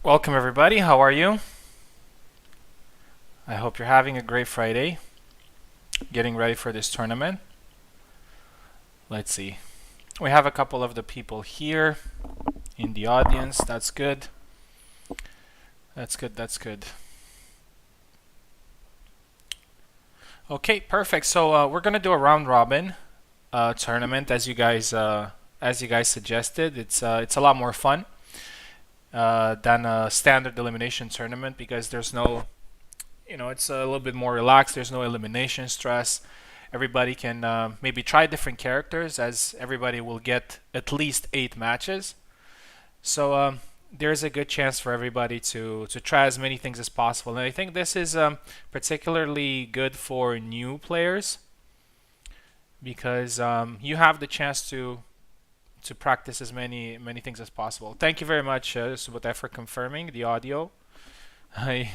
Welcome everybody, how are you? I hope you're having a great Friday, getting ready for this tournament. Let's see. We have a couple of the people here in the audience. That's good. That's good. Okay, perfect. So we're gonna do a round robin tournament as you guys suggested. It's a lot more fun than a standard elimination tournament because there's no, it's a little bit more relaxed. There's no elimination stress. Everybody can maybe try different characters, as everybody will get at least 8 matches. So there's a good chance for everybody to try as many things as possible. And I think this is particularly good for new players because you have the chance to practice as many things as possible. Thank you very much, Subotai, for confirming the audio. I,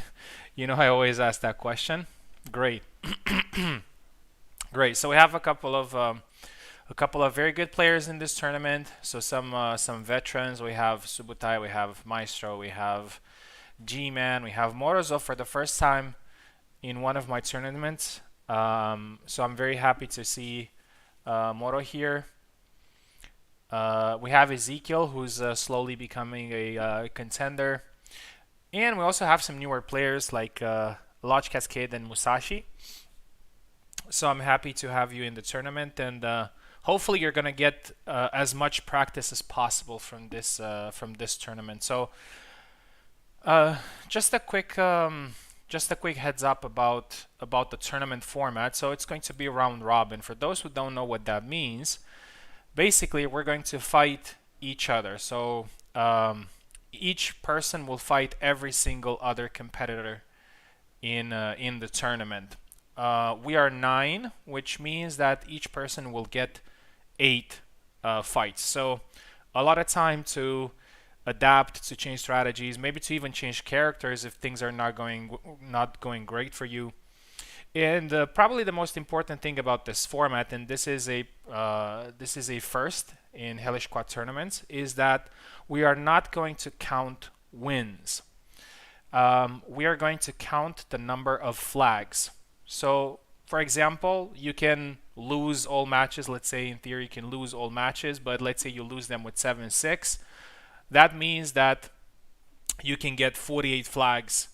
I always ask that question. Great. Great. So we have a couple of very good players in this tournament. So some veterans. We have Subutai, we have Maestro, we have G-Man, we have Morozov for the first time in one of my tournaments. So I'm very happy to see Moro here. We have Ezekiel, who's slowly becoming a contender. And we also have some newer players like Lodge Cascade and Musashi. So I'm happy to have you in the tournament, and hopefully you're gonna get as much practice as possible from this tournament. So just a quick heads up about the tournament format. So it's going to be round robin. For those who don't know what that means, basically we're going to fight each other. So each person will fight every single other competitor in the tournament. We are 9, which means that each person will get 8 fights. So a lot of time to adapt, to change strategies, maybe to even change characters if things are not going great for you. And probably the most important thing about this format, and this is a first in Hellish Quart tournaments, is that we are not going to count wins. We are going to count the number of flags. So, for example, you can lose all matches. Let's say in theory you can lose all matches, but let's say you lose them with 7-6. That means that you can get 48 flags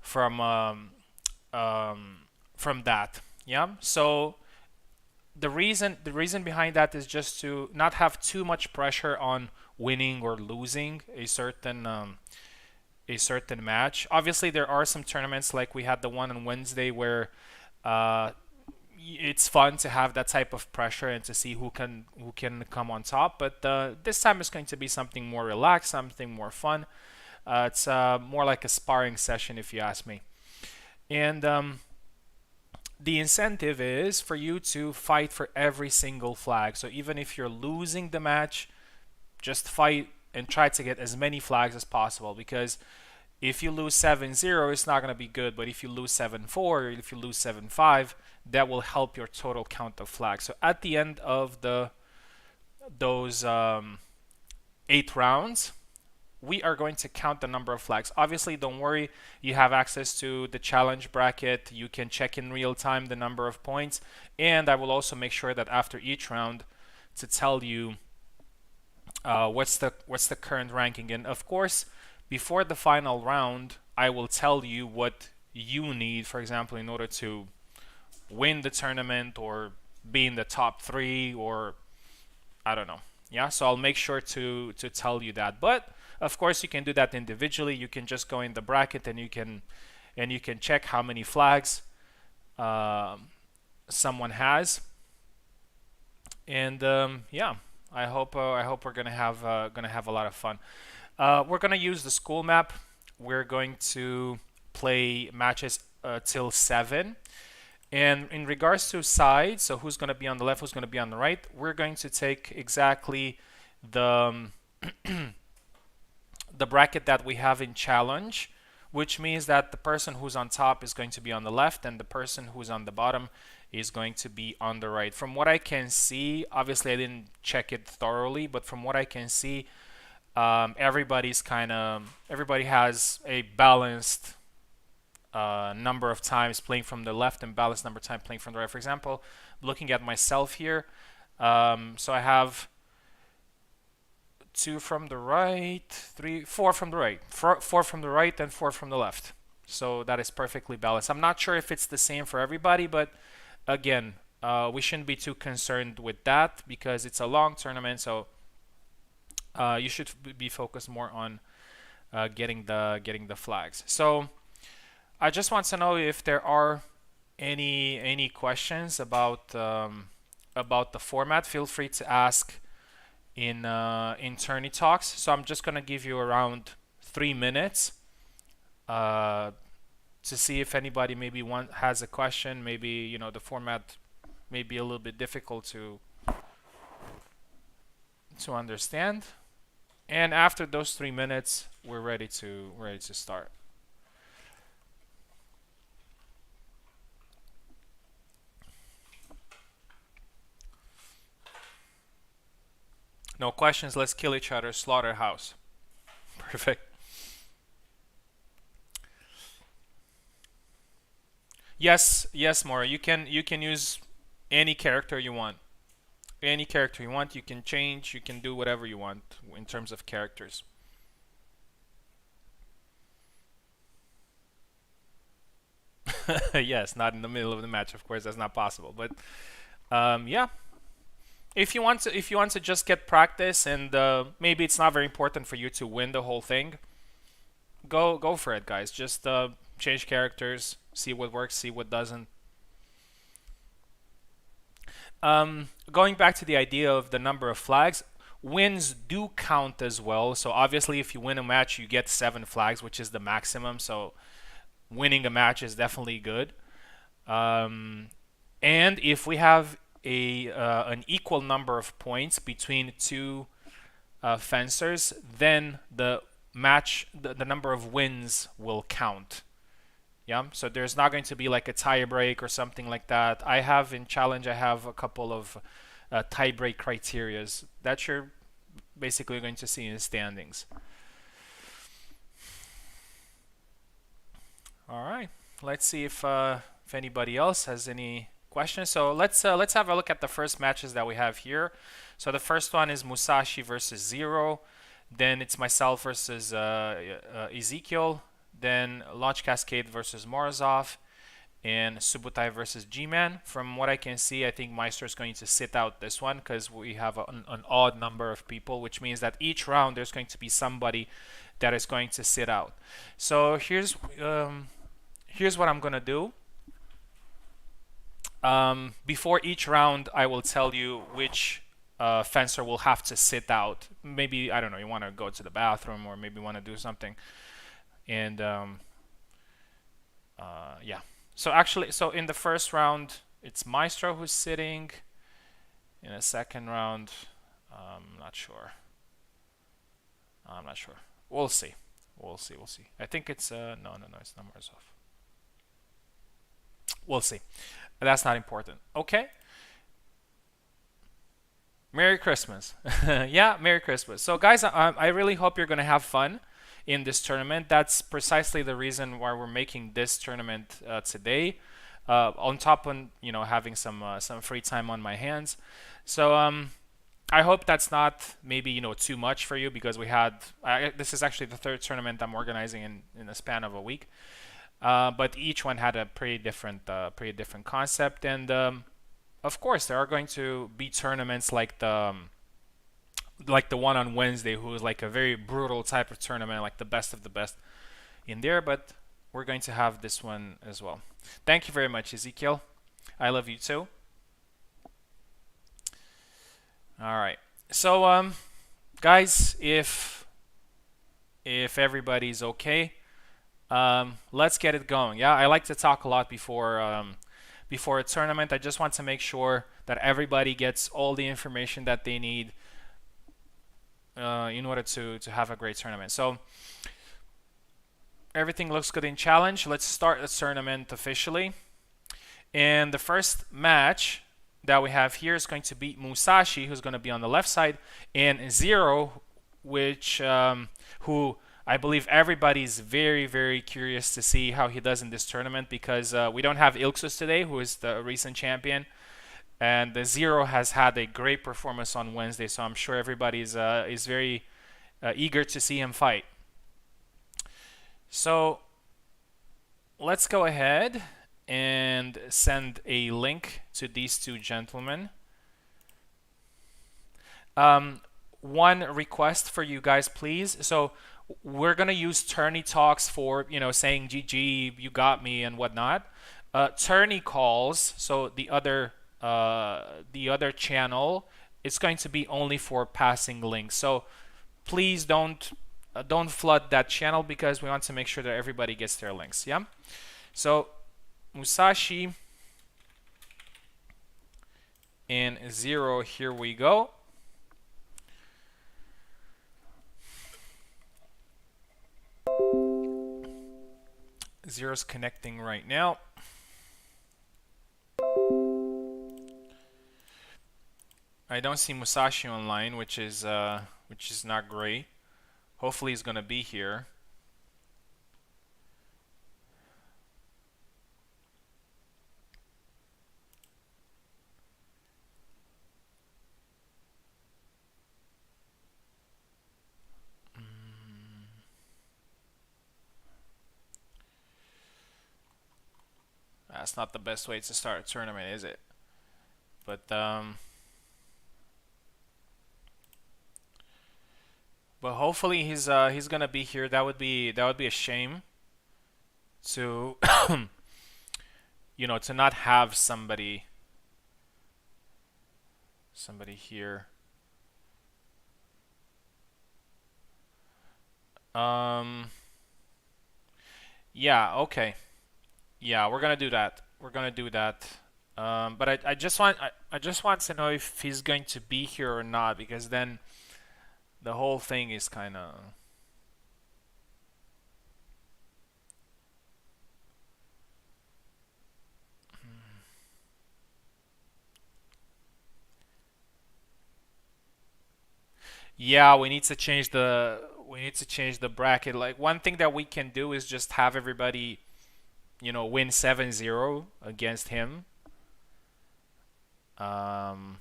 from that. Yeah. So the reason behind that is just to not have too much pressure on winning or losing a certain match. Obviously, there are some tournaments like we had the one on Wednesday where it's fun to have that type of pressure and to see who can come on top. But this time it's going to be something more relaxed, something more fun. It's more like a sparring session, if you ask me. And the incentive is for you to fight for every single flag. So even if you're losing the match, just fight and try to get as many flags as possible, because if you lose 7-0, it's not going to be good, but if you lose 7-4 or if you lose 7-5, that will help your total count of flags. So at the end of those 8 rounds, we are going to count the number of flags. Obviously, don't worry, you have access to the challenge bracket. You can check in real time the number of points, and I will also make sure that after each round to tell you what's the current ranking. And of course, before the final round, I will tell you what you need, for example, in order to win the tournament or be in the top 3, or I don't know. Yeah, so I'll make sure to tell you that. But of course, you can do that individually. You can just go in the bracket and you can check how many flags someone has. And yeah, I hope we're gonna have a lot of fun. We're gonna use the school map. We're going to play matches till 7. And in regards to sides, so who's going to be on the left, who's going to be on the right, we're going to take exactly the the bracket that we have in challenge, which means that the person who's on top is going to be on the left and the person who's on the bottom is going to be on the right. From what I can see, obviously I didn't check it thoroughly, but from what I can see, everybody has a balanced number of times playing from the left and balanced number of times playing from the right. For example, looking at myself here, so I have 2 from the right, 4 from the right, 4 from the right, and 4 from the left. So that is perfectly balanced. I'm not sure if it's the same for everybody, but again, we shouldn't be too concerned with that because it's a long tournament. So you should be focused more on getting the flags. So I just want to know if there are any questions about the format. Feel free to ask in tourney talks. So I'm just gonna give you around 3 minutes to see if anybody maybe has a question. Maybe the format may be a little bit difficult to understand. And after those 3 minutes, we're ready to start. No questions. Let's kill each other. Slaughterhouse. Perfect. Yes, Maura. You can use any character you want. Any character you want. You can change. You can do whatever you want in terms of characters. Yes, not in the middle of the match. Of course, that's not possible. But yeah. If you want to just get practice and maybe it's not very important for you to win the whole thing, go for it, guys. Just change characters, see what works, see what doesn't. Going back to the idea of the number of flags, wins do count as well. So obviously, if you win a match, you get 7 flags, which is the maximum. So winning a match is definitely good. And if we have an equal number of points between 2 fencers, then the number of wins will count. Yeah, so there's not going to be like a tie break or something like that. I have in challenge, I have a couple of tie break criterias that you're basically going to see in the standings. All right, let's see if anybody else has any questions. So let's have a look at the first matches that we have here. So the first one is Musashi versus Zero. Then it's myself versus Ezekiel. Then Launch Cascade versus Morozov. And Subutai versus G-Man. From what I can see, I think Maestro is going to sit out this one because we have an odd number of people, which means that each round there's going to be somebody that is going to sit out. So here's what I'm gonna do. Before each round, I will tell you which fencer will have to sit out. Maybe, I don't know, you want to go to the bathroom or maybe want to do something. And yeah. So actually, in the first round, it's Maestro who's sitting. In the second round, I'm not sure. We'll see. We'll see. I think it's no, it's not Morozov. We'll see. That's not important. Okay. Merry Christmas. Yeah, Merry Christmas. So guys, I really hope you're going to have fun in this tournament. That's precisely the reason why we're making this tournament today. On top of having some free time on my hands. So I hope that's not maybe too much for you because we had this is actually the 3rd tournament I'm organizing in the span of a week. But each one had a pretty different concept, and of course there are going to be tournaments like the one on Wednesday, who is like a very brutal type of tournament, like the best of the best in there. But we're going to have this one as well. Thank you very much, Ezekiel. I love you too. All right. So guys, if everybody's okay, let's get it going. Yeah, I like to talk a lot before a tournament. I just want to make sure that everybody gets all the information that they need in order to have a great tournament. So everything looks good in challenge. Let's start the tournament officially. And the first match that we have here is going to be Musashi, who's going to be on the left side, and Zero, which who I believe everybody's very, very curious to see how he does in this tournament, because we don't have Ilksus today, who is the recent champion, and the Zero has had a great performance on Wednesday, so I'm sure everybody's is very eager to see him fight. So let's go ahead and send a link to these two gentlemen. One request for you guys, please. So we're gonna use tourney talks for, you know, saying GG, you got me, and whatnot. Tourney calls, so the other channel, it's going to be only for passing links. So please don't flood that channel, because we want to make sure that everybody gets their links. Yeah. So Musashi and Zero, here we go. Zero's connecting right now. I don't see Musashi online, which is not great. Hopefully he's gonna be here. That's not the best way to start a tournament, is it? But hopefully he's gonna be here. That would be a shame to you know, to not have somebody here. Yeah, okay. Yeah, we're gonna do that. We're gonna do that. But I just want to know if he's going to be here or not, because then the whole thing is kind of. Yeah, we need to change the bracket. Like, one thing that we can do is just have everybody, you know, win 7-0 against him. Um,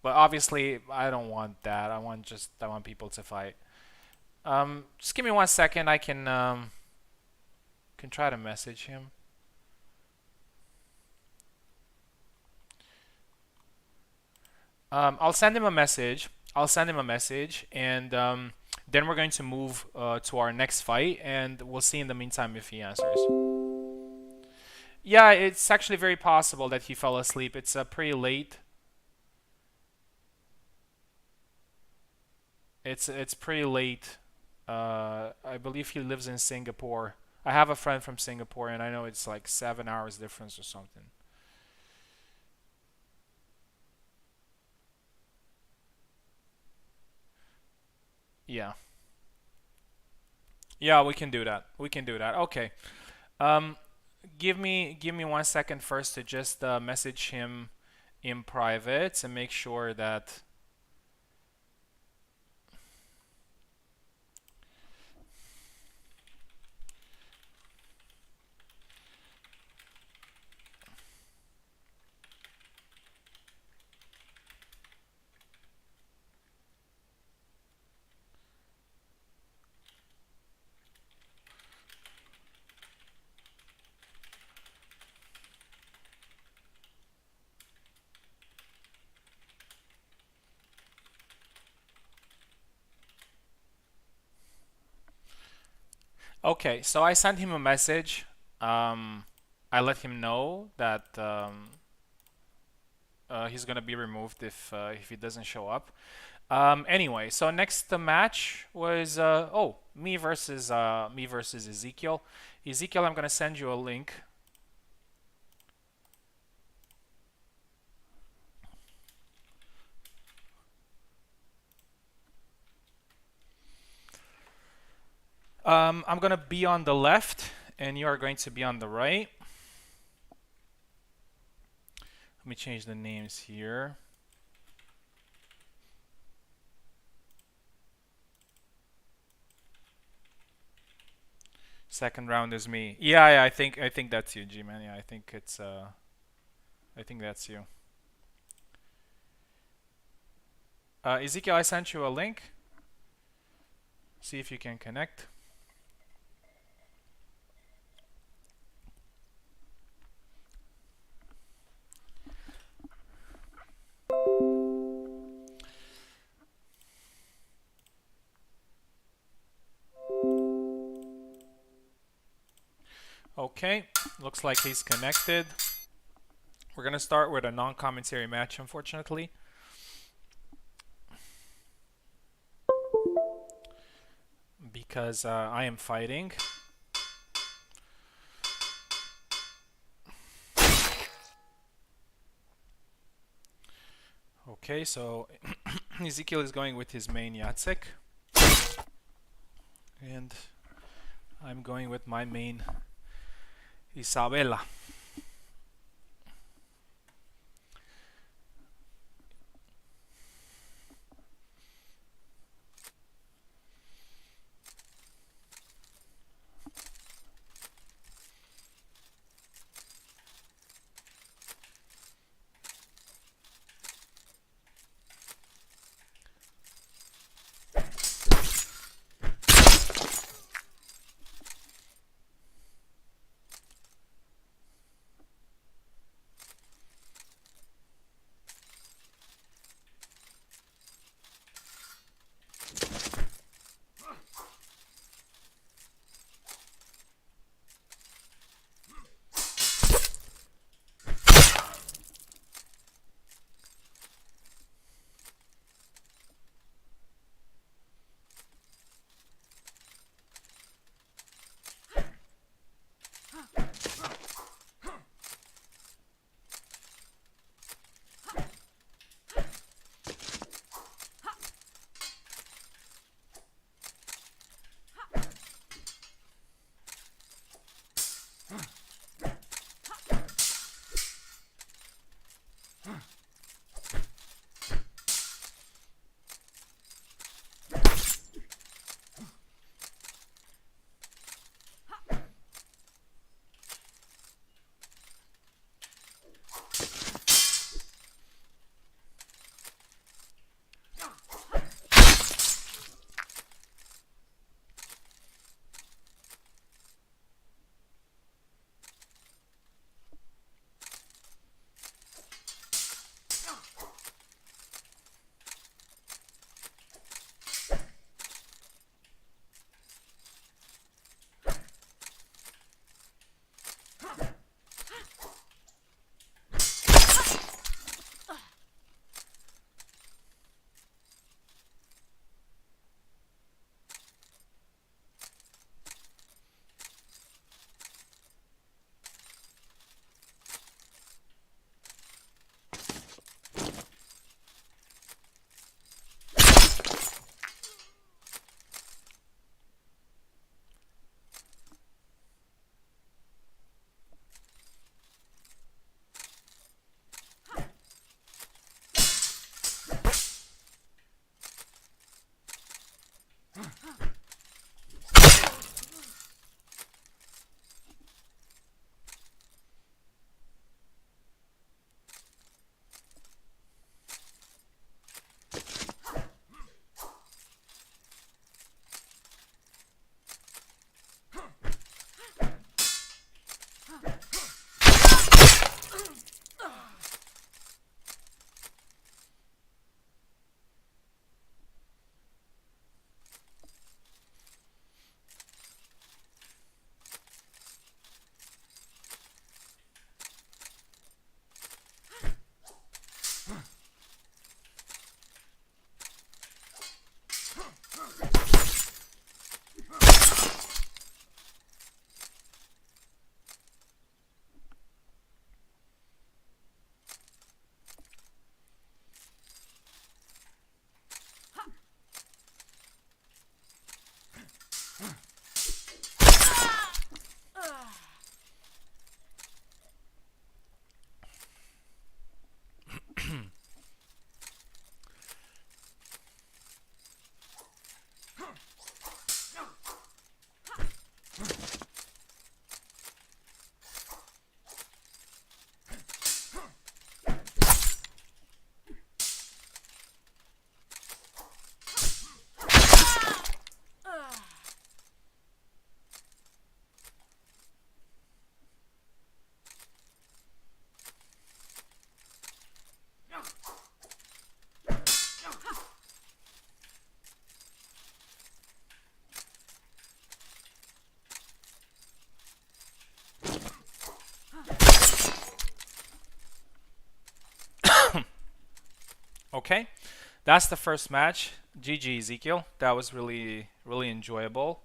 but obviously I don't want that. I want people to fight. Just give me 1 second. I can try to message him. I'll send him a message. And then we're going to move to our next fight, and we'll see in the meantime if he answers. Yeah, it's actually very possible that he fell asleep. It's pretty late. It's pretty late. I believe he lives in Singapore. I have a friend from Singapore, and I know it's like 7 hours difference or something. Yeah. Yeah, we can do that. We can do that. Okay. Um, give me 1 second first to just message him in private and make sure that. Okay, so I sent him a message. Um, I let him know that he's gonna be removed if he doesn't show up. Anyway, so next match was me versus Ezekiel. Ezekiel, I'm gonna send you a link. I'm gonna be on the left, and you are going to be on the right. Let me change the names here. Second round is me. Yeah, yeah, I think that's you, G-Man. Yeah, I think that's you. Ezekiel, I sent you a link. See if you can connect. Okay, looks like he's connected. We're gonna start with a non-commentary match, unfortunately, because I am fighting. Okay, so Ezekiel is going with his main Yatsik, and I'm going with my main Isabella. Okay, that's the first match. GG, Ezekiel. That was really, really enjoyable.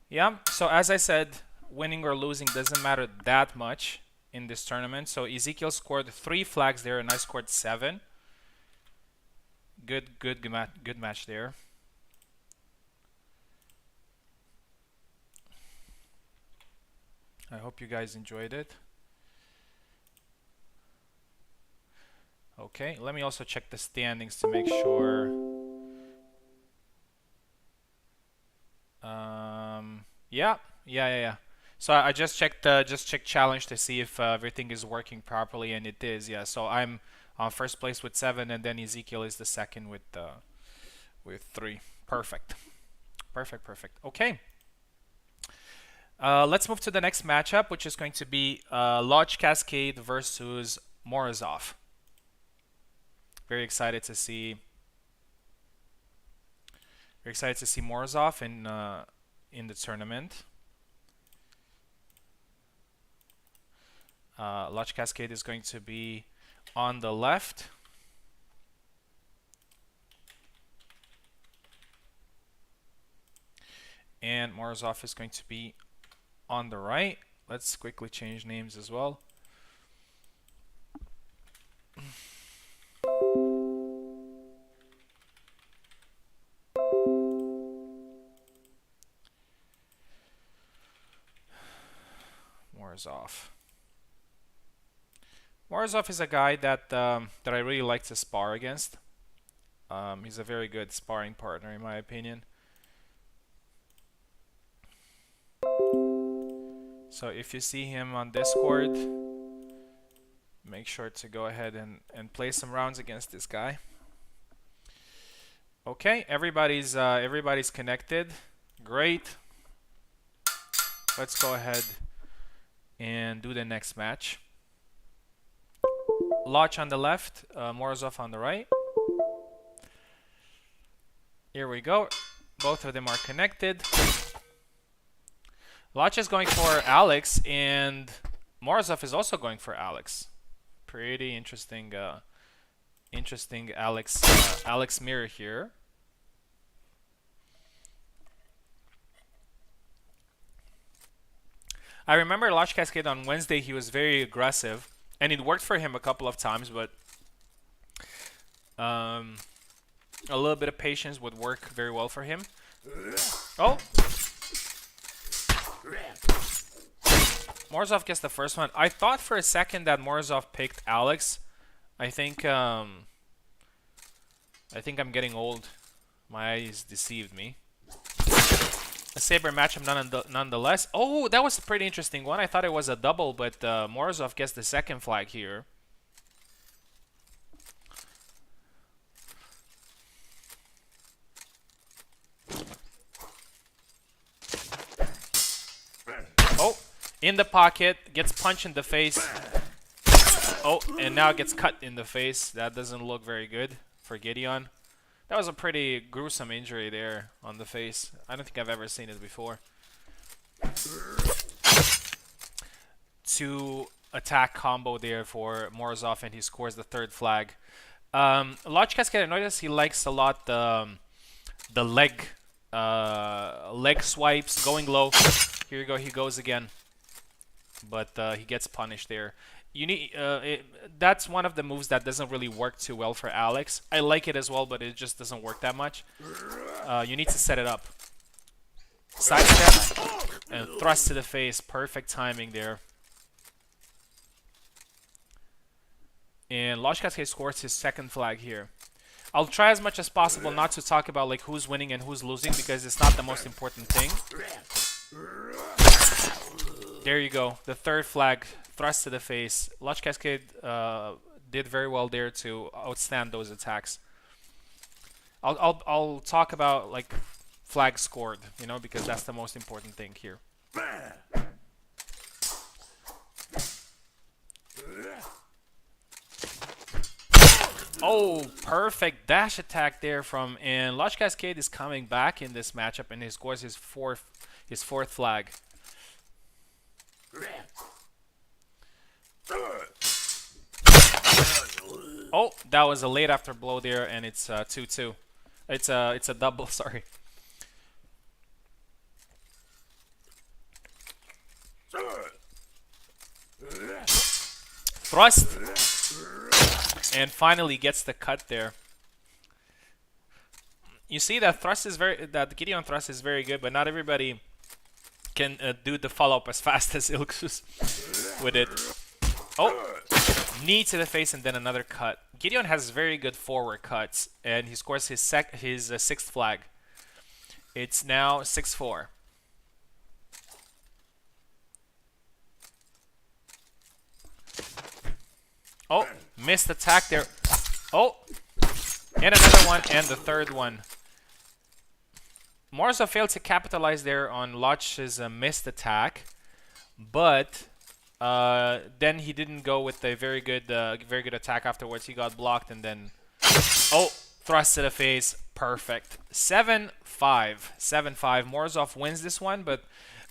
Yeah, so as I said, winning or losing doesn't matter that much in this tournament. So Ezekiel scored 3 flags there, and I scored 7. Good match there. I hope you guys enjoyed it. Okay, let me also check the standings to make sure. Yeah. So I just checked challenge to see if everything is working properly, and it is. Yeah. So I'm on first place with 7, and then Ezekiel is the second with 3. Perfect. Okay. Let's move to the next matchup, which is going to be Lodge Cascade versus Morozov. Very excited to see. Very excited to see Morozov in the tournament. Lodge Cascade is going to be on the left. And Morozov is going to be on the right. Let's quickly change names as well. Morozov is a guy that I really like to spar against. He's a very good sparring partner in my opinion. So if you see him on Discord, make sure to go ahead and play some rounds against this guy. Okay, everybody's connected. Great. Let's go ahead and do the next match. Lodge on the left, Morozov on the right. Here we go. Both of them are connected. Lodge is going for Alex, and Morozov is also going for Alex. Pretty interesting, interesting Alex mirror here. I remember Lodge Cascade on Wednesday. He was very aggressive, and it worked for him a couple of times, but a little bit of patience would work very well for him. Oh! Morozov gets the first one. I thought for a second that Morozov picked Alex. I think I'm getting old. My eyes deceived me. A saber matchup nonetheless. Oh, that was a pretty interesting one. I thought it was a double, but Morozov gets the second flag here. Oh, in the pocket, gets punched in the face. Oh, and now gets cut in the face. That doesn't look very good for Gideon. That was a pretty gruesome injury there on the face. I don't think I've ever seen it before. 2 attack combo there for Morozov, and he scores the 3rd flag. Lodge Cascade, I noticed he likes a lot the leg swipes, going low. Here you go, he goes again. But he gets punished there. You need that's one of the moves that doesn't really work too well for Alex. I like it as well, but it just doesn't work that much. You need to set it up. Sidestep and thrust to the face. Perfect timing there. And Lodge Cascade scores his 2nd flag here. I'll try as much as possible not to talk about like who's winning and who's losing, because it's not the most important thing. There you go. The 3rd flag, thrust to the face. Lodge Cascade did very well there to outstand those attacks. I'll talk about like flags scored, you know, because that's the most important thing here. Oh, perfect dash attack there from, and Lodge Cascade is coming back in this matchup, and he scores his fourth flag. Oh, that was a late after blow there, and it's 2-2. It's a double. Sorry. Thrust, and finally gets the cut there. You see that that Gideon thrust is very good, but not everybody can do the follow-up as fast as Ilxus with it. Oh, knee to the face and then another cut. Gideon has very good forward cuts, and he scores his sixth flag. It's now 6-4. Oh, missed attack there. Oh, and another one, and the third one. Morozov failed to capitalize there on Lodge's missed attack, but then he didn't go with a very good attack afterwards. He got blocked, and then thrust to the face. Perfect. 7-5. 7-5. Morozov wins this one, but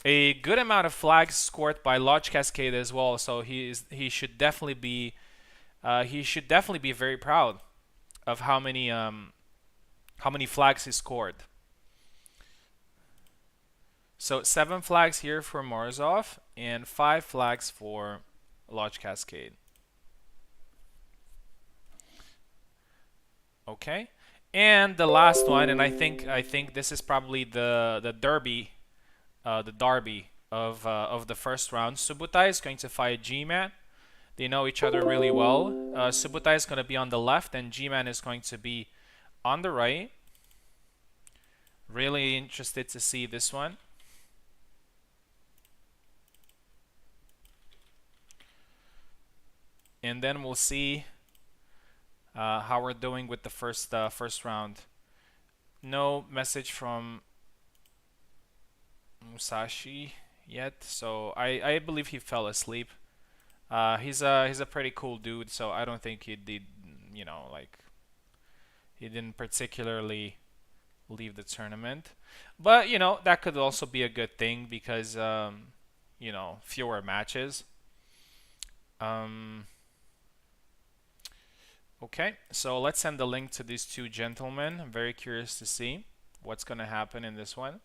a good amount of flags scored by Lodge Cascade as well. So he should definitely be very proud of how many flags he scored. So 7 flags here for Morozov and 5 flags for Lodge Cascade. Okay, and the last one, and I think this is probably the derby, the derby of the first round. Subutai is going to fight G-Man. They know each other really well. Subutai is going to be on the left, and G-Man is going to be on the right. Really interested to see this one. And then we'll see how we're doing with the first round. No message from Musashi yet, so I believe he fell asleep. He's a pretty cool dude, so I don't think he did, you know, like he didn't particularly leave the tournament. But you know, that could also be a good thing because you know, fewer matches. Okay, so let's send the link to these two gentlemen. I'm very curious to see what's going to happen in this one.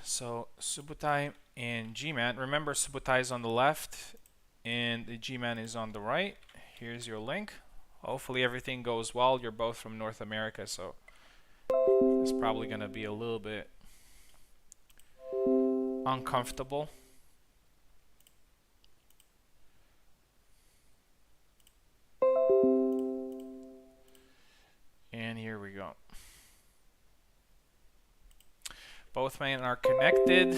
So Subutai and G-Man. Remember, Subutai is on the left and the G-Man is on the right. Here's your link. Hopefully everything goes well. You're both from North America, so it's probably going to be a little bit uncomfortable. And here we go. Both men are connected.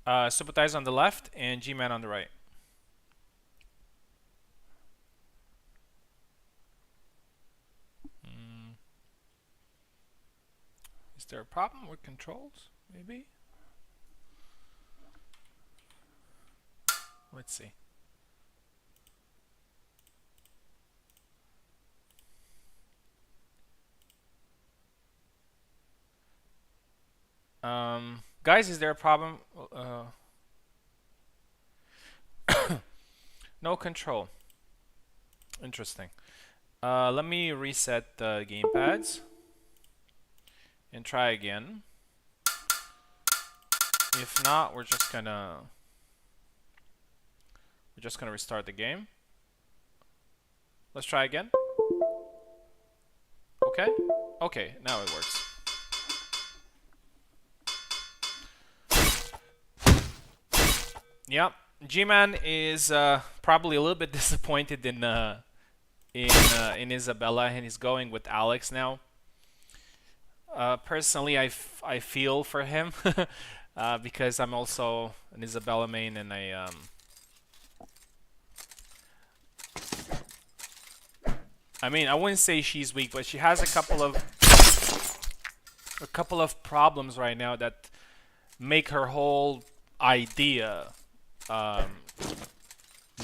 Subutai is on the left and G-Man on the right. Is there a problem with controls? Maybe? Let's see. Guys, is there a problem? No control. Interesting. Let me reset the gamepads and try again. If not, we're just gonna restart the game. Let's try again. Okay. Okay, now it works. Yep. G-Man is probably a little bit disappointed in Isabella, and he's going with Alex now. Personally, I feel for him because I'm also an Isabella main, and I mean, I wouldn't say she's weak, but she has a couple of problems right now that make her whole idea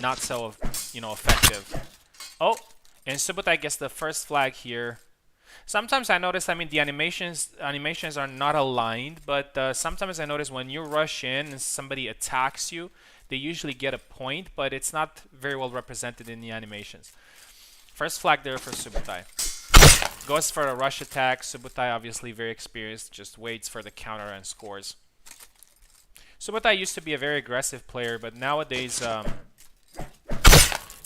not so, effective. Oh, and Subotai gets the first flag here. Sometimes I notice, I mean, the animations are not aligned, but sometimes I notice when you rush in and somebody attacks you, they usually get a point, but it's not very well represented in the animations. First flag there for Subotai. Goes for a rush attack. Subotai obviously very experienced, just waits for the counter and scores. Subotai used to be a very aggressive player, but nowadays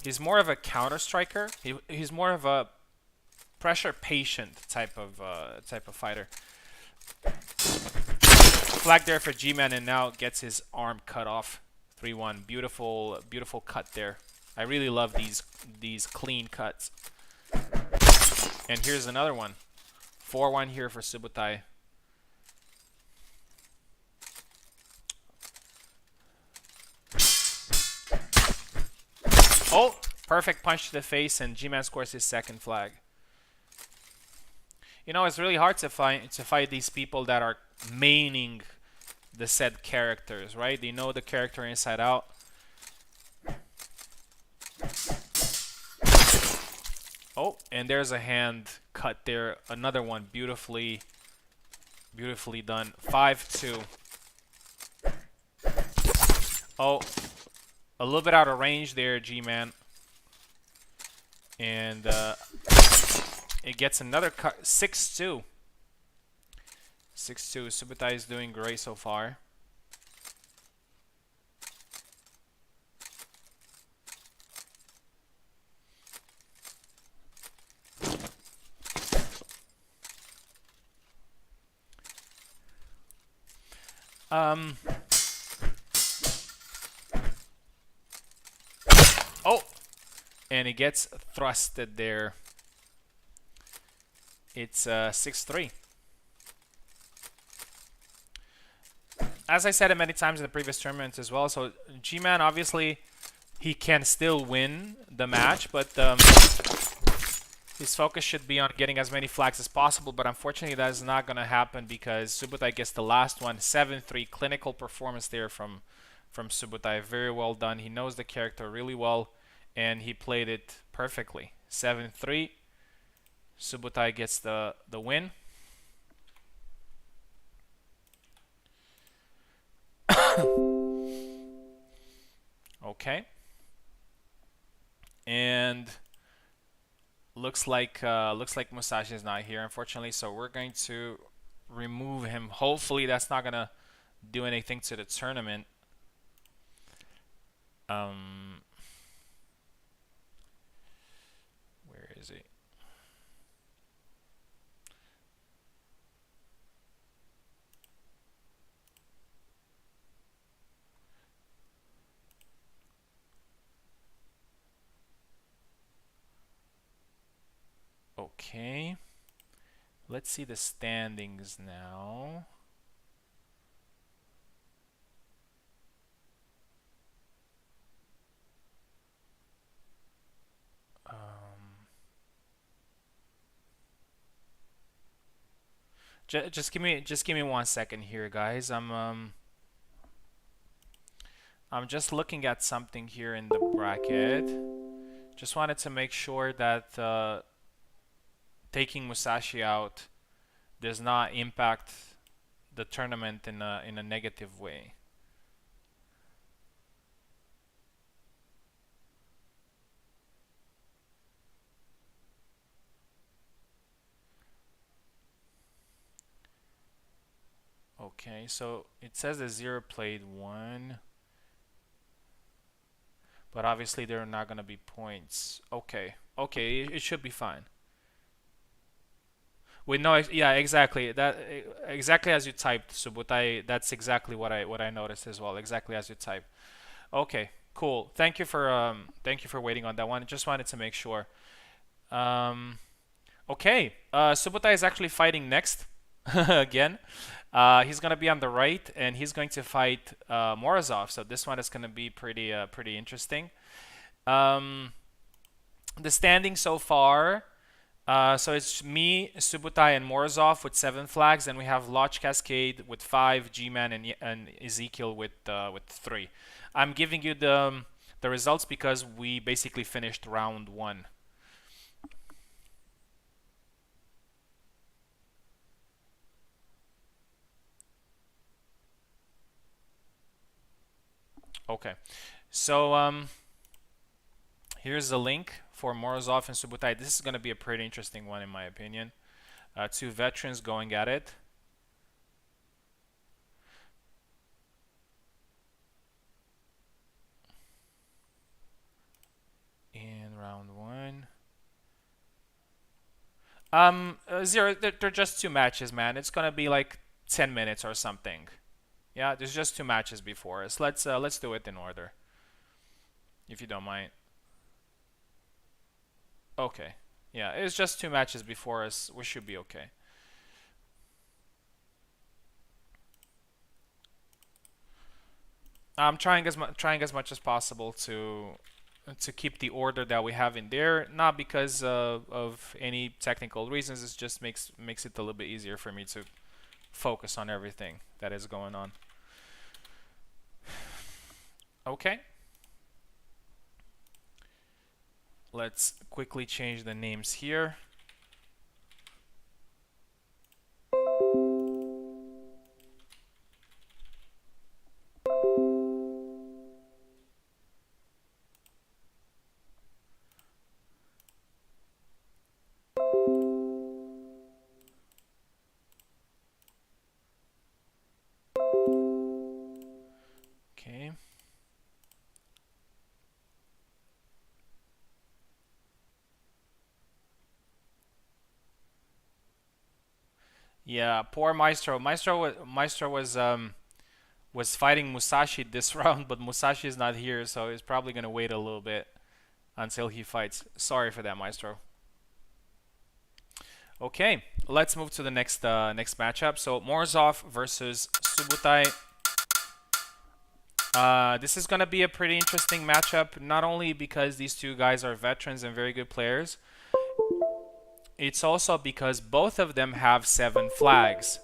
he's more of a counter striker. He's more of a pressure patient type of fighter. Flag there for G-Man, and now gets his arm cut off. 3-1. Beautiful, beautiful cut there. I really love these clean cuts. And here's another one. 4-1 here for Subotai. Oh, perfect punch to the face, and G-Man scores his second flag. You know, it's really hard to fight these people that are maining the said characters, right? They know the character inside out. Oh, and there's a hand cut there. Another one, beautifully done. 5-2. Oh, a little bit out of range there, G-Man. And it gets another cut. 6-2. 6-2. Subotai is doing great so far. Oh, and it gets thrusted there. It's 6-3. As I said it many times in the previous tournaments as well, so G-Man, obviously, he can still win the match, but his focus should be on getting as many flags as possible, but unfortunately that is not going to happen because Subotai gets the last one. 7-3. Clinical performance there from Subotai. Very well done. He knows the character really well, and he played it perfectly. 7-3. Subotai gets the win. Okay. And looks like Musashi is not here, unfortunately, so we're going to remove him. Hopefully that's not gonna do anything to the tournament. Where is he? Okay. Let's see the standings now. Just give me 1 second here, guys. I'm just looking at something here in the bracket. Just wanted to make sure that taking Musashi out does not impact the tournament in a negative way. Okay, so it says the 0 played 1, but obviously there are not going to be points. Okay, it should be fine. Wait, no, yeah, exactly. Exactly as you typed, Subotai. That's exactly what I noticed as well. Exactly as you typed. Okay, cool. Thank you for waiting on that one. Just wanted to make sure. Okay, Subotai is actually fighting next again. He's gonna be on the right, and he's going to fight Morozov. So this one is gonna be pretty interesting. The standing so far. So it's me, Subotai, and Morozov with 7 flags, and we have Lodge Cascade with 5, G-Man and Ezekiel with 3. I'm giving you the results because we basically finished round 1. Okay, so here's the link for Morozov and Subutai. This is going to be a pretty interesting one in my opinion. Two veterans going at it. In round 1. Zero. They're just 2 matches, man. It's gonna be like 10 minutes or something. Yeah, there's just 2 matches before us. Let's do it in order, if you don't mind. Okay. Yeah, it's just 2 matches before us. We should be okay. I'm trying as much as possible to keep the order that we have in there, not because of any technical reasons. It just makes it a little bit easier for me to focus on everything that is going on. Okay. Let's quickly change the names here. Okay. Yeah, poor Maestro. Maestro was fighting Musashi this round, but Musashi is not here, so he's probably gonna wait a little bit until he fights. Sorry for that, Maestro. Okay, let's move to the next matchup. So Morozov versus Subutai. This is gonna be a pretty interesting matchup, not only because these two guys are veterans and very good players. It's also because both of them have 7 flags,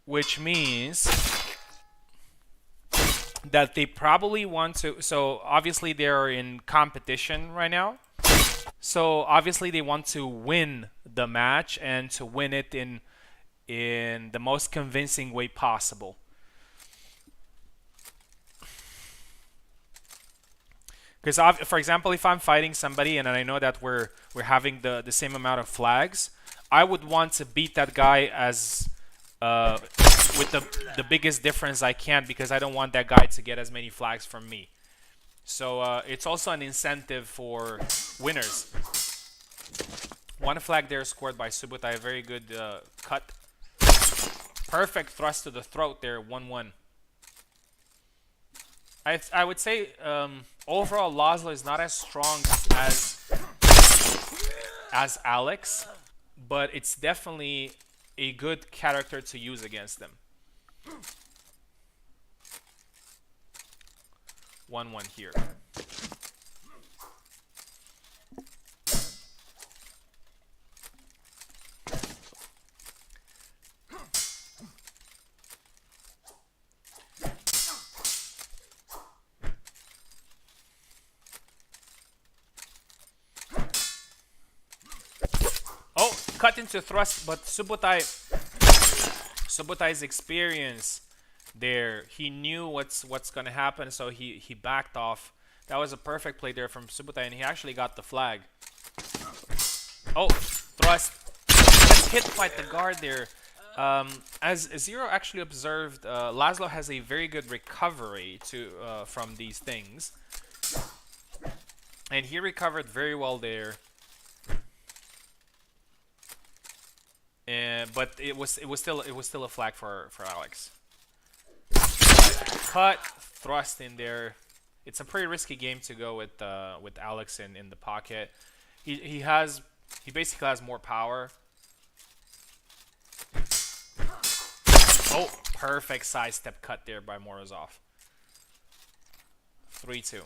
which means that they probably want to. So obviously they're in competition right now. So obviously they want to win the match and to win it in the most convincing way possible. Because for example, if I'm fighting somebody and I know that we're having the same amount of flags, I would want to beat that guy as with the biggest difference I can, because I don't want that guy to get as many flags from me. So it's also an incentive for winners. 1 flag there scored by Subutai. Very good cut. Perfect thrust to the throat there. 1-1. I would say overall Laszlo is not as strong as Alex, but it's definitely a good character to use against them. 1-1 here. Oh, cut into thrust, but Subutai's experience there, he knew what's gonna happen, so he backed off. That was a perfect play there from Subutai, and he actually got the flag. Oh, thrust. Just hit by the guard there. As Zero actually observed, Laszlo has a very good recovery from these things, and he recovered very well there. But it was still a flag for Alex. Cut, thrust in there. It's a pretty risky game to go with Alex in the pocket. He basically has more power. Oh, perfect sidestep cut there by Morozov. 3-2.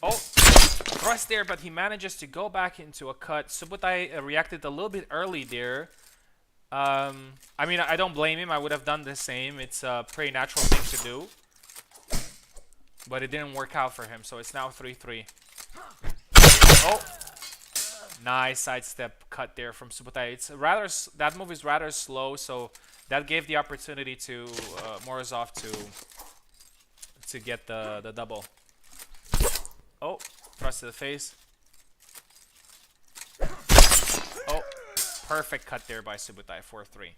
Oh, thrust there, but he manages to go back into a cut. Subutai reacted a little bit early there. I mean, I don't blame him. I would have done the same. It's a pretty natural thing to do. But it didn't work out for him, so it's now 3-3. Oh! Nice sidestep cut there from Subotai. It's rather that move is rather slow, so that gave the opportunity to Morozov to get the double. Oh, thrust to the face. Oh, perfect cut there by Subotai, 4-3.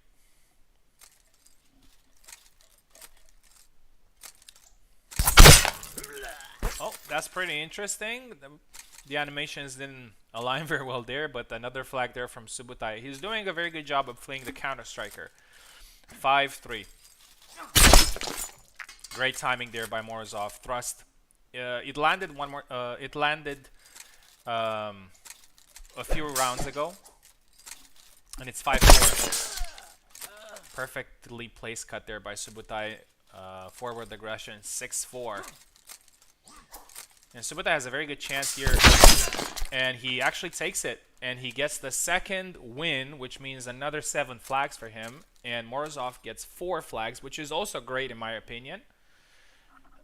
Oh, that's pretty interesting. The animations didn't align very well there, but another flag there from Subotai. He's doing a very good job of playing the counter striker. 5-3. Great timing there by Morozov. Thrust. It landed one more. It landed a few rounds ago, and it's 5-4. Perfectly placed cut there by Subotai. Forward aggression. 6-4. And Subotai has a very good chance here, and he actually takes it, and he gets the second win, which means another 7 flags for him, and Morozov gets 4 flags, which is also great in my opinion.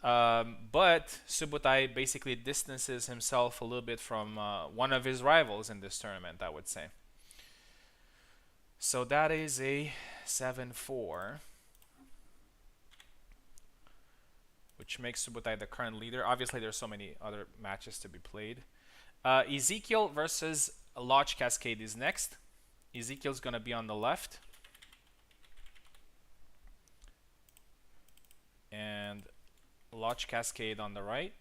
But Subotai basically distances himself a little bit from one of his rivals in this tournament, I would say. So that is a 7-4. Which makes Subotai the current leader. Obviously, there's so many other matches to be played. Ezekiel versus Lodge Cascade is next. Ezekiel's going to be on the left. And Lodge Cascade on the right.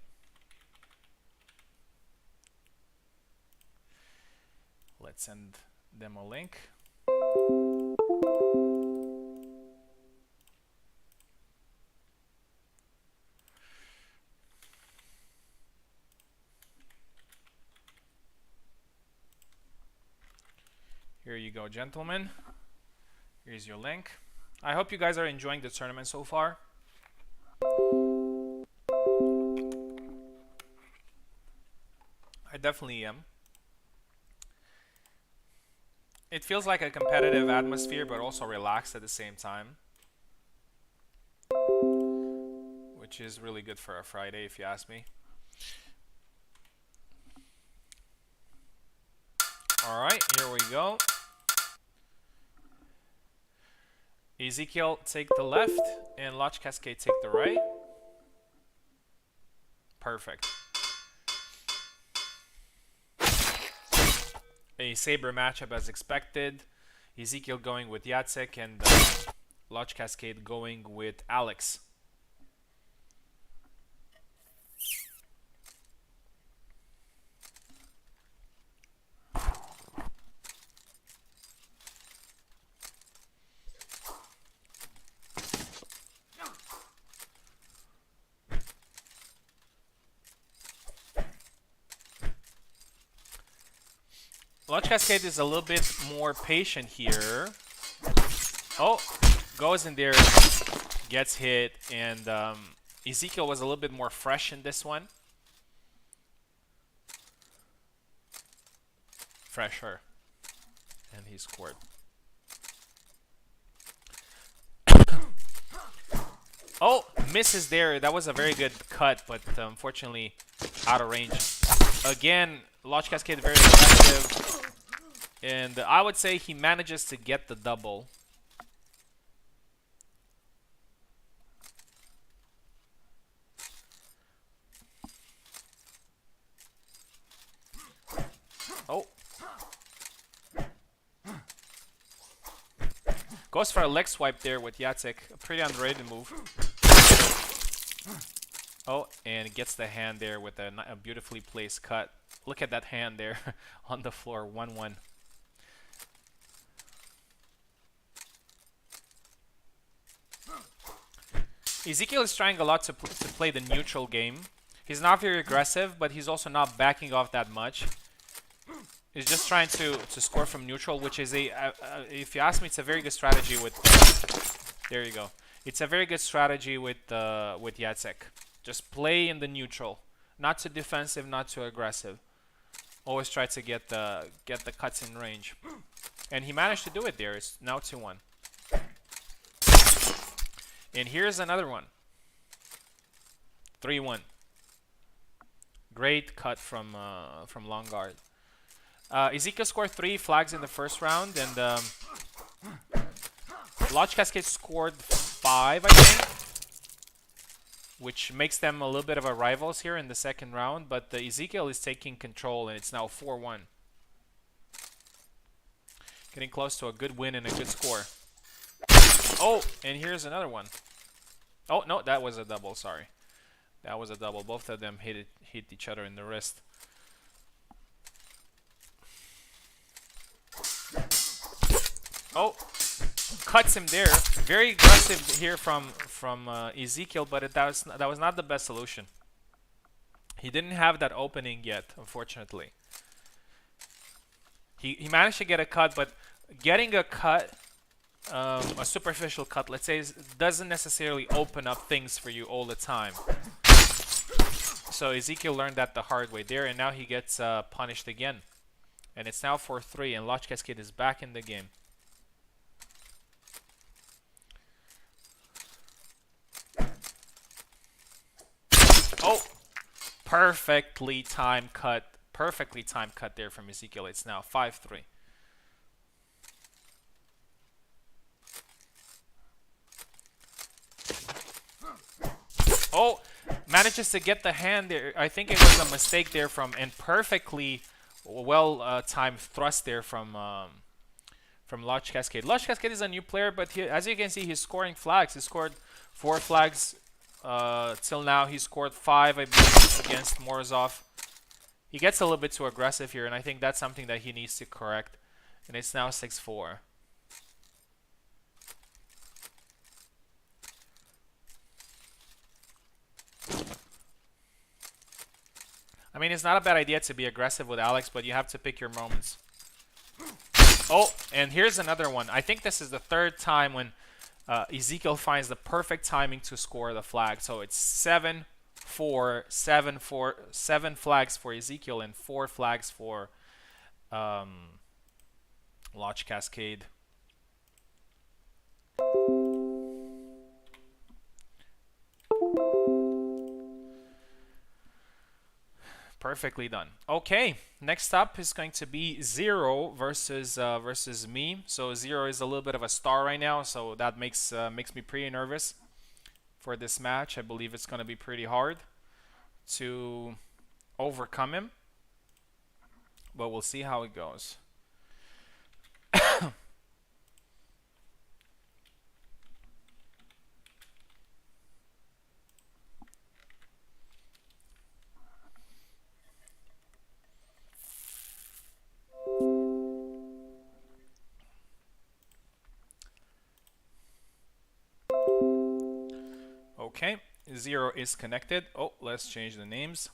Let's send them a link. Here you go, gentlemen. Here's your link. I hope you guys are enjoying the tournament so far. I definitely am. It feels like a competitive atmosphere, but also relaxed at the same time. Which is really good for a Friday, if you ask me. Alright, here we go. Ezekiel take the left, and Lodge Cascade take the right. Perfect. A saber matchup as expected. Ezekiel going with Jacek, and Lodge Cascade going with Alex. Lodge Cascade is a little bit more patient here. Oh, goes in there, gets hit, and Ezekiel was a little bit more fresh in this one. Fresher. And he scored. Oh, misses there. That was a very good cut, but unfortunately out of range. Again, Lodge Cascade very aggressive. And I would say he manages to get the double. Oh. Goes for a leg swipe there with Jacek. A pretty underrated move. Oh, and gets the hand there with a beautifully placed cut. Look at that hand there on the floor. 1-1. Ezekiel is trying a lot to play the neutral game. He's not very aggressive, but he's also not backing off that much. He's just trying to score from neutral, which is if you ask me, it's a very good strategy with. There you go. It's a very good strategy with Jacek. Just play in the neutral, not too defensive, not too aggressive. Always try to get the cuts in range. And he managed to do it there. It's now 2-1. And here's another one. 3-1. Great cut from Longard. Ezekiel scored 3 flags in the first round, and Lodge Cascade scored 5, I think, which makes them a little bit of a rivals here in the second round. But Ezekiel is taking control, and it's now 4-1. Getting close to a good win and a good score. Oh, and here's another one. Oh, no, that was a double, sorry. That was a double. Both of them hit each other in the wrist. Oh, cuts him there. Very aggressive here from Ezekiel, but that was not the best solution. He didn't have that opening yet, unfortunately. He managed to get a cut, but getting a cut, a superficial cut, let's say, doesn't necessarily open up things for you all the time. So Ezekiel learned that the hard way there, and now he gets punished again. And it's now 4-3, and Lodge Cascade is back in the game. Oh, perfectly timed cut there from Ezekiel. It's now 5-3. Oh, manages to get the hand there. I think it was a mistake there from, and perfectly well timed thrust there from Lodge Cascade. Lodge Cascade is a new player, but as you can see, he's scoring flags. He scored 4 flags till now. He scored 5, I believe, against Morozov. He gets a little bit too aggressive here, and I think that's something that he needs to correct. And it's now 6-4. I mean, it's not a bad idea to be aggressive with Alex, but you have to pick your moments. Oh, and here's another one. I think this is the 3rd time when Ezekiel finds the perfect timing to score the flag. So it's 7-4, 7-4, 7 flags for Ezekiel and 4 flags for Lodge Cascade. Perfectly done. Okay, next up is going to be Zero versus me. So Zero is a little bit of a star right now, so that makes me pretty nervous for this match. I believe it's going to be pretty hard to overcome him, but we'll see how it goes. Okay, Zero is connected. Oh, let's change the names.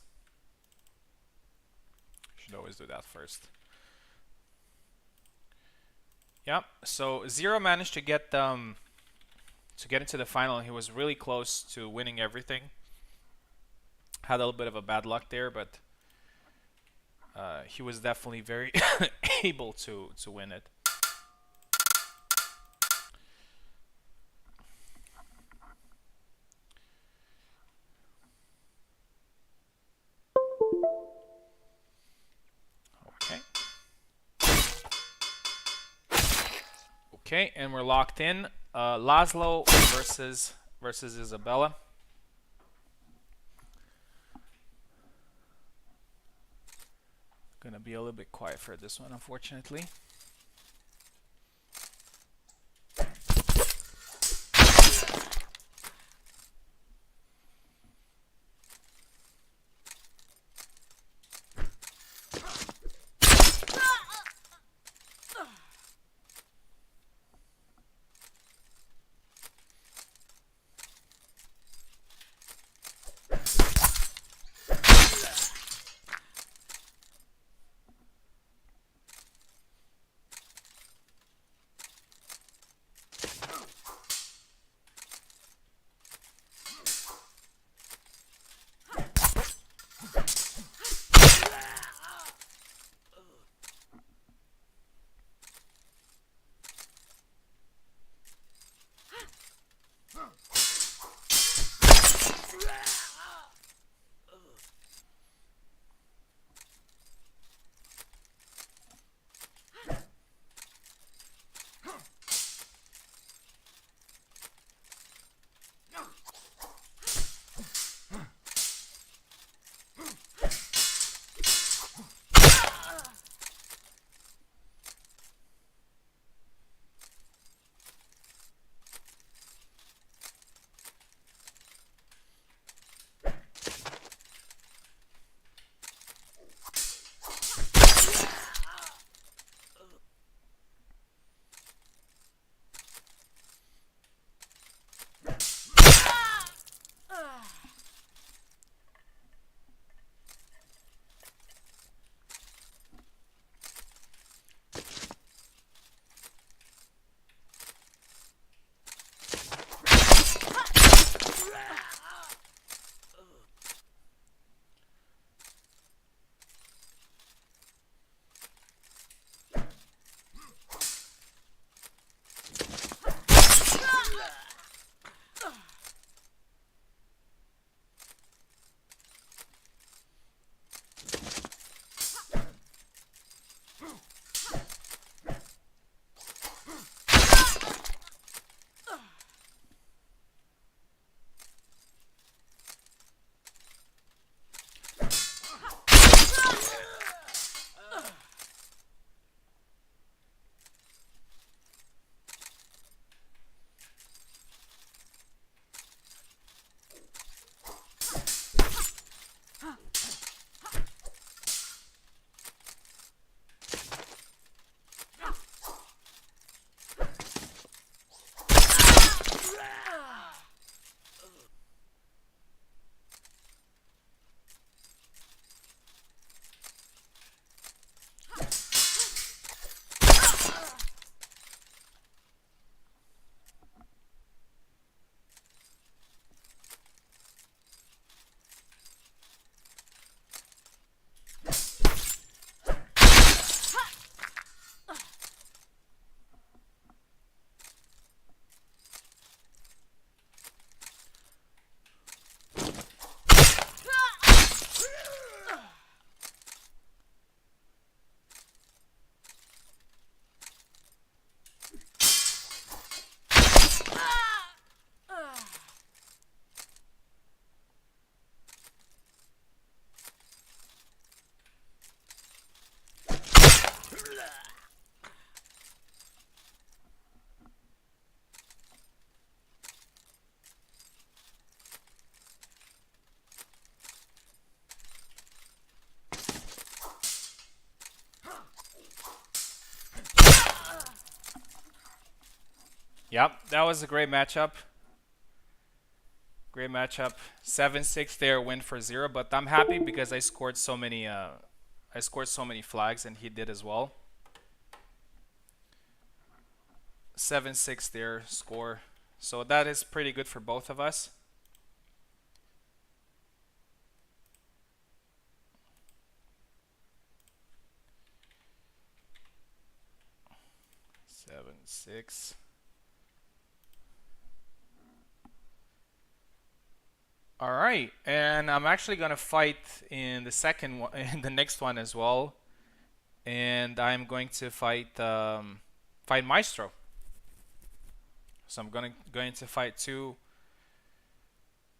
Should always do that first. Yeah, so Zero managed to get into the final. He was really close to winning everything. Had a little bit of a bad luck there, but he was definitely very able to win it. Okay, and we're locked in. Laszlo versus Isabella. Gonna be a little bit quiet for this one, unfortunately. Yep, that was a great matchup. Great matchup. 7-6 there, win for 0. But I'm happy because I scored so many. I scored so many flags, and he did as well. 7-6 there score. So that is pretty good for both of us. 7-6. All right, and I'm actually gonna fight in the second one, in the next one as well, and I'm going to fight Maestro. So I'm going to fight two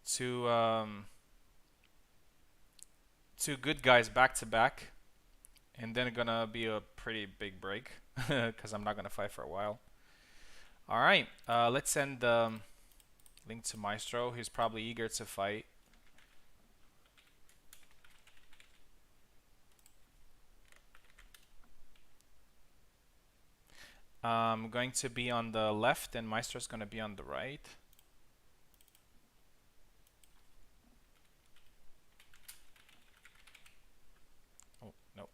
two good guys back to back, and then gonna be a pretty big break because I'm not gonna fight for a while. All right, let's send link to Maestro. He's probably eager to fight. I'm going to be on the left, and Maestro's gonna be on the right. Oh no.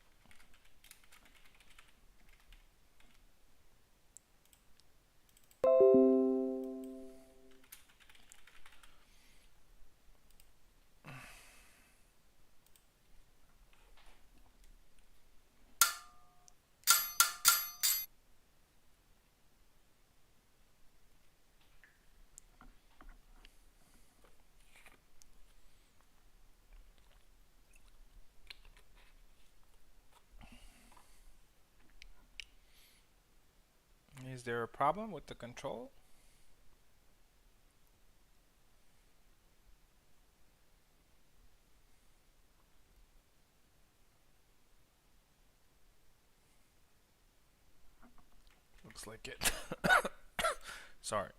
Is there a problem with the control? Looks like it. Sorry.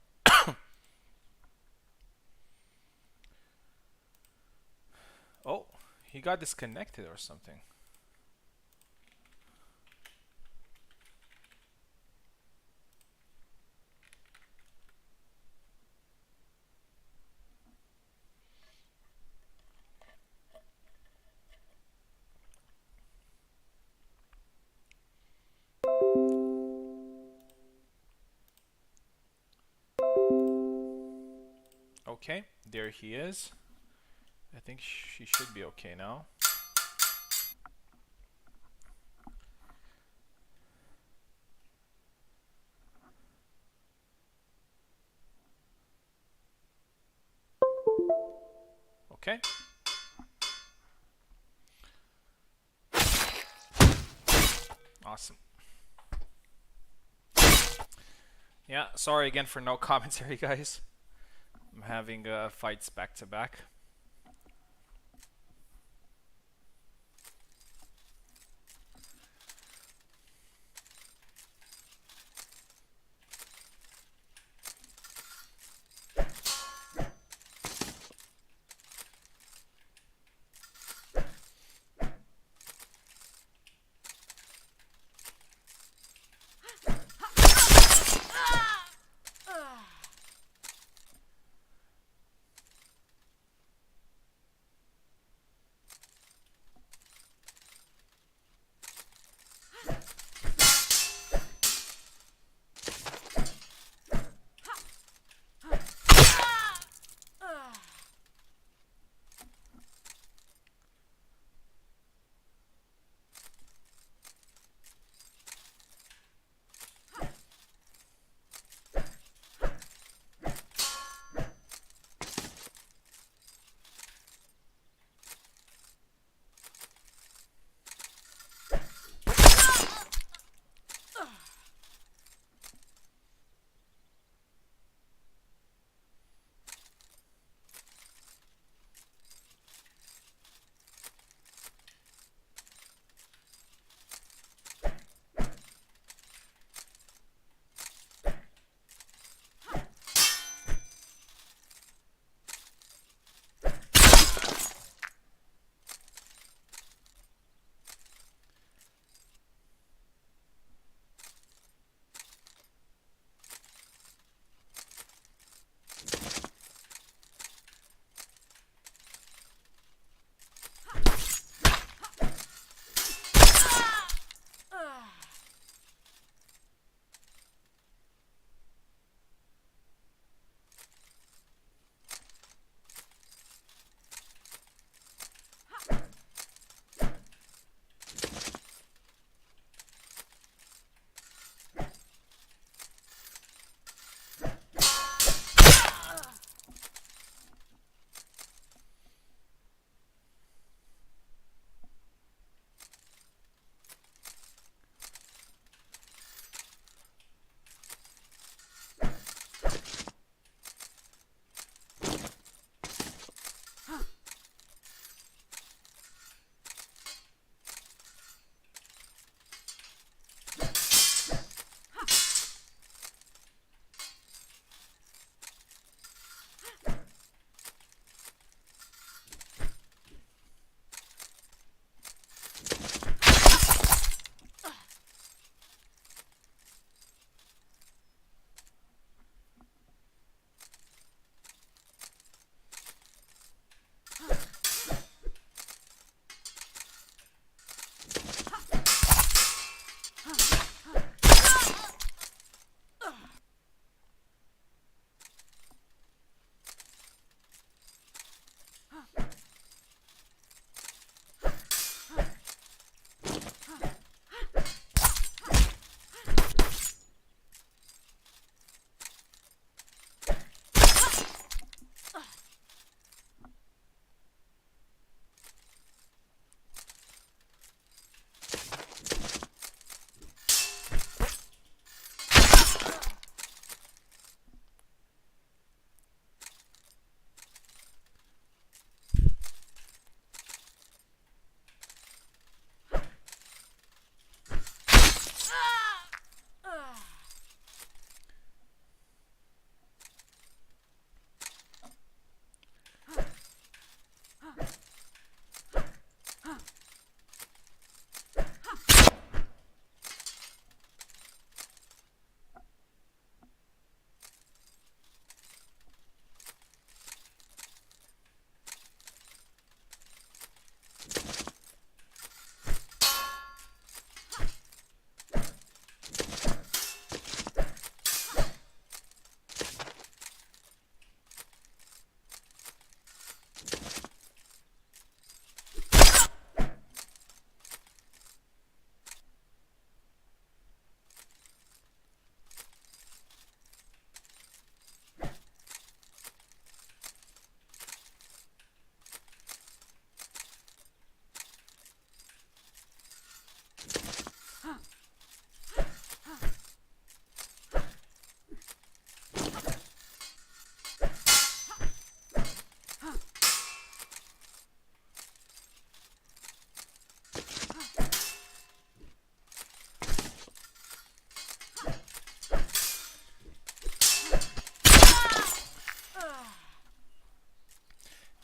Oh, he got disconnected or something. Okay, there he is. I think she should be okay now. Okay. Awesome. Yeah, sorry again for no commentary, guys. I'm having fights back to back.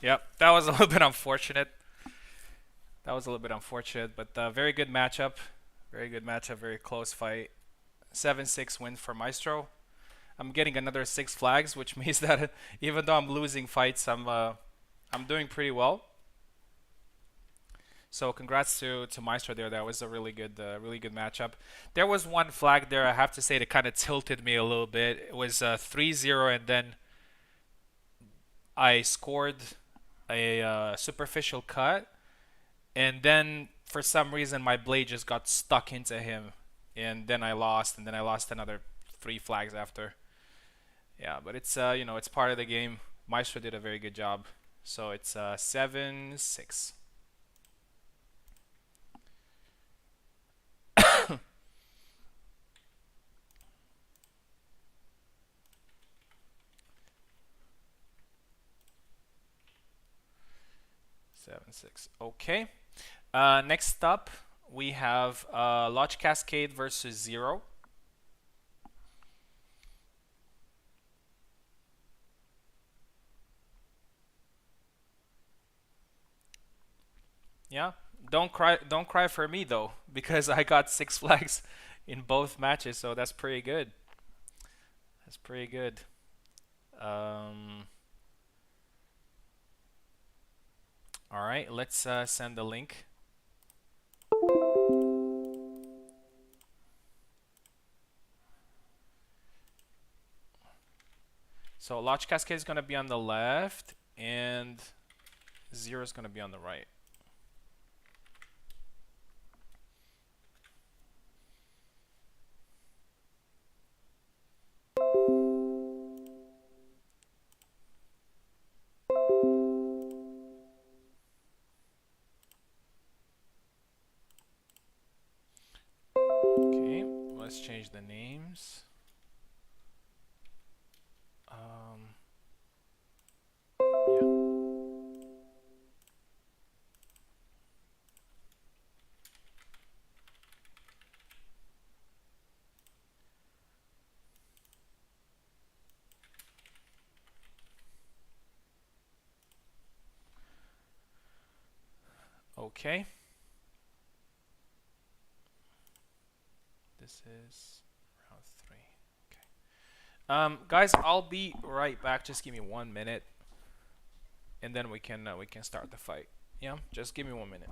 Yep, that was a little bit unfortunate. That was a little bit unfortunate, but very good matchup. Very good matchup, very close fight. 7-6 win for Maestro. I'm getting another 6 flags, which means that even though I'm losing fights, I'm doing pretty well. So congrats to Maestro there. That was a really good matchup. There was one flag there I have to say that kind of tilted me a little bit. It was 3-0, and then I scored a superficial cut, and then for some reason my blade just got stuck into him, and then I lost, and then I lost another 3 flags after. Yeah, but it's it's part of the game. Maestro did a very good job. So it's 7-6. 7-6. Okay. Next up, we have Lodge Cascade versus Zero. Yeah. Don't cry for me though, because I got 6 flags in both matches, so that's pretty good. That's pretty good. Um, all right, let's send the link. So Lodge Cascade is gonna be on the left, and Zero is gonna be on the right. Okay, let's change the names. Yeah. Okay. This is round 3. Okay. Guys, I'll be right back. Just give me 1 minute, and then we can start the fight. Yeah, just give me 1 minute.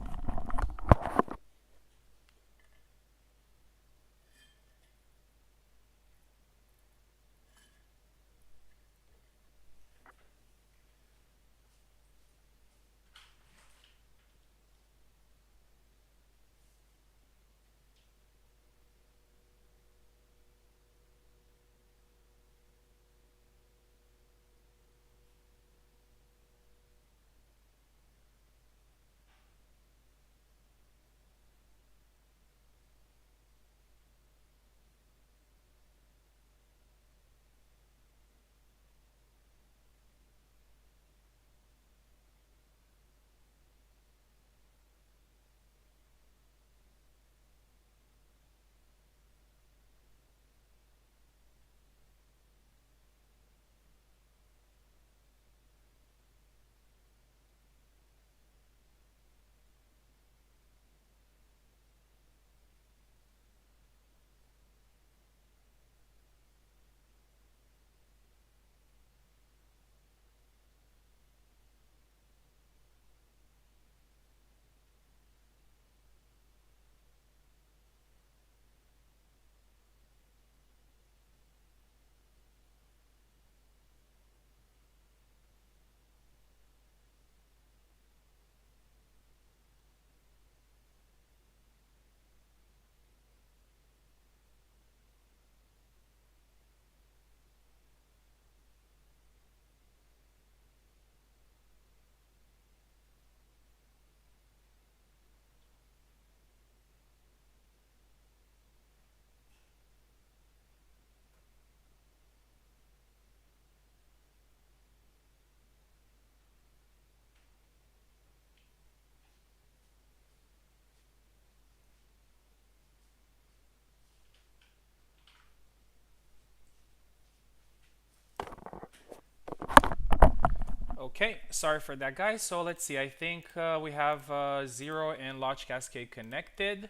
Okay, sorry for that, guys. So let's see. I think we have Zero and Launch Cascade connected,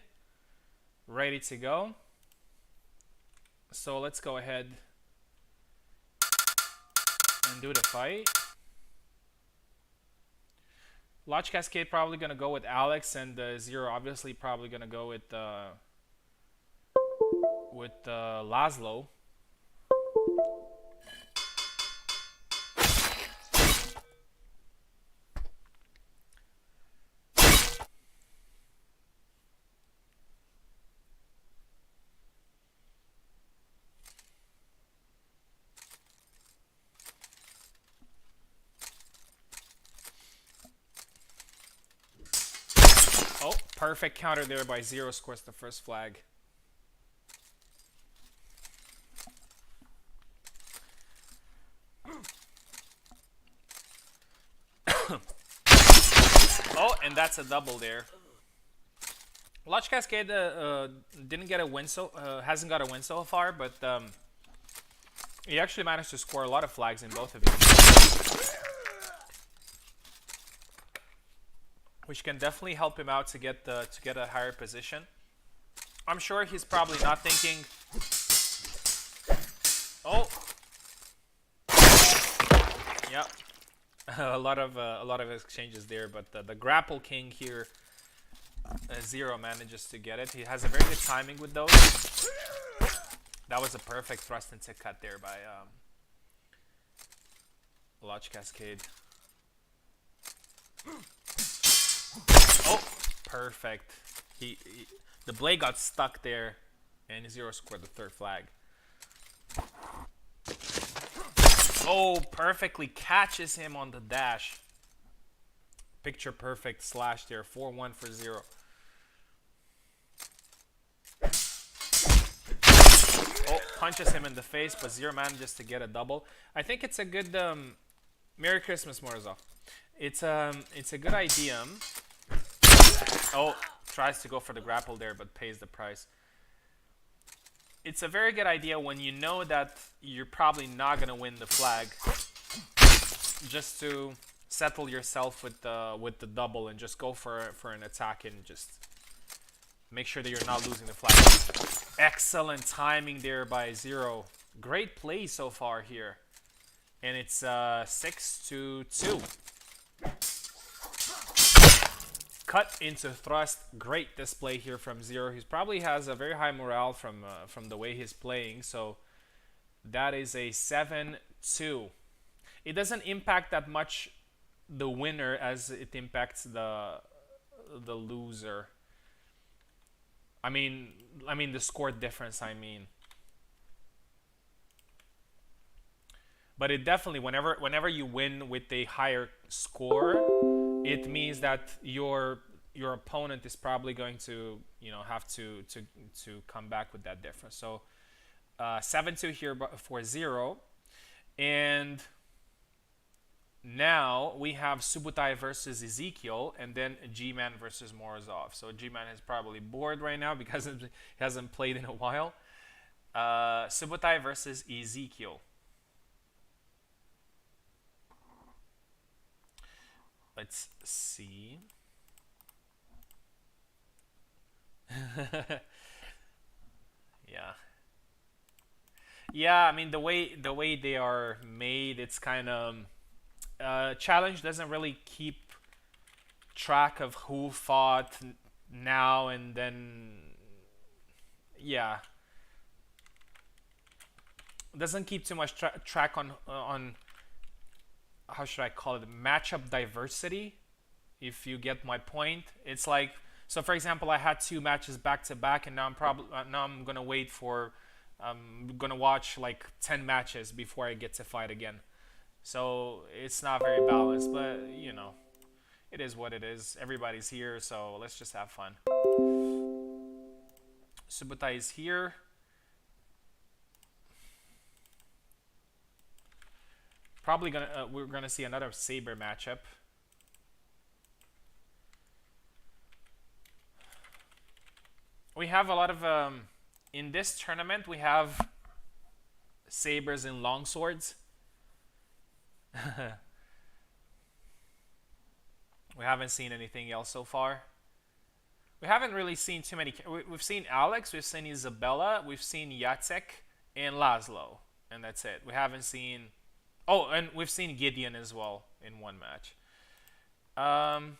ready to go. So let's go ahead and do the fight. Launch Cascade probably gonna go with Alex, and Zero obviously probably gonna go with Laszlo. Oh, perfect counter there by Zero, scores the first flag. Oh, and that's a double there. Launch Cascade didn't get a win hasn't got a win so far, but he actually managed to score a lot of flags in both of these, which can definitely help him out to get a higher position. I'm sure he's probably not thinking, oh, yeah, a lot of exchanges there, but the grapple king here, Zero manages to get it. He has a very good timing with those. That was a perfect thrust into cut there by Launch Cascade. Oh, perfect. The blade got stuck there, and Zero scored the third flag. Oh, perfectly catches him on the dash. Picture perfect slash there. 4-1 for Zero. Oh, punches him in the face, but Zero manages to get a double. I think it's a good Merry Christmas, Morozov. It's a good idea. Oh, tries to go for the grapple there, but pays the price. It's a very good idea when you know that you're probably not gonna win the flag, just to settle yourself with the double and just go for an attack and just make sure that you're not losing the flag. Excellent timing there by Zero. Great play so far here, and it's 6-2. Cut into thrust. Great display here from Zero. He probably has a very high morale from the way he's playing. So that is a 7-2. It doesn't impact that much the winner as it impacts the loser. I mean the score difference. But it definitely, whenever you win with a higher score, it means that your opponent is probably going to have to come back with that difference. So 7-2 here for Zero, and now we have Subutai versus Ezekiel, and then G-Man versus Morozov. So G-Man is probably bored right now because he hasn't played in a while. Subutai versus Ezekiel. Let's see. Yeah. Yeah, I mean the way they are made, it's kind of challenge doesn't really keep track of who fought now and then. Yeah, doesn't keep too much track on how should I call it, matchup diversity, if you get my point. It's like, so for example, I had 2 matches back to back, and now I'm gonna wait for I'm gonna watch like 10 matches before I get to fight again. So it's not very balanced, but it is what it is. Everybody's here, so let's just have fun. Subutai is here. Probably we're gonna see another Saber matchup. We have a lot of in this tournament. We have Sabers and longswords. We haven't seen anything else so far. We haven't really seen too many. We've seen Alex, we've seen Isabella, we've seen Jacek and Laszlo, and that's it. We haven't seen. Oh, and we've seen Gideon as well in one match. Um,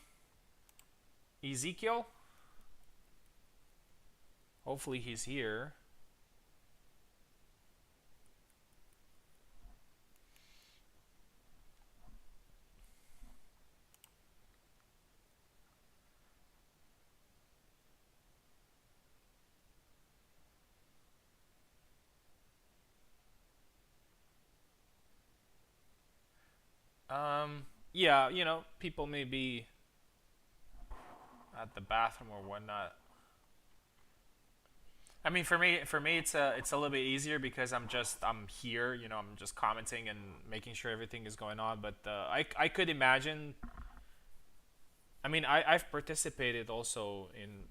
Ezekiel. Hopefully he's here. Yeah, people may be at the bathroom or whatnot. I mean, for me, it's a little bit easier because I'm here. I'm just commenting and making sure everything is going on. But I could imagine. I mean, I've participated also in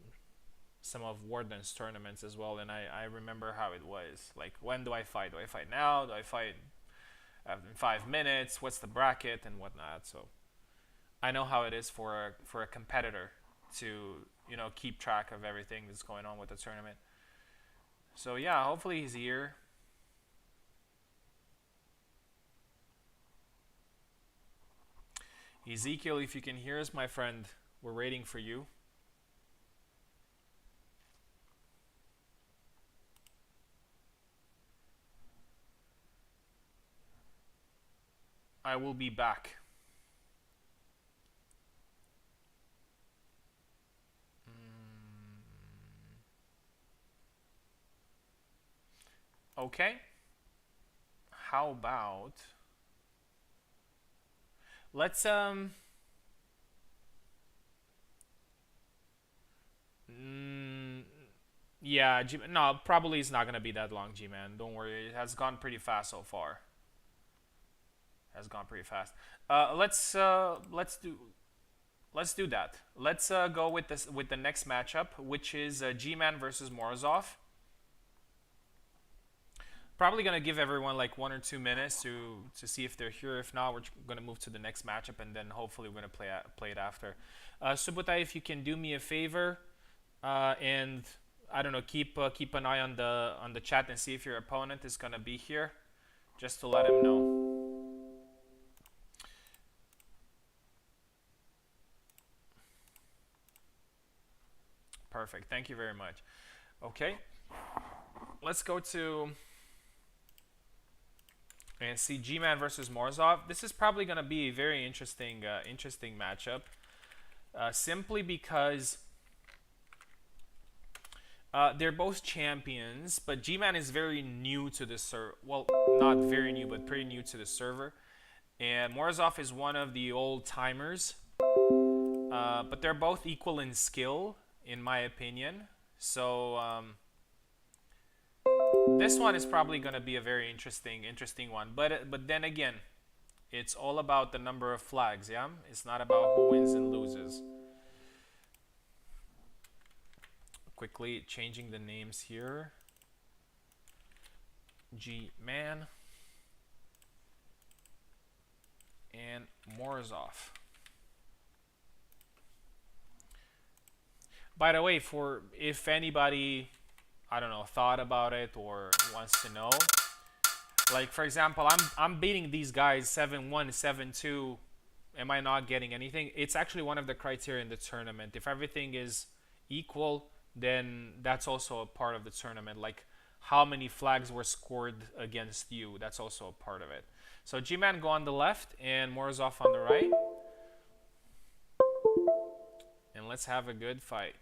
some of Warden's tournaments as well, and I remember how it was. Like, when do I fight? Do I fight now? Do I fight in 5 minutes? What's the bracket and whatnot? So I know how it is for a competitor to keep track of everything that's going on with the tournament. So yeah, hopefully he's here. Ezekiel, if you can hear us, my friend, we're waiting for you. I will be back. Okay. How about let's mm, yeah, no, probably it's not gonna be that long, G-Man. Don't worry, it has gone pretty fast so far. Has gone pretty fast. Let's do that. Let's go with this with the next matchup, which is G-Man versus Morozov. Probably gonna give everyone like 1 or 2 minutes to see if they're here. If not, we're gonna move to the next matchup, and then hopefully we're gonna play it after. Subotai, if you can do me a favor, and I don't know, keep an eye on the chat and see if your opponent is gonna be here, just to let him know. Perfect. Thank you very much. Okay, let's go to and see G-Man versus Morozov. This is probably going to be a very interesting matchup, simply because they're both champions, but G-Man is very new to this server. Well, not very new, but pretty new to the server. And Morozov is one of the old timers, but they're both equal in skill, in my opinion. So this one is probably going to be a very interesting one. But then again, it's all about the number of flags. Yeah, it's not about who wins and loses. Quickly changing the names here. G-Man and Morozov. By the way, for if anybody, I don't know, thought about it or wants to know, like for example, I'm beating these guys 7-1, 7-2. Am I not getting anything? It's actually one of the criteria in the tournament. If everything is equal, then that's also a part of the tournament. Like how many flags were scored against you, that's also a part of it. So G-Man go on the left and Morozov on the right. And let's have a good fight.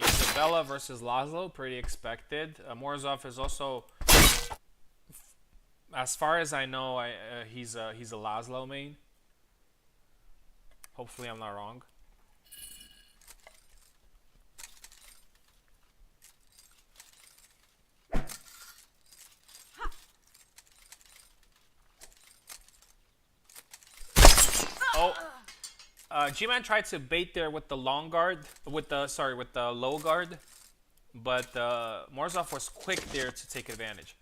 Isabella versus Laszlo, pretty expected. Morozov is also, as far as I know, he's a Laszlo main. Hopefully, I'm not wrong. Oh, G-Man tried to bait there with the long guard, with the low guard, but Morozov was quick there to take advantage.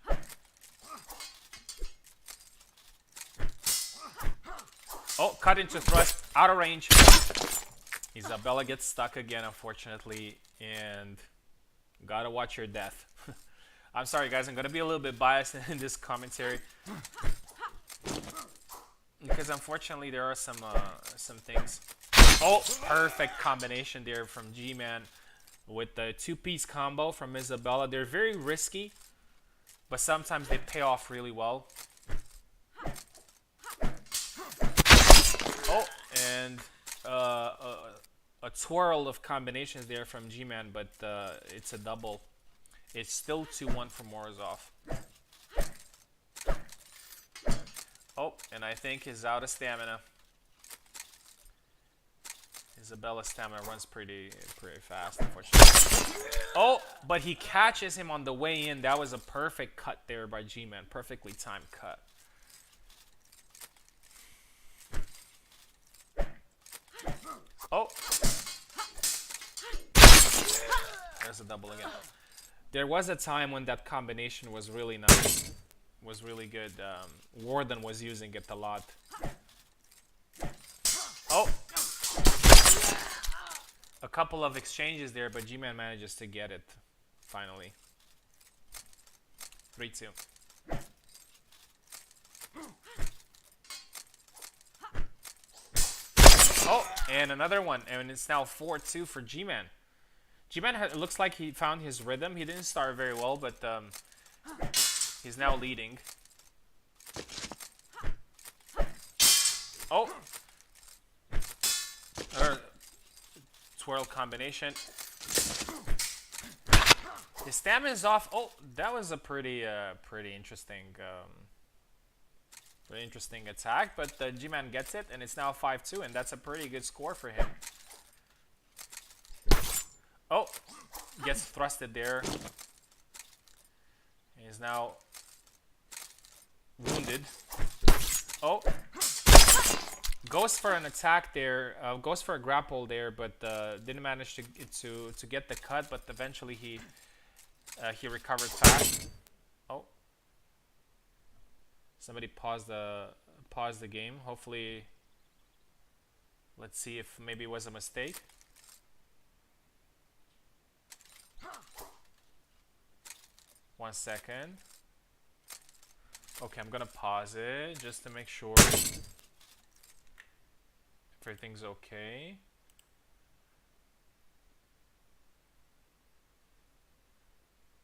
Oh, cut into thrust, out of range. Isabella gets stuck again, unfortunately, and gotta watch your death. I'm sorry, guys. I'm gonna be a little bit biased in this commentary because unfortunately there are some things. Oh, perfect combination there from G-Man with the two-piece combo from Isabella. They're very risky, but sometimes they pay off really well. Oh, and a twirl of combinations there from G-Man, but it's a double. It's still 2-1 for Morozov. Oh, and I think he's out of stamina. Isabella's stamina runs pretty fast, unfortunately. Oh, but he catches him on the way in. That was a perfect cut there by G-Man. Perfectly timed cut. Oh. There's a double again. There was a time when that combination was really nice. Was really good. Warden was using it a lot. Oh. A couple of exchanges there, but G-Man manages to get it finally. 3-2. Oh, and another one, and it's now 4-2 for G-Man. G-Man looks like he found his rhythm. He didn't start very well, but he's now leading. Oh, twirl combination. His stamina is off. Oh, that was a pretty interesting. Very interesting attack, but G-Man gets it, and it's now 5-2, and that's a pretty good score for him. Oh, gets thrusted there. He's now wounded. Oh, goes for an attack there, goes for a grapple there, but didn't manage to get the cut, but eventually he recovered fast. Oh. Somebody pause the game. Hopefully, let's see if maybe it was a mistake. One second. Okay, I'm gonna pause it just to make sure everything's okay.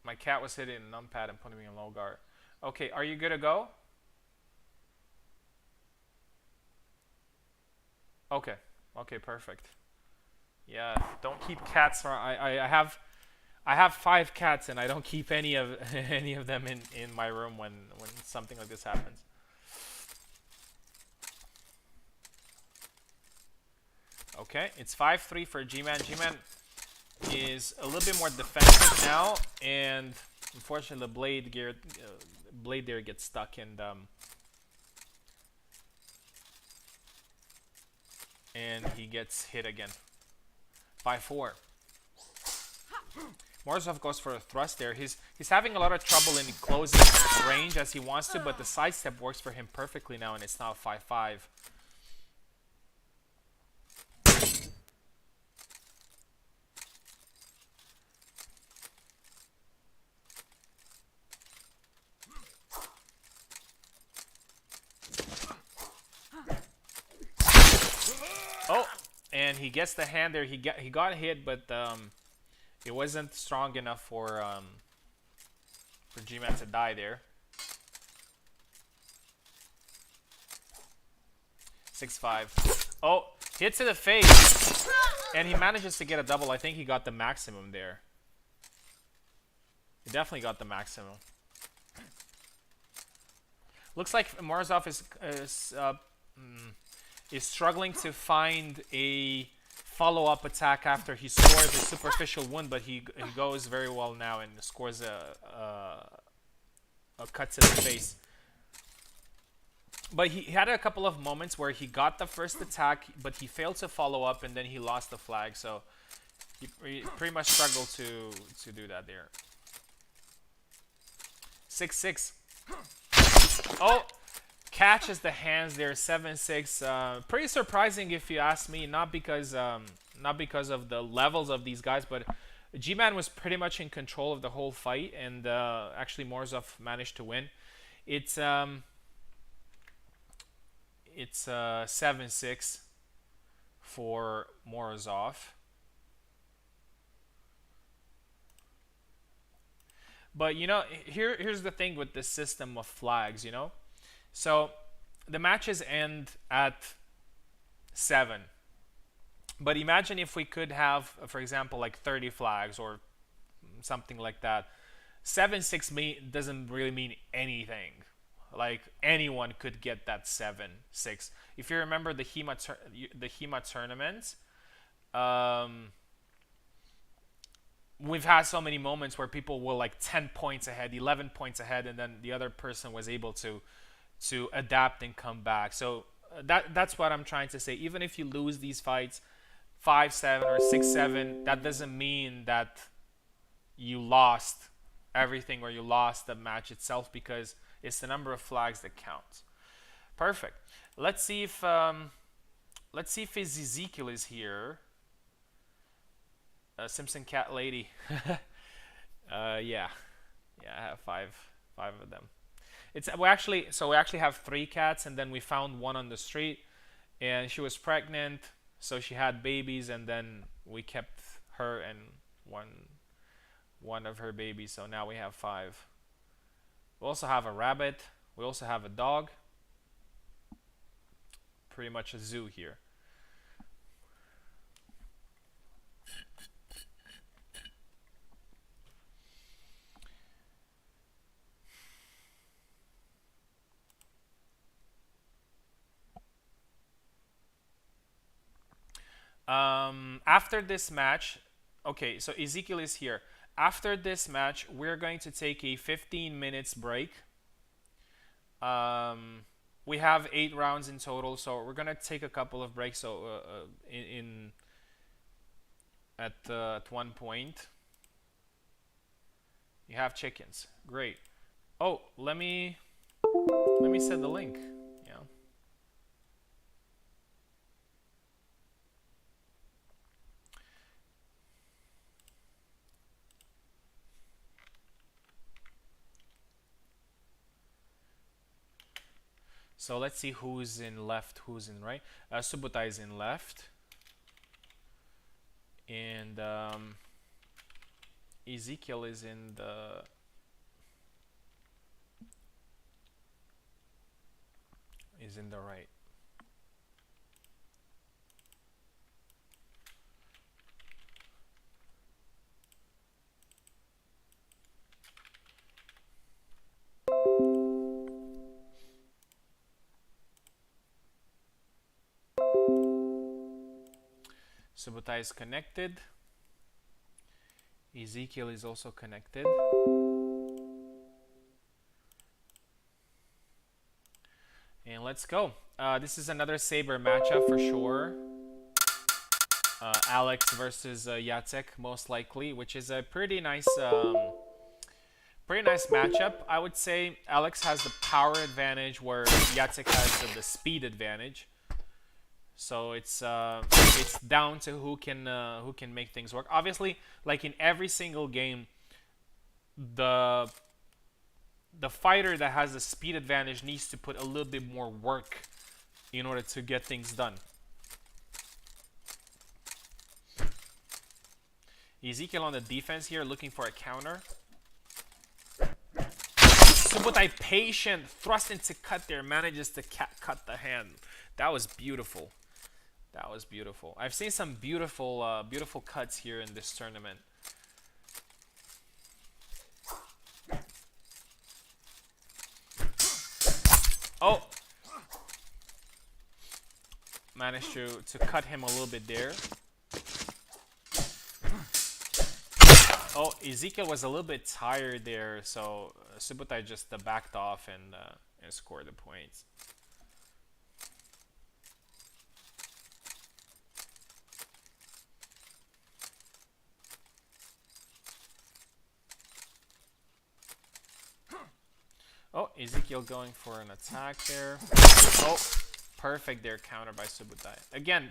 My cat was hitting a numpad and putting me in low guard. Okay, are you good to go? Okay. Okay, perfect. Yeah, don't keep cats around. I have 5 cats and I don't keep any of any of them in my room when something like this happens. Okay, it's 5-3 for G-Man. G-Man is a little bit more defensive now, and unfortunately the blade there gets stuck and he gets hit again. 5-4. Morozov goes for a thrust there. He's having a lot of trouble in closing range as he wants to, but the sidestep works for him perfectly now, and it's now 5-5. Oh, and he gets the hand there. He got hit, but it wasn't strong enough for G-Man to die there. 6-5. Oh, hit to the face, and he manages to get a double. I think he got the maximum there. He definitely got the maximum. Looks like Morozov is struggling to find a follow-up attack after he scores a superficial wound, but he goes very well now and scores a cut to the face. But he had a couple of moments where he got the first attack, but he failed to follow up, and then he lost the flag. So He pretty much struggled to do that there. 6-6. Oh, catches the hands there. 7-6. Pretty surprising if you ask me. Not because of the levels of these guys, but G-Man was pretty much in control of the whole fight, and actually Morozov managed to win. It's 7-6 for Morozov. But here's the thing with this system of flags. So the matches end at 7. But imagine if we could have, for example, like 30 flags or something like that. 7-6 doesn't really mean anything. Like anyone could get that 7-6. If you remember the HEMA tournaments, um, we've had so many moments where people were like 10 points ahead, 11 points ahead, and then the other person was able to adapt and come back. So that's what I'm trying to say. Even if you lose these fights 5-7 or 6-7, that doesn't mean that you lost everything or you lost the match itself, because it's the number of flags that counts. Perfect. Let's see if Ezekiel is here. Simpson Cat Lady. Yeah, I have five of them. We actually have 3 cats, and then we found one on the street, and she was pregnant, so she had babies, and then we kept her and one of her babies, so now we have 5. We also have a rabbit. We also have a dog. Pretty much a zoo here. After this match, okay, so Ezekiel is here. After this match, we're going to take a 15 minutes break. We have 8 rounds in total, so we're gonna take a couple of breaks. So at one point, you have chickens. Great. Oh, let me set the link. Yeah. So let's see who's in left, who's in right. Subotai is in left, and Ezekiel is in the right. Subotai is connected. Ezekiel is also connected. And let's go. This is another Saber matchup for sure. Alex versus Jacek, most likely, which is a pretty nice matchup. I would say Alex has the power advantage, where Jacek has the speed advantage. So it's down to who can make things work. Obviously, like in every single game, the fighter that has the speed advantage needs to put a little bit more work in order to get things done. Ezekiel on the defense here, looking for a counter. Subotai patient, thrust into cut there, manages to cut the hand. That was beautiful. That was beautiful. I've seen some beautiful beautiful cuts here in this tournament. Oh! Managed to cut him a little bit there. Oh, Ezekiel was a little bit tired there, so Subotai just backed off and scored the points. Ezekiel going for an attack there. Oh, perfect there, counter by Subutai. Again,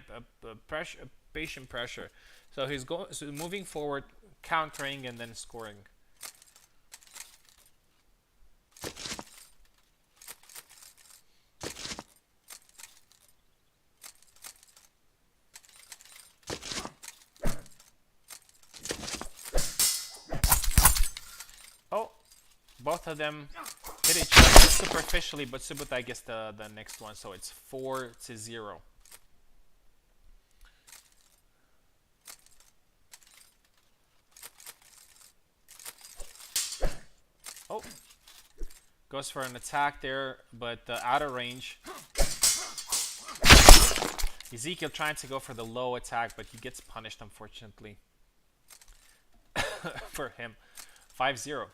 pressure, patient pressure. So he's moving forward, countering, and then scoring. Oh, both of them hit each other superficially, but Subutai gets the next one, so it's 4-0. Oh, goes for an attack there, but out of range. Ezekiel trying to go for the low attack, but he gets punished, unfortunately. For him. 5-0.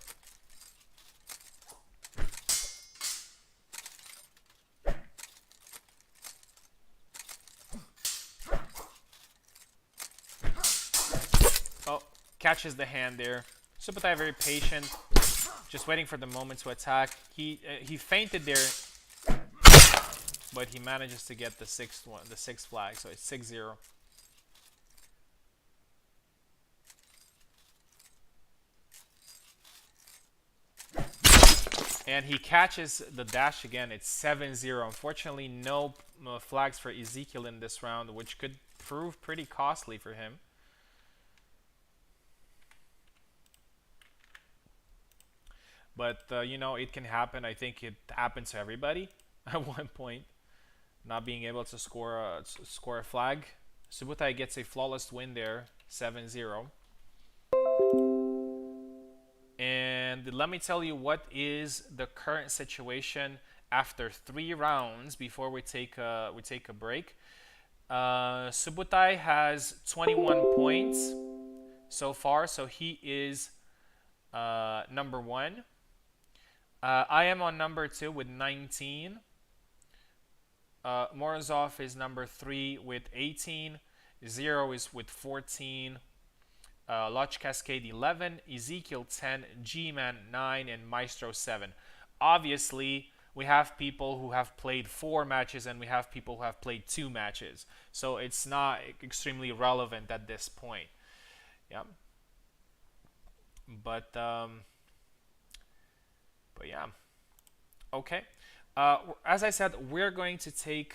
Oh, catches the hand there. Subutai very patient, just waiting for the moment to attack. He feinted there, but he manages to get the sixth flag, so it's 6-0. And he catches the dash again. It's 7-0. Unfortunately, no flags for Ezekiel in this round, which could prove pretty costly for him. But, you know, it can happen. I think it happened to everybody at one point, not being able to score a flag. Subutai gets a flawless win there, 7-0. And let me tell you what is the current situation after 3 rounds before we take a break. Subutai has 21 points so far, so he is number 1. I am on number 2 with 19. Morozov is number 3 with 18. Zero is with 14. Lodge Cascade 11, Ezekiel 10, G-Man 9, and Maestro 7. Obviously, we have people who have played 4 matches and we have people who have played 2 matches. So it's not extremely relevant at this point. Yeah. But yeah. Okay. As I said, we're going to take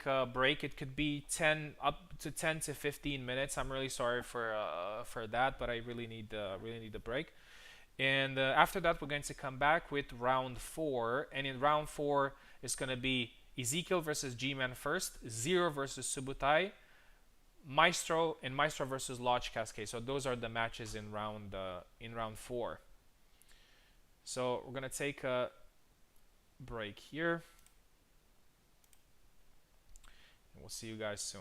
a break. It could be 10 to 10 to 15 minutes. I'm really sorry for that, but I really need the break. And after that, we're going to come back with round 4. And in round 4, it's going to be Ezekiel versus G-Man first, Zero versus Subutai, Maestro versus Lodge Cascade. So those are the matches in round 4. So we're going to take a break here. And we'll see you guys soon.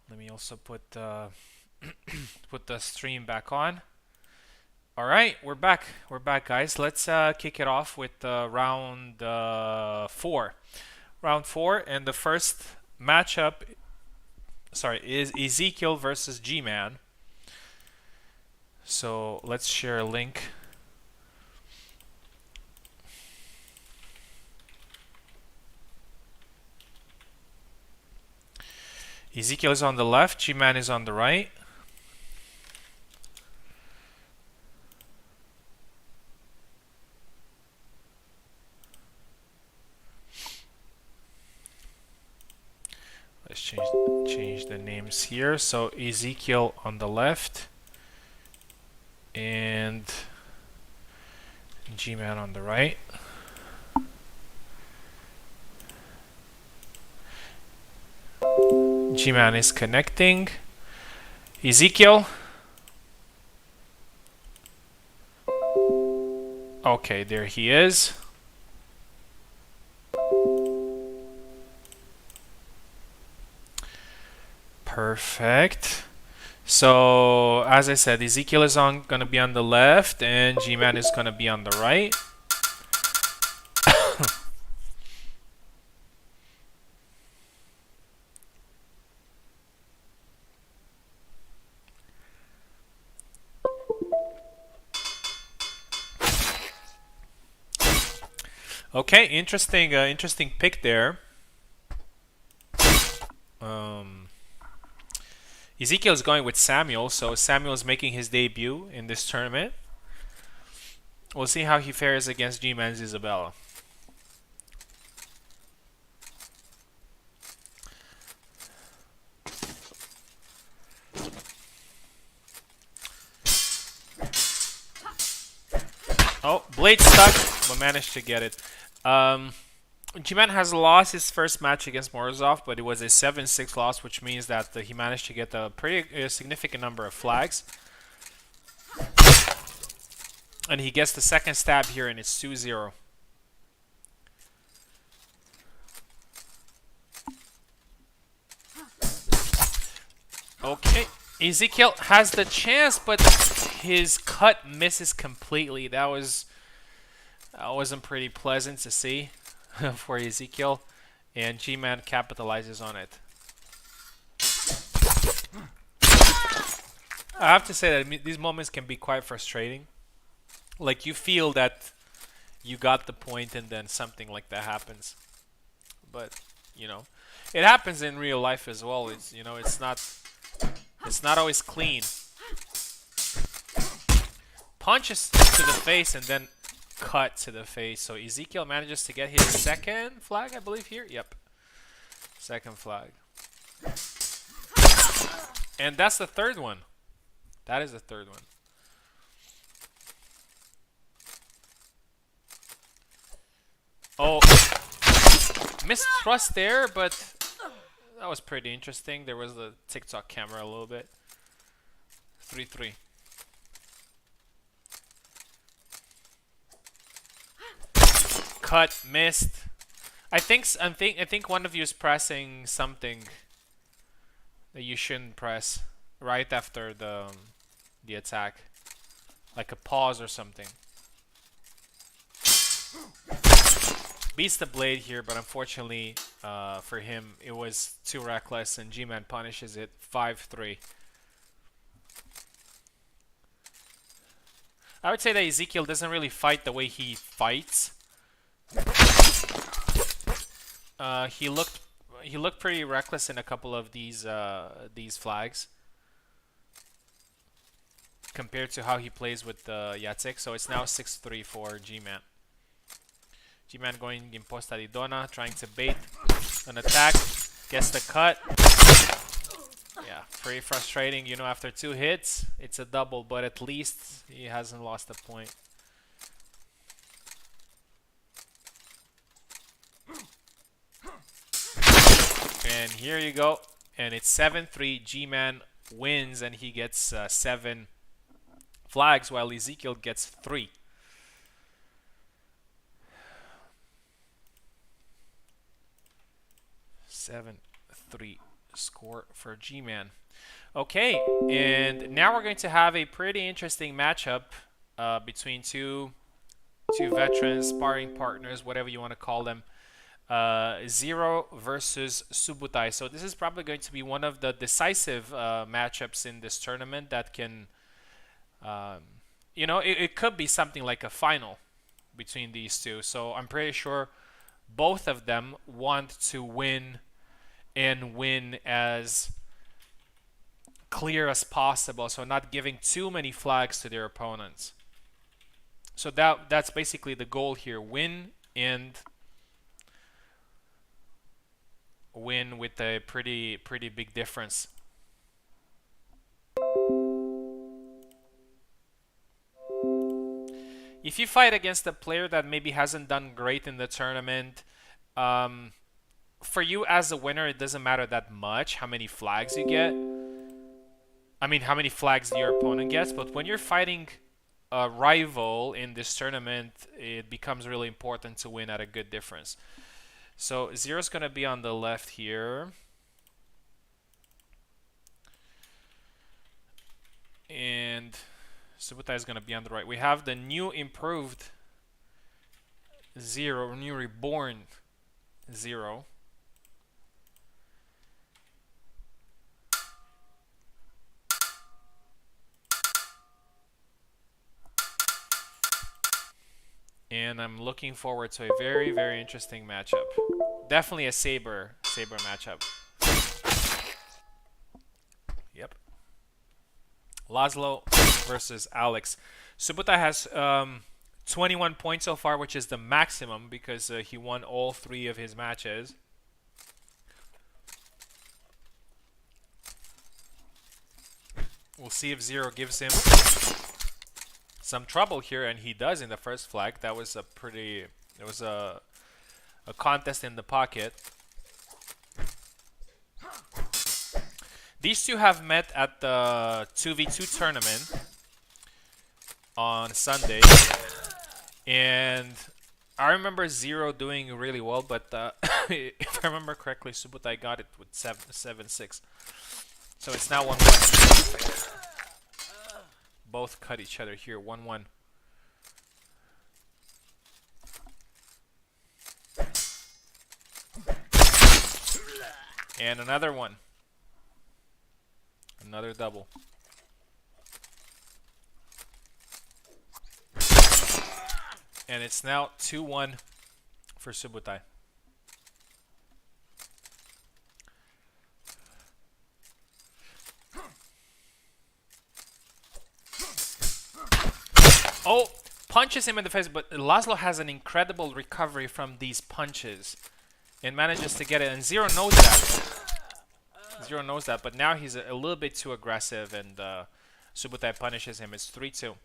Let me also put put the stream back on. All right, we're back. We're back, guys. Let's kick it off with round 4. Round 4, and the first matchup, sorry, is Ezekiel versus G-Man. So let's share a link. Ezekiel is on the left, G-Man is on the right. Let's change the names here. So Ezekiel on the left and G-Man on the right. G-Man is connecting. Ezekiel. Okay, there he is. Perfect. So, as I said, Ezekiel is gonna be on the left and G-Man is gonna be on the right. Okay, interesting pick there. Ezekiel is going with Samuel, so Samuel is making his debut in this tournament. We'll see how he fares against G-Man's Isabella. Oh, blade stuck, but managed to get it. G-Man has lost his first match against Morozov, but it was a 7-6 loss, which means that he managed to get a pretty significant number of flags. And he gets the second stab here, and it's 2-0. Okay, Ezekiel has the chance, but his cut misses completely. That wasn't pretty pleasant to see for Ezekiel, and G-Man capitalizes on it. I have to say that these moments can be quite frustrating. Like, you feel that you got the point and then something like that happens. But, it happens in real life as well. It's not always clean. Punches to the face and then cut to the face. So Ezekiel manages to get his second flag, I believe, here. Yep. Second flag. And that's the third one. That is the third one. Oh, mistrust there, but that was pretty interesting. There was the TikTok camera a little bit. 3-3. Cut, missed. I think one of you is pressing something that you shouldn't press right after the attack, like a pause or something. Beats the blade here, but unfortunately for him, it was too reckless, and G-Man punishes it 5-3. I would say that Ezekiel doesn't really fight the way he fights. He looked pretty reckless in a couple of these flags compared to how he plays with Jacek. So it's now 6-3 for G-Man. G-Man going in posta di Donna, trying to bait an attack, gets the cut. Yeah, pretty frustrating. After 2 hits, it's a double, but at least he hasn't lost a point. And here you go. And it's 7-3. G-Man wins, and he gets 7 flags, while Ezekiel gets 3. score for G-Man. Okay, and now we're going to have a pretty interesting matchup between two veterans, sparring partners, whatever you want to call them. Zero versus Subutai. So this is probably going to be one of the decisive matchups in this tournament that can, um, it could be something like a final between these two. So I'm pretty sure both of them want to win and win as clear as possible, so not giving too many flags to their opponents. So that's basically the goal here: win and win with a pretty big difference. If you fight against a player that maybe hasn't done great in the tournament, for you as a winner, it doesn't matter that much how many flags you get. I mean, how many flags your opponent gets. But when you're fighting a rival in this tournament, it becomes really important to win at a good difference. So Zero's going to be on the left here. And Subutai is going to be on the right. We have the new improved Zero, new reborn Zero. And I'm looking forward to a very interesting matchup. Definitely a saber matchup. Yep. Laszlo versus Alex. Subutai has 21 points so far, which is the maximum because he won all 3 of his matches. We'll see if Zero gives him some trouble here, and he does in the first flag. That was a contest in the pocket. These two have met at the 2v2 tournament on Sunday, and I remember Zero doing really well, but if I remember correctly, Subutai got it with 7-6. So it's now 1-1. Both cut each other here, 1-1. And another one. Another double. And it's now 2-1 for Subutai. Oh, punches him in the face, but Laszlo has an incredible recovery from these punches and manages to get it. And Zero knows that. Zero knows that, but now he's a little bit too aggressive, and Subutai punishes him. It's 3-2.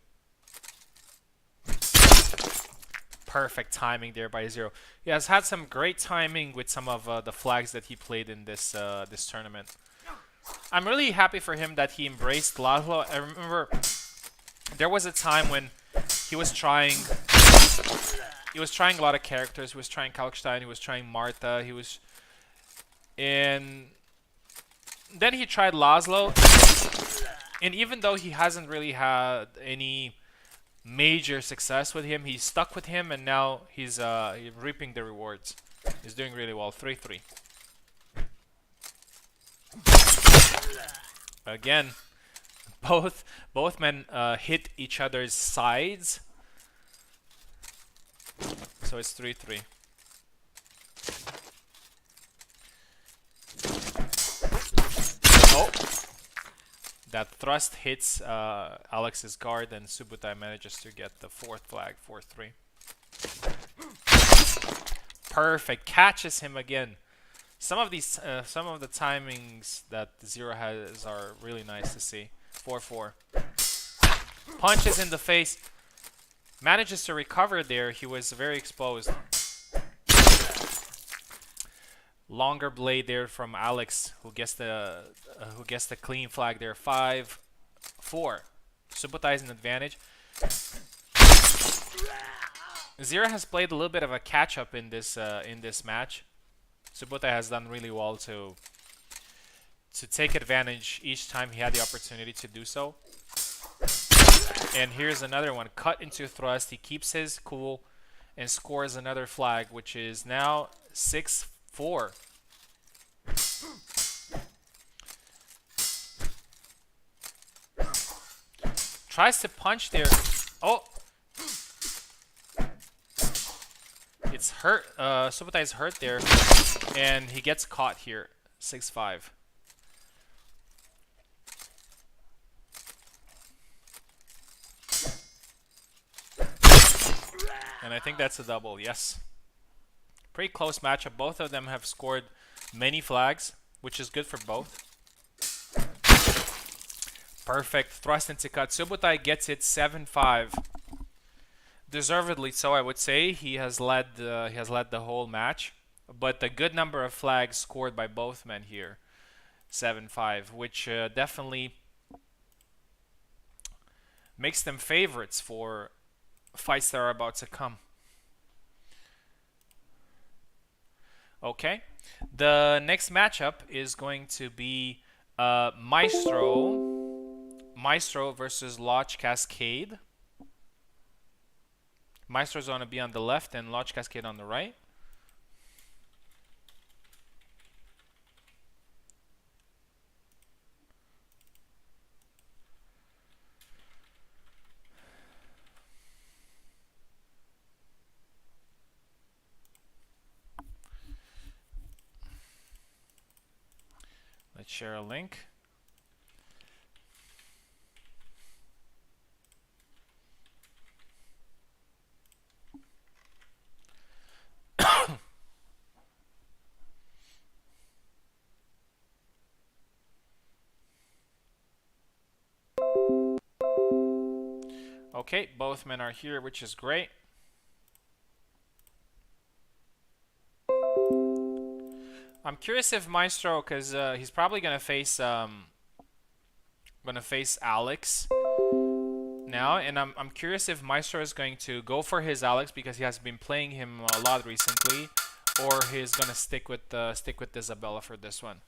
Perfect timing there by Zero. He has had some great timing with some of the flags that he played in this this tournament. I'm really happy for him that he embraced Laszlo. I remember there was a time when he was trying a lot of characters. He was trying Kalkstein, he was trying Marta, and then he tried Laszlo, and even though he hasn't really had any major success with him, he's stuck with him, and now he's reaping the rewards. He's doing really well. 3-3. Again, both men hit each other's sides, so it's 3-3. Oh, that thrust hits Alex's guard, and Subutai manages to get the 4th flag, 4-3. Perfect, catches him again. Some of the timings that Zero has are really nice to see. 4-4. Punches in the face. Manages to recover there. He was very exposed. Longer blade there from Alex, who gets the clean flag there. 5-4. Subutai is an advantage. Zero has played a little bit of a catch up in this match. Subutai has done really well to to take advantage each time he had the opportunity to do so. And here's another one, cut into thrust. He keeps his cool and scores another flag, which is now 6-4. Tries to punch there. Oh! It's hurt. Subotai is hurt there. And he gets caught here. 6-5. And I think that's a double, yes. Pretty close matchup. Both of them have scored many flags, which is good for both. Perfect. Thrust into cut. Subotai gets it 7-5. Deservedly so, I would say. He has led the whole match. But a good number of flags scored by both men here. 7-5, which definitely makes them favorites for fights that are about to come. Okay, the next matchup is going to be Maestro versus Lodge Cascade. Maestro's going to be on the left and Lodge Cascade on the right. Let's share a link. Okay, both men are here, which is great. I'm curious if Maestro, because he's probably gonna face Alex now, and I'm curious if Maestro is going to go for his Alex because he has been playing him a lot recently, or he's gonna stick with Isabella for this one.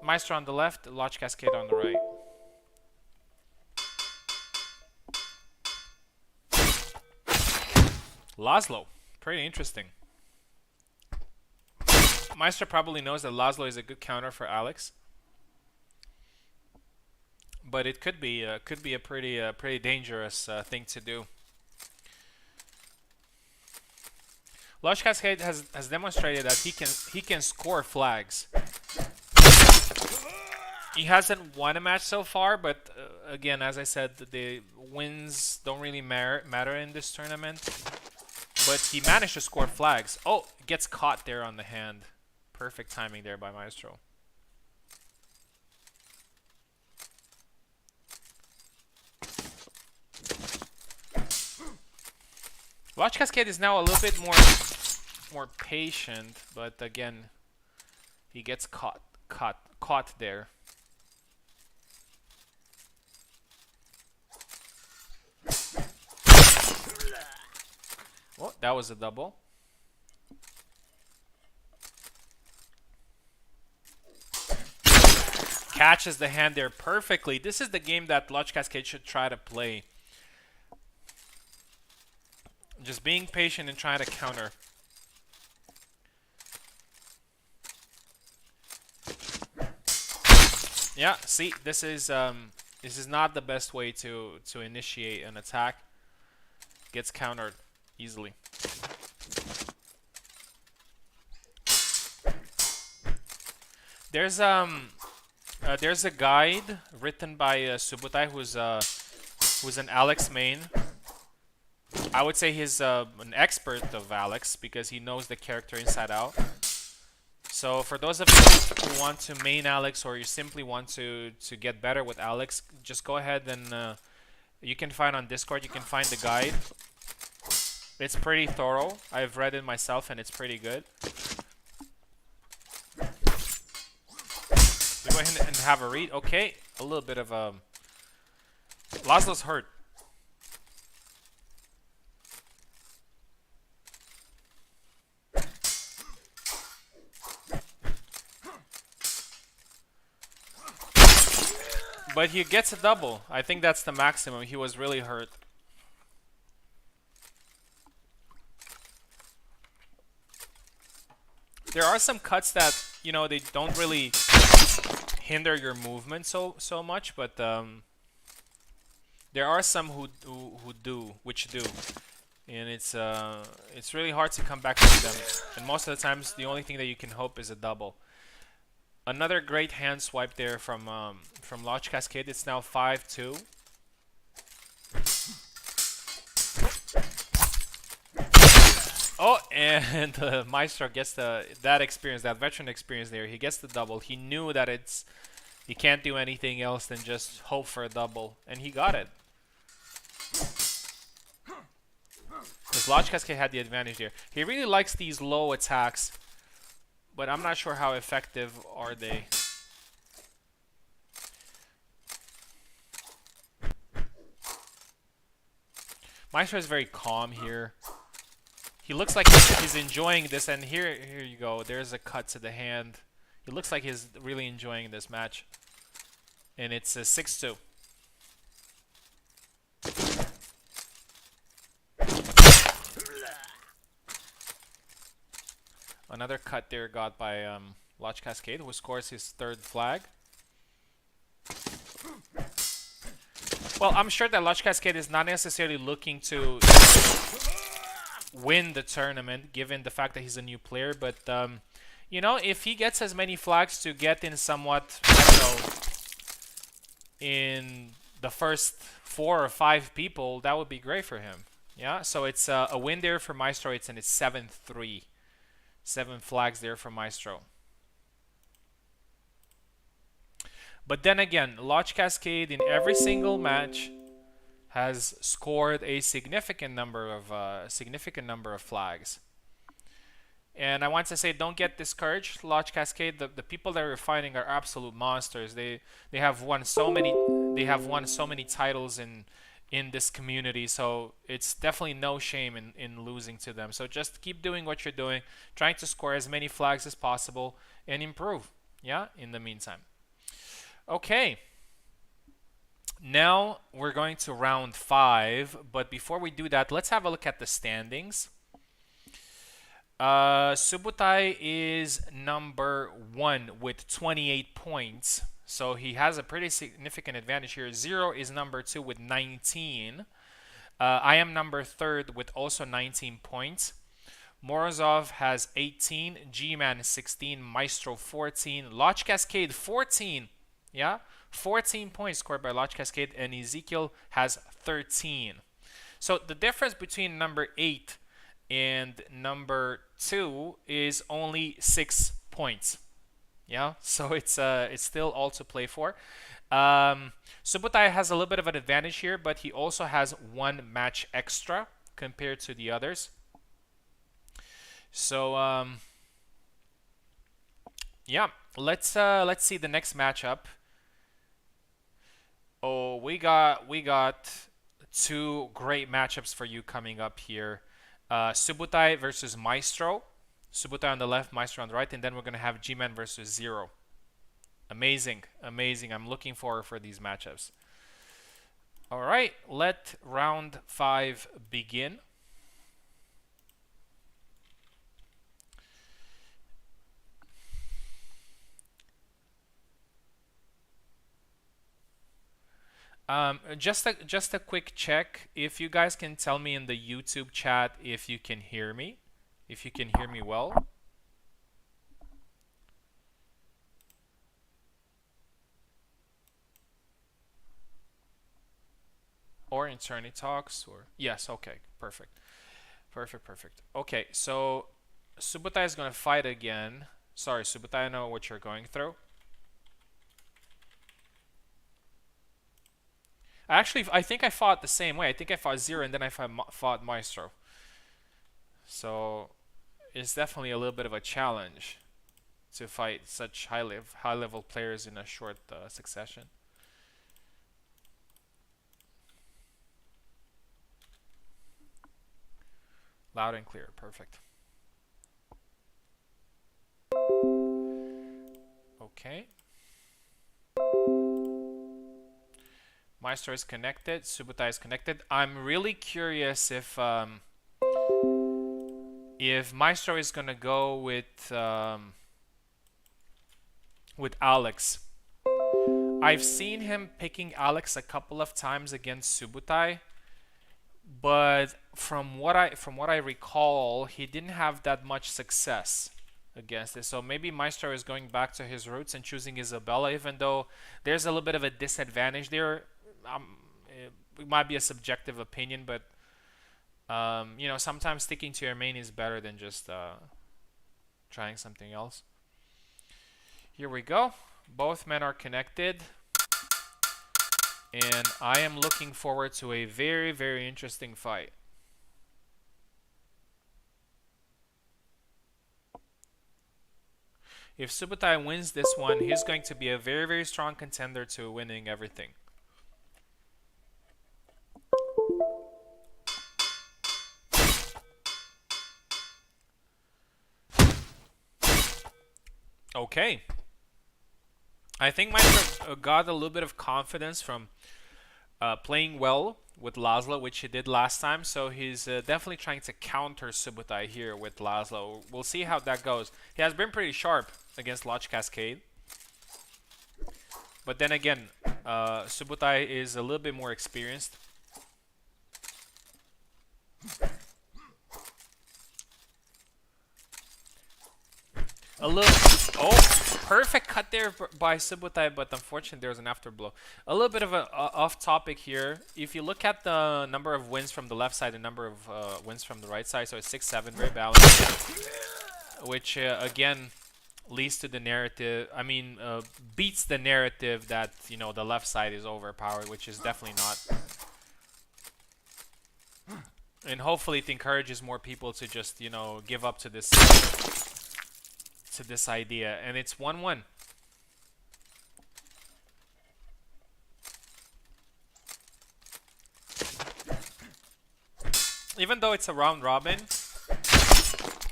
Maestro on the left, Lodge Cascade on the right. Laszlo, pretty interesting. Maestro probably knows that Laszlo is a good counter for Alex, but it could be a pretty dangerous thing to do. Lodge Cascade has demonstrated that he can score flags. He hasn't won a match so far, but again, as I said, the wins don't really matter in this tournament. But he managed to score flags. Oh, gets caught there on the hand. Perfect timing there by Maestro. Lodge Cascade is now a little bit more patient, but again, he gets caught there. Oh, that was a double. Catches the hand there perfectly. This is the game that Lodge Cascade should try to play. Just being patient and trying to counter. Yeah, see, this is not the best way to initiate an attack. Gets countered easily. There's a guide written by Subotai who's an Alex main. I would say he's an expert of Alex because he knows the character inside out. So for those of you who want to main Alex or you simply want to get better with Alex, just go ahead and you can find on Discord, you can find the guide. It's pretty thorough. I've read it myself and it's pretty good. We go ahead and have a read. Okay, a little bit of Laszlo's hurt. But he gets a double. I think that's the maximum. He was really hurt. There are some cuts that, you know, they don't really hinder your movement so much, but there are some who do, which do, and it's really hard to come back from them. And most of the times, the only thing that you can hope is a double. Another great hand swipe there from Lodge Cascade. It's now 5-2. Oh, and Maestro gets that experience, that veteran experience there. He gets the double. He knew that he can't do anything else than just hope for a double, and he got it. Because Lodge Cascade had the advantage there. He really likes these low attacks, but I'm not sure how effective are they. Maestro is very calm here. He looks like he's enjoying this, and here you go. There's a cut to the hand. He looks like he's really enjoying this match. And it's a 6-2. Another cut there got by Lodge Cascade, who scores his third flag. Well, I'm sure that Lodge Cascade is not necessarily looking to win the tournament, given the fact that he's a new player. But, you know, if he gets as many flags to get in somewhat, I don't know, in the first 4 or 5 people, that would be great for him. Yeah, so it's a win there for Maestro. It's 7-3. 7 flags there for Maestro. But then again, Lodge Cascade in every single match has scored a significant number of flags. And I want to say, don't get discouraged, Lodge Cascade. The people that we're fighting are absolute monsters. They have won so many titles in this community, so it's definitely no shame in losing to them. So just keep doing what you're doing, trying to score as many flags as possible and improve. Yeah, in the meantime. Okay. Now we're going to round 5, but before we do that, let's have a look at the standings. Subutai is number 1 with 28 points, so he has a pretty significant advantage here. Zero is number 2 with 19. I am number 3rd with also 19 points. Morozov has 18, G-Man 16, Maestro 14, Lodge Cascade 14. Yeah, 14 points scored by Lodge Cascade, and Ezekiel has 13. So the difference between number 8 and number 2 is only 6 points. Yeah, so it's still all to play for. Subutai has a little bit of an advantage here, but he also has 1 match extra compared to the others. So yeah, let's see the next matchup. Oh, we got 2 great matchups for you coming up here. Subutai versus Maestro. Subutai on the left, Maestro on the right, and then we're gonna have G-Man versus Zero. Amazing, amazing. I'm looking forward for these matchups. All right, let round 5 begin. Just a quick check. If you guys can tell me in the YouTube chat if you can hear me, if you can hear me well. Or in Tourney Talks, or yes, okay, perfect. Okay, so Subutai is gonna fight again. Sorry, Subutai, I know what you're going through. Actually, I think I fought the same way. I think I fought Zero and then I fought Maestro. So it's definitely a little bit of a challenge to fight such high level players in a short succession. Loud and clear, perfect. Okay. Maestro is connected. Subutai is connected. I'm really curious if Maestro is gonna go with Alex. I've seen him picking Alex a couple of times against Subutai, but from what I recall, he didn't have that much success against it. So maybe Maestro is going back to his roots and choosing Isabella, even though there's a little bit of a disadvantage there. It might be a subjective opinion, but sometimes sticking to your main is better than just trying something else. Here we go. Both men are connected. And I am looking forward to a very, very interesting fight. If Subutai wins this one, he's going to be a very, very strong contender to winning everything. Okay. I think Maestro got a little bit of confidence from playing well with Laszlo, which he did last time. So he's definitely trying to counter Subutai here with Laszlo. We'll see how that goes. He has been pretty sharp against Lodge Cascade. But then again, Subutai is a little bit more experienced. A little... Oh, perfect cut there by Subutai, but unfortunately there was an afterblow. A little bit of a off topic here. If you look at the number of wins from the left side and number of wins from the right side, so it's 6-7, very balanced. Which, again, leads to the narrative, beats the narrative that, the left side is overpowered, which is definitely not. And hopefully it encourages more people to just, give up to this idea. And it's 1-1. Even though it's a round robin.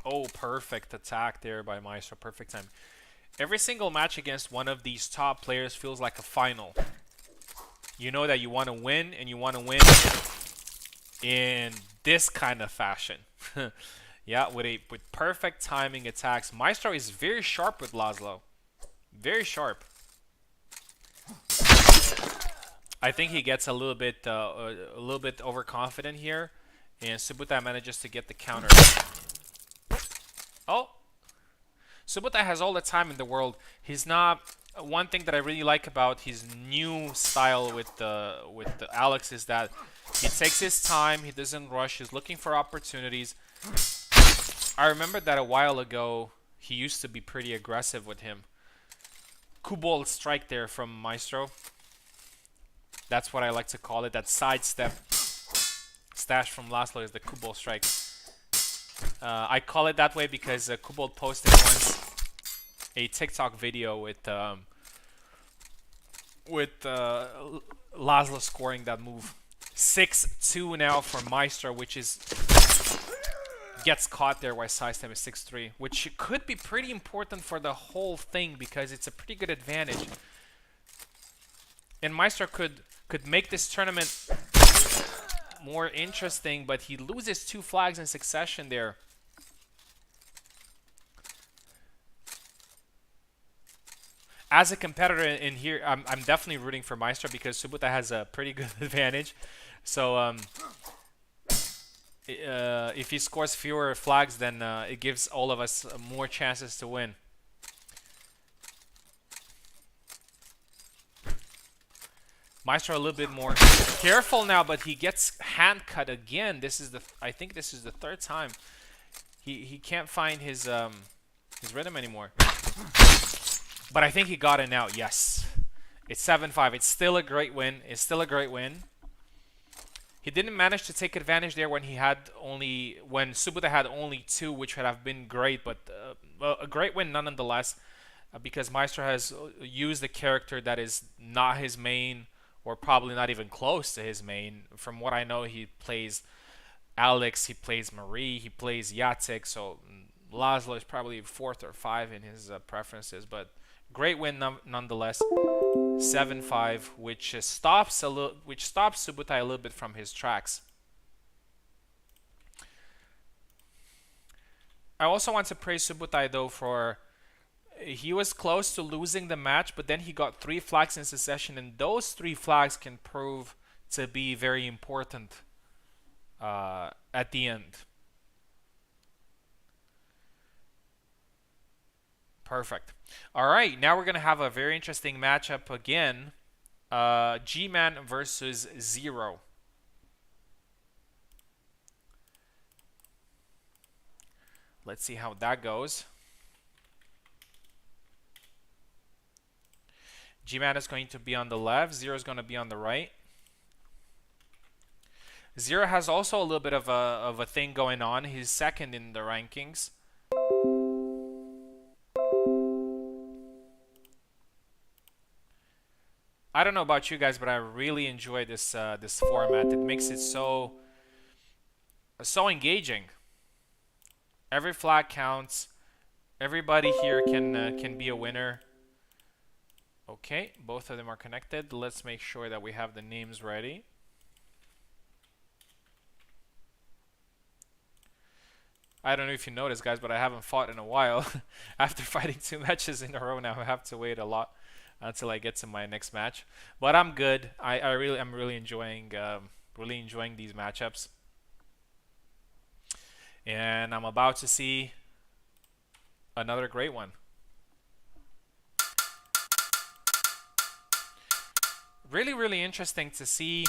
Oh, perfect attack there by Maestro. Perfect time. Every single match against one of these top players feels like a final. You know that you want to win, and you want to win in this kind of fashion. Yeah, with perfect timing attacks. Maestro is very sharp with Laszlo. Very sharp. I think he gets a little bit overconfident here, and Subutai manages to get the counter. Oh, Subutai has all the time in the world. He's not. One thing that I really like about his new style with the Alex is that he takes his time. He doesn't rush. He's looking for opportunities. I remember that a while ago he used to be pretty aggressive with him. Kubol strike there from Maestro. That's what I like to call it. That sidestep stash from Laszlo is the Kubol strike. I call it that way because Kubol posted once a TikTok video with Laszlo scoring that move. 6-2 now for Maestro, which is gets caught there while sidestep is 6-3, which could be pretty important for the whole thing because it's a pretty good advantage. And Maestro could make this tournament more interesting, but he loses 2 flags in succession there. As a competitor in here, I'm definitely rooting for Maestro because Subutai has a pretty good advantage. So if he scores fewer flags, then it gives all of us more chances to win. Maestro a little bit more careful now, but he gets hand cut again. I think this is the 3rd time. He can't find his rhythm anymore. But I think he got it now. Yes. It's 7-5. It's still a great win. He didn't manage to take advantage there when Subutai had only 2, which would have been great, but a great win nonetheless, because Maestro has used a character that is not his main, or probably not even close to his main. From what I know, he plays Alex, he plays Marie, he plays Jacek, so Laszlo is probably 4th or 5 in his preferences, but Great win nonetheless. 7-5, which stops Subutai a little bit from his tracks. I also want to praise Subutai though for he was close to losing the match, but then he got 3 flags in succession, and those 3 flags can prove to be very important at the end. Perfect. All right, now we're gonna have a very interesting matchup again. G-Man versus Zero. Let's see how that goes. G-Man is going to be on the left. Zero is going to be on the right. Zero has also a little bit of a thing going on. He's second in the rankings. I don't know about you guys, but I really enjoy this this format. It makes it so engaging. Every flag counts. Everybody here can be a winner. Okay, both of them are connected. Let's make sure that we have the names ready. I don't know if you noticed, guys, but I haven't fought in a while. After fighting 2 matches in a row now, I have to wait a lot until I get to my next match. But I'm good. I'm really enjoying these matchups. And I'm about to see another great one. Really interesting to see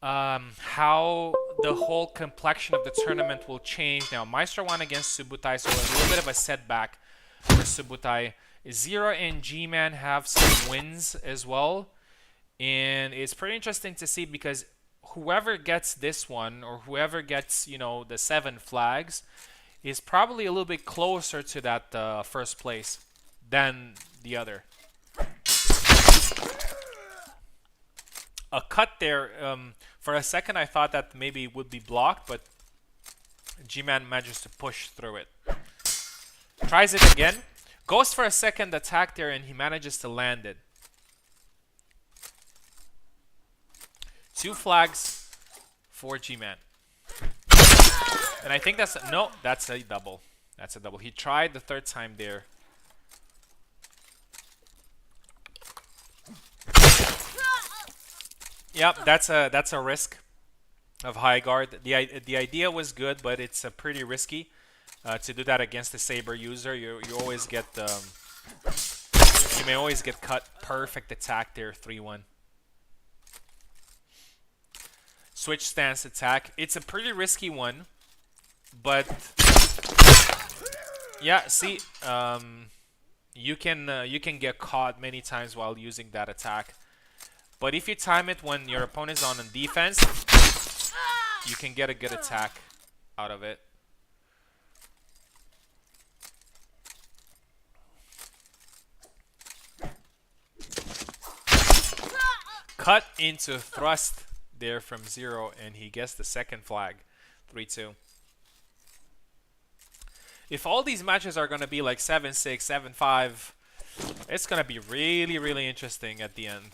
how the whole complexion of the tournament will change. Now, Maestro won against Subutai, so a little bit of a setback for Subutai. Zero and G-Man have some wins as well. And it's pretty interesting to see because whoever gets this one, or whoever gets, you know, the 7 flags, is probably a little bit closer to that first place than the other. A cut there. For a second, I thought that maybe it would be blocked, but G-Man manages to push through it. Tries it again. Goes for a second attack there, and he manages to land it. 2 flags for G-Man. And I think that's that's a double. That's a double. He tried the 3rd time there. Yep, that's a risk of high guard. The idea was good, but it's pretty risky to do that against a saber user. You always get you may always get cut. Perfect attack there, 3-1. Switch stance attack. It's a pretty risky one, but yeah. See, you can get caught many times while using that attack. But if you time it when your opponent's on defense, you can get a good attack out of it. Cut into thrust there from Zero, and he gets the 2nd flag. 3-2. If all these matches are going to be like 7-6, 7-5, it's going to be really interesting at the end.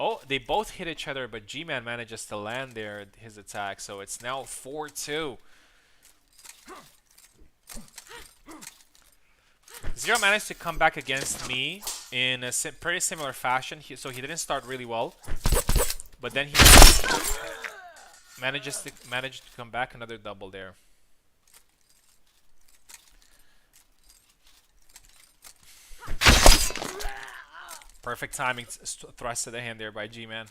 Oh, they both hit each other, but G-Man manages to land there his attack, so it's now 4-2. Zero managed to come back against me in a pretty similar fashion, so he didn't start really well, but then he managed to come back. Another double there. Perfect timing, thrust to the hand there by G-Man.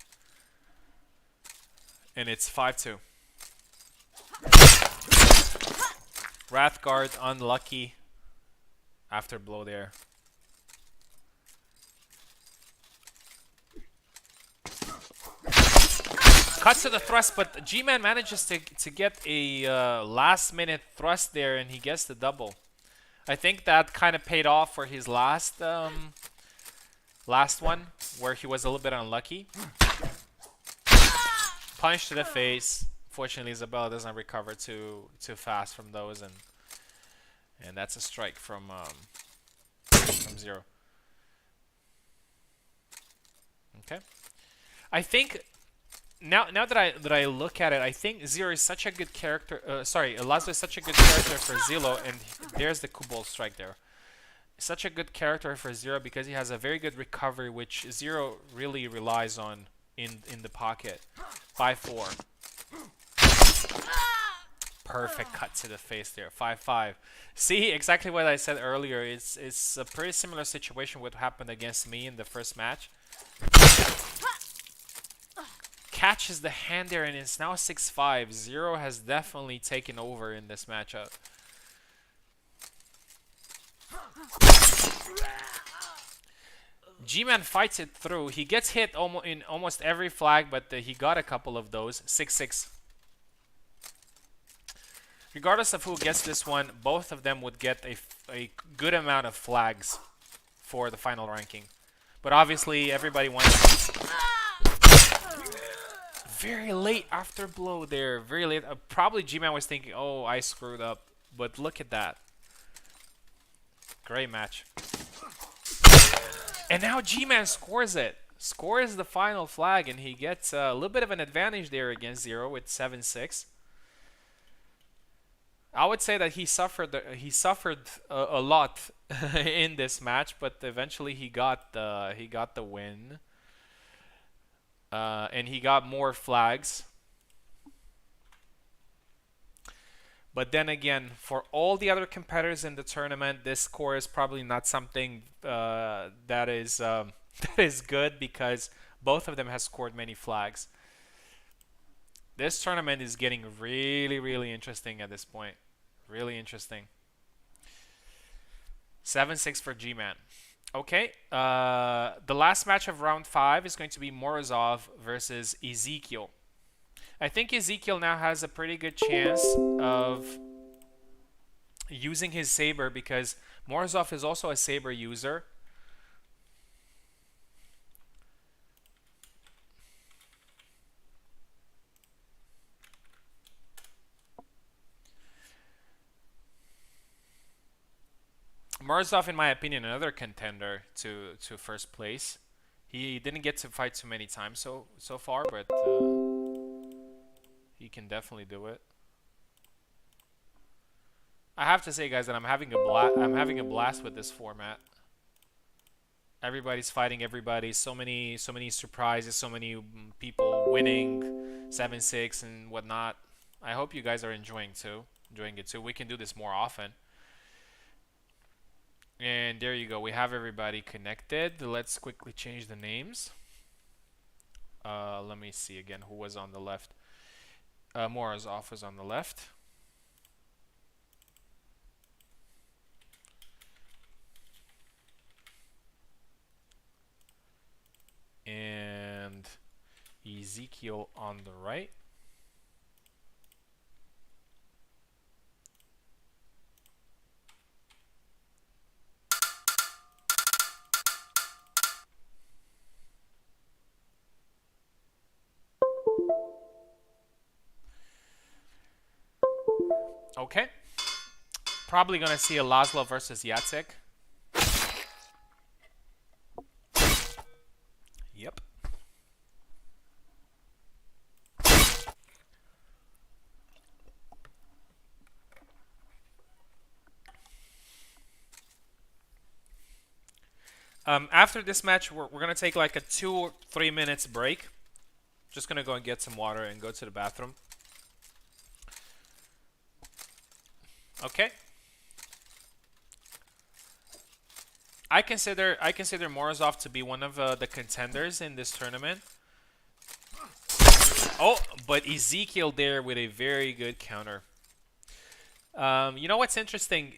And it's 5-2. Wrathguard unlucky after blow there. Cuts to the thrust, but G-Man manages to get a last minute thrust there, and he gets the double. I think that kind of paid off for his last one, where he was a little bit unlucky. Punch to the face. Fortunately, Isabella doesn't recover too fast from those, And that's a strike from Zero. Okay. I think now that I look at it, I think Zero is such a good character. Sorry, Lazo is such a good character for Zilo, and there's the Kubol strike there. Such a good character for Zero because he has a very good recovery, which Zero really relies on in the pocket. 5-4. Perfect cut to the face there. 5-5. See, exactly what I said earlier. It's a pretty similar situation what happened against me in the first match. Catches the hand there, and it's now 6-5. Zero has definitely taken over in this matchup. G-Man fights it through. He gets hit in almost every flag, but he got a couple of those. 6-6. Regardless of who gets this one, both of them would get a good amount of flags for the final ranking. But obviously, everybody wants... Very late after blow there. Very late. Probably G-Man was thinking, oh, I screwed up. But look at that. Great match. And now G-Man scores it. Scores the final flag, and he gets a little bit of an advantage there against Zero with 7-6. I would say that he suffered a lot in this match, but eventually he got the win. And he got more flags. But then again, for all the other competitors in the tournament, this score is probably not something that is good because both of them have scored many flags. This tournament is getting really, really interesting at this point. Really interesting. 7-6 for G-Man. Okay, the last match of round 5 is going to be Morozov versus Ezekiel. I think Ezekiel now has a pretty good chance of using his saber because Morozov is also a saber user. Morozov, in my opinion, another contender to first place. He didn't get to fight too many times so far, but he can definitely do it. I have to say, guys, that I'm having a blast with this format. Everybody's fighting everybody. So many surprises. So many people winning 7-6 and whatnot. I hope you guys are enjoying it too. We can do this more often. And there you go. We have everybody connected. Let's quickly change the names. Let me see again who was on the left. Morozov was on the left. And Ezekiel on the right. Okay. Probably going to see a Laszlo versus Jacek. Yep. After this match, we're going to take like a 2 or 3 minutes break. Just going to go and get some water and go to the bathroom. Okay. I consider Morozov to be one of the contenders in this tournament. Oh, but Ezekiel there with a very good counter. You know what's interesting?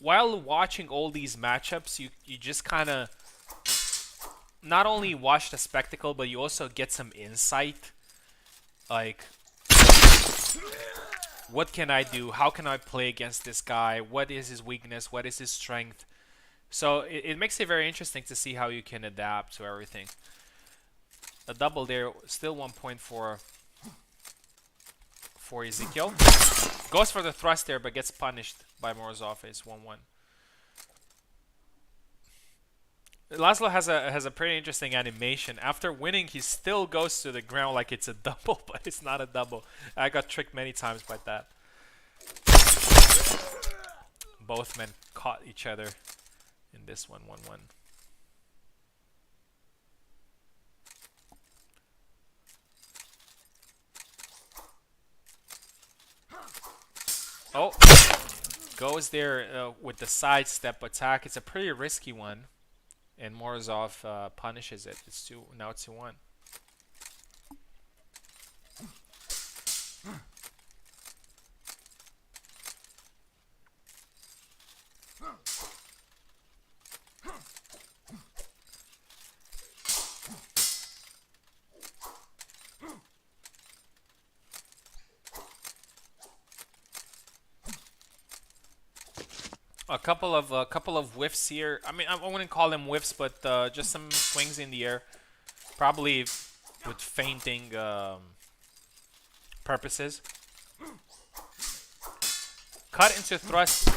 While watching all these matchups, you just kind of not only watch the spectacle, but you also get some insight. Like, what can I do? How can I play against this guy? What is his weakness? What is his strength? So it makes it very interesting to see how you can adapt to everything. A double there, still 1 point for for Ezekiel. Goes for the thrust there, but gets punished by Morozov. It's 1-1. Laszlo has a pretty interesting animation. After winning, he still goes to the ground like it's a double, but it's not a double. I got tricked many times by that. Both men caught each other in this one, 1-1. Oh, goes there with the sidestep attack. It's a pretty risky one. And Morozov punishes it. It's now 2-1. A couple of whiffs here. I mean, I wouldn't call them whiffs, but just some swings in the air, probably with feinting purposes. Cut into thrust.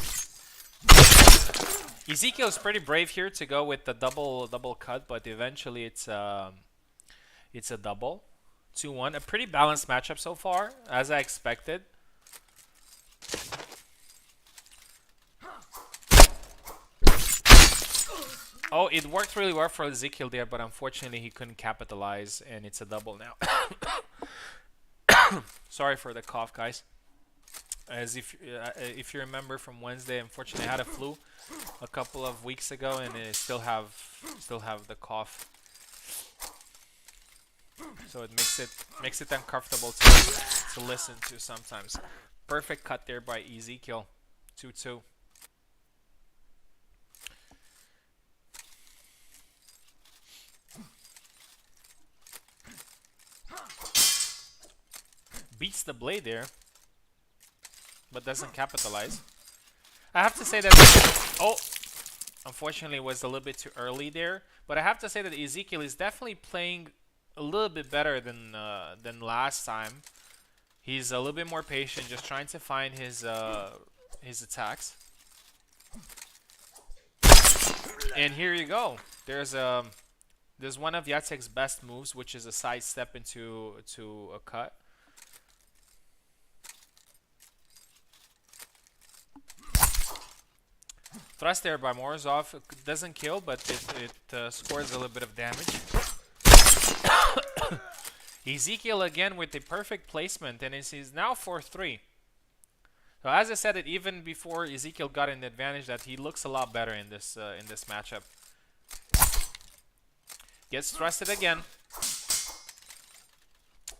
Ezekiel's pretty brave here to go with the double cut, but eventually it's a double. 2-1. A pretty balanced matchup so far, as I expected. Oh, it worked really well for Ezekiel there, but unfortunately he couldn't capitalize, and it's a double now. Sorry for the cough, guys. As if you remember from Wednesday, unfortunately I had a flu a couple of weeks ago, and I still have the cough. So it makes it uncomfortable to listen to sometimes. Perfect cut there by Ezekiel. 2-2. Beats the blade there, but doesn't capitalize. I have to say that, oh, unfortunately it was a little bit too early there, but I have to say that Ezekiel is definitely playing a little bit better than last time. He's a little bit more patient, just trying to find his attacks. And here you go. There's one of Jacek's best moves, which is a side step into a cut. Thrust there by Morozov. It doesn't kill, but it scores a little bit of damage. Ezekiel again with the perfect placement, and he's now 4-3. So as I said it even before Ezekiel got an advantage, that he looks a lot better in this matchup. Gets thrusted again.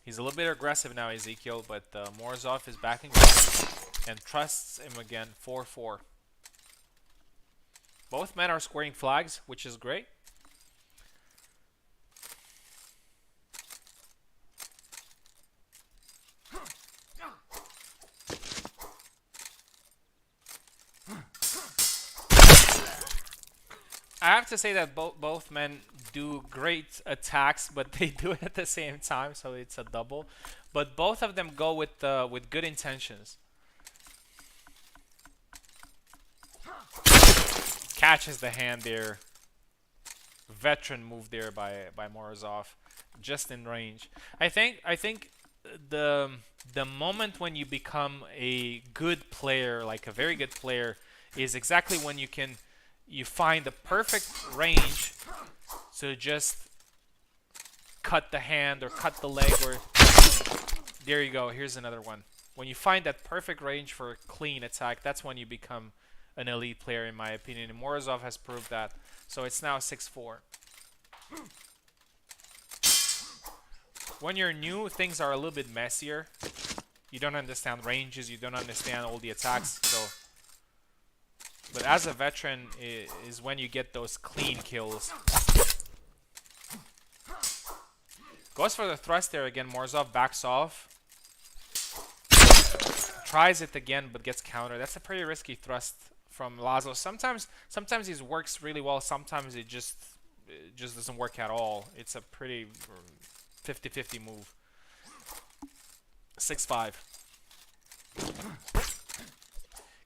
He's a little bit aggressive now, Ezekiel, but Morozov is backing up and trusts him again. 4-4. Both men are scoring flags, which is great. I have to say that both men do great attacks, but they do it at the same time, so it's a double. But both of them go with good intentions. Catches the hand there. Veteran move there by Morozov, just in range. I think the moment when you become a good player, like a very good player, is exactly when you find the perfect range to just cut the hand or cut the leg, or there you go. Here's another one. When you find that perfect range for a clean attack, that's when you become an elite player, in my opinion. And Morozov has proved that. So it's now 6-4. When you're new, things are a little bit messier. You don't understand ranges. You don't understand all the attacks. But as a veteran, is when you get those clean kills. Goes for the thrust there again. Morozov backs off. Tries it again, but gets countered. That's a pretty risky thrust from Laszlo. Sometimes it works really well. Sometimes it just doesn't work at all. It's a pretty 50-50 move. 6-5.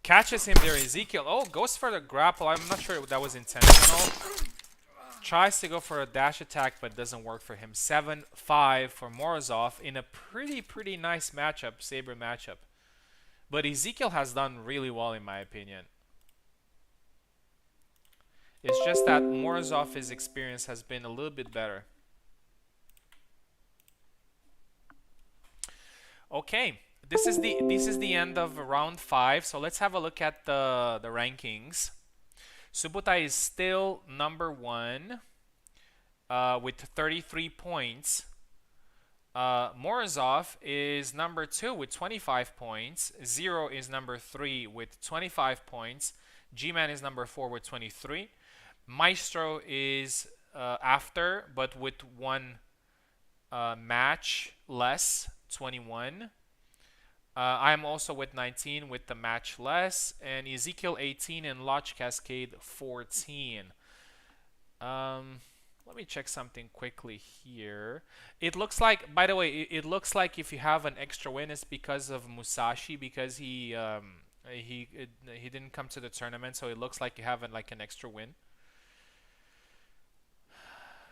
Catches him there, Ezekiel. Oh, goes for the grapple. I'm not sure if that was intentional. Tries to go for a dash attack, but doesn't work for him. 7-5 for Morozov in a pretty nice matchup, Saber matchup. But Ezekiel has done really well in my opinion. It's just that Morozov's experience has been a little bit better. Okay, this is the end of round 5. So let's have a look at the rankings. Subotai is still number 1 with 33 points. Morozov is number 2 with 25 points. Zero is number 3 with 25 points. G-Man is number 4 with 23. Maestro is after, but with one match less, 21. I'm also with 19 with the match less, and Ezekiel 18 and Lodge Cascade 14. Let me check something quickly here. It looks like, by the way, it looks like if you have an extra win, it's because of Musashi, because he didn't come to the tournament, so it looks like you have like an extra win.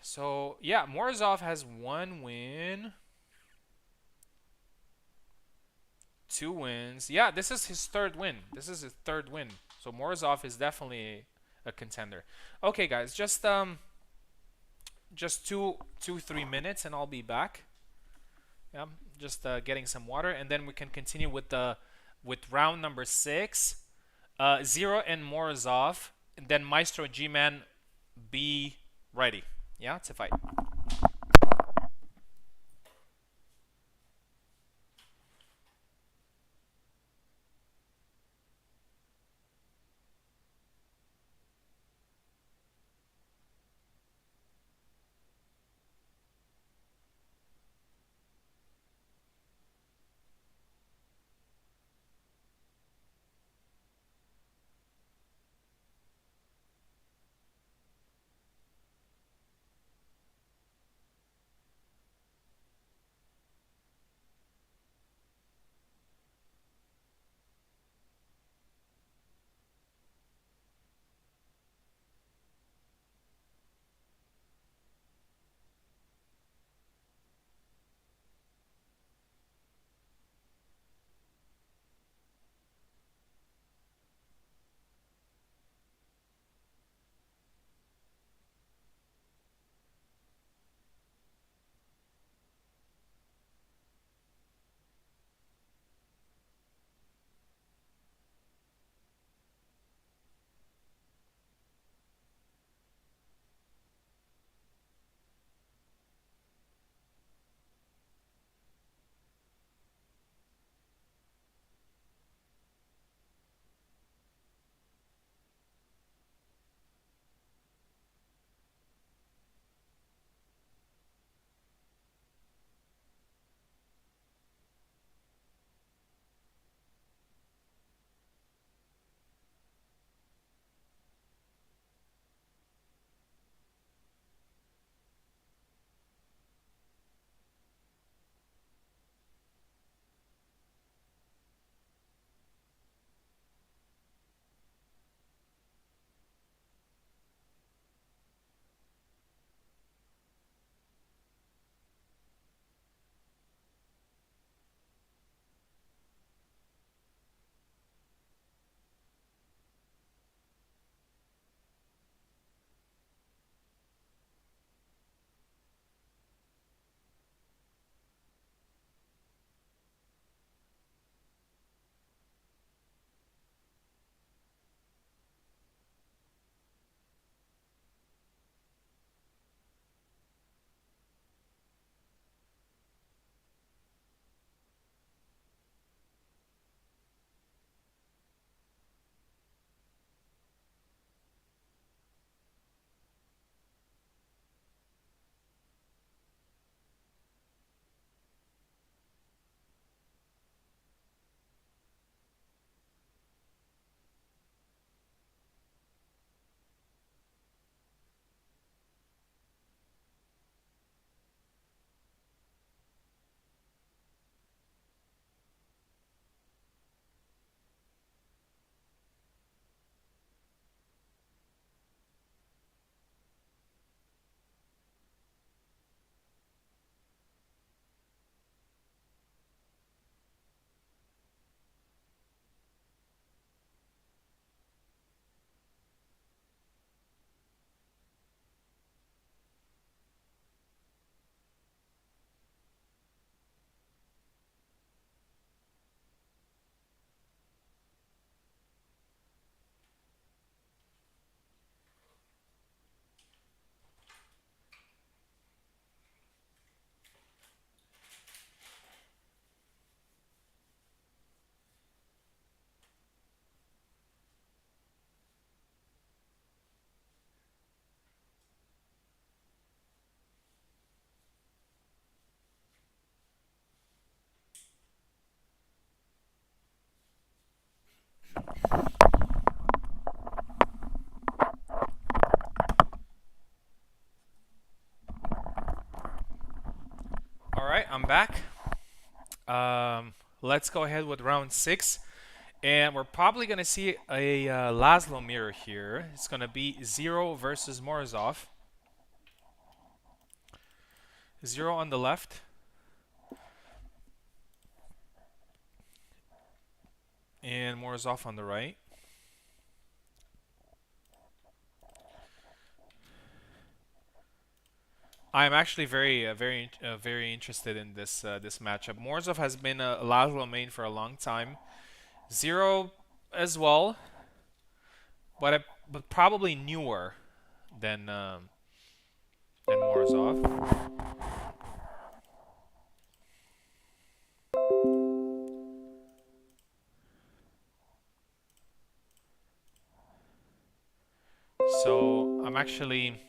So yeah, Morozov has 1 win, 2 wins. Yeah, this is his 3rd win. This is his 3rd win. So Morozov is definitely a contender. Okay, guys, just 3 minutes and I'll be back. Yeah, just getting some water, and then we can continue with round number 6. Zero and Morozov, and then Maestro G-Man, be ready. Yeah, to fight. welcome back. Let's go ahead with round 6. And we're probably going to see a Laszlo mirror here. It's going to be Zero versus Morozov. Zero on the left. And Morozov on the right. I'm actually very interested in this matchup. Morozov has been a Laszlo main for a long time. Zero as well, but probably newer than Morozov. So I'm actually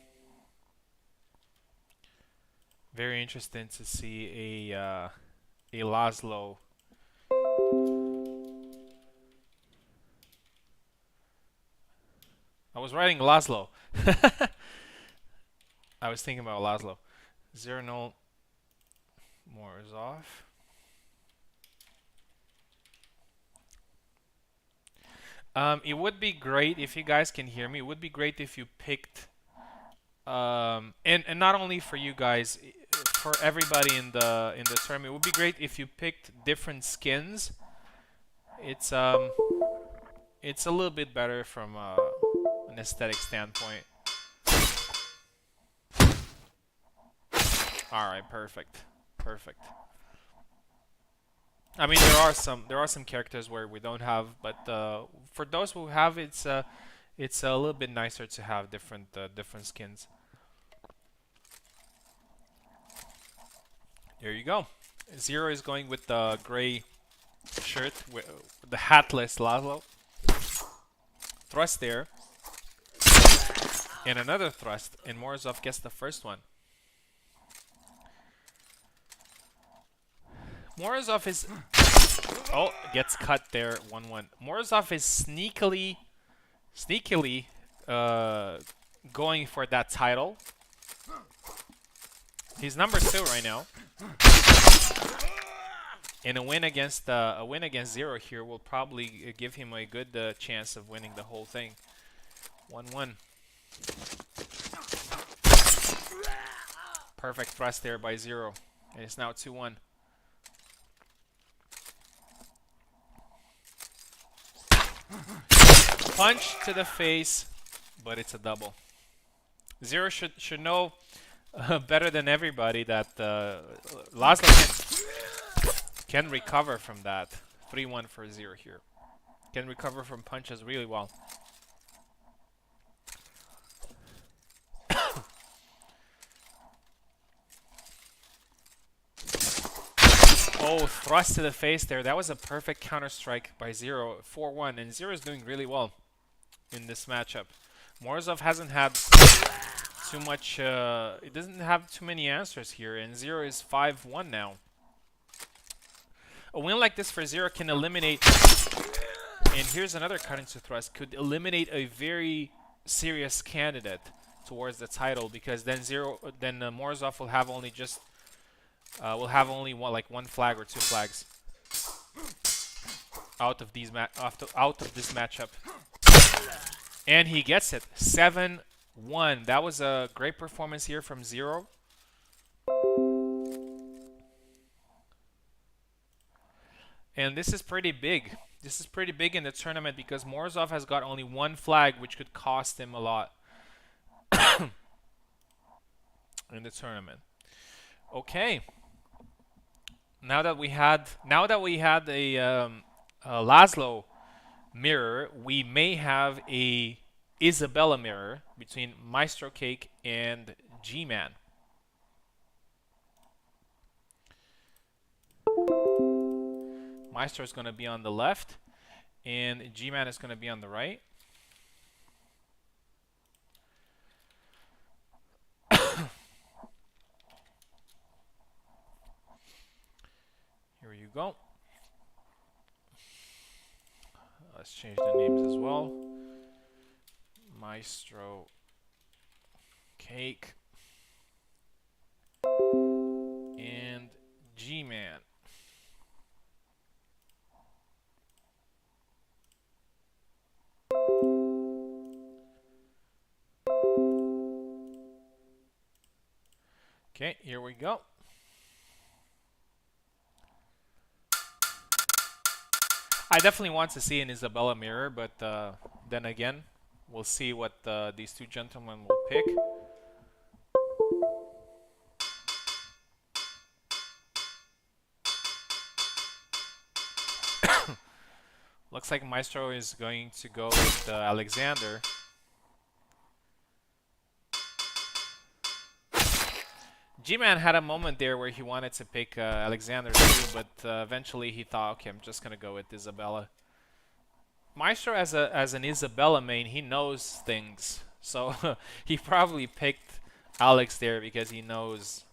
very interested to see a Laszlo. I was writing Laszlo. I was thinking about Laszlo. 0-0 Morozov. It would be great if you guys can hear me. It would be great if you picked, and not only for you guys, for everybody in the tournament. It would be great if you picked different skins. It's it's a little bit better from an aesthetic standpoint. All right, perfect, perfect. I mean, there are some characters where we don't have, but for those who have, it's a little bit nicer to have different skins. There you go. Zero is going with the gray shirt with the hatless Laszlo. Thrust there, and another thrust, and Morozov gets the first one. Morozov is gets cut there 1-1. Morozov is sneakily going for that title. He's number 2 right now. And a win against Zero here will probably give him a good chance of winning the whole thing. 1-1. Perfect thrust there by Zero. And it's now 2-1. Punch to the face, but it's a double. Zero should know better than everybody that Laszlo can recover from that. 3-1 for Zero here. Can recover from punches really well. Oh, thrust to the face there. That was a perfect counter strike by Zero. 4-1, and Zero is doing really well in this matchup. Morozov hasn't had too much. It doesn't have too many answers here, and Zero is 5-1 now. A win like this for Zero can eliminate, and here's another cut into thrust, could eliminate a very serious candidate towards the title, because then Morozov will have only just one flag or 2 flags out of this matchup. And he gets it. 7-1. That was a great performance here from Zero. And this is pretty big. This is pretty big in the tournament because Morozov has got only 1 flag, which could cost him a lot in the tournament. Okay. Now that we had a Laszlo mirror, we may have a Isabella mirror between Maestro Cake and G-Man. Maestro is going to be on the left, and G-Man is going to be on the right. Here you go. Let's change the names as well. Maestro Cake and G-Man. Okay, here we go. I definitely want to see an Isabella mirror, but then again, we'll see what these two gentlemen will pick. Looks like Maestro is going to go with Alexander. G-Man had a moment there where he wanted to pick Alexander too, but eventually he thought, okay, I'm just gonna go with Isabella. Maestro, as an Isabella main, he knows things, so he probably picked Alex there because he knows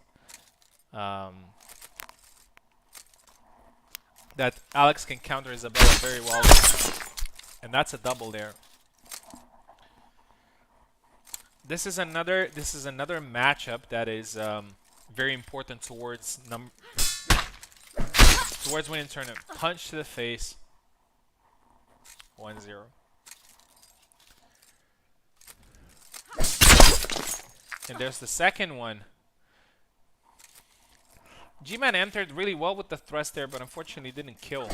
that Alex can counter Isabella very well, and that's a double there. This is another matchup that is very important towards winning tournament. Punch to the face. 1-0. And there's the second one. G-Man entered really well with the thrust there, but unfortunately didn't kill.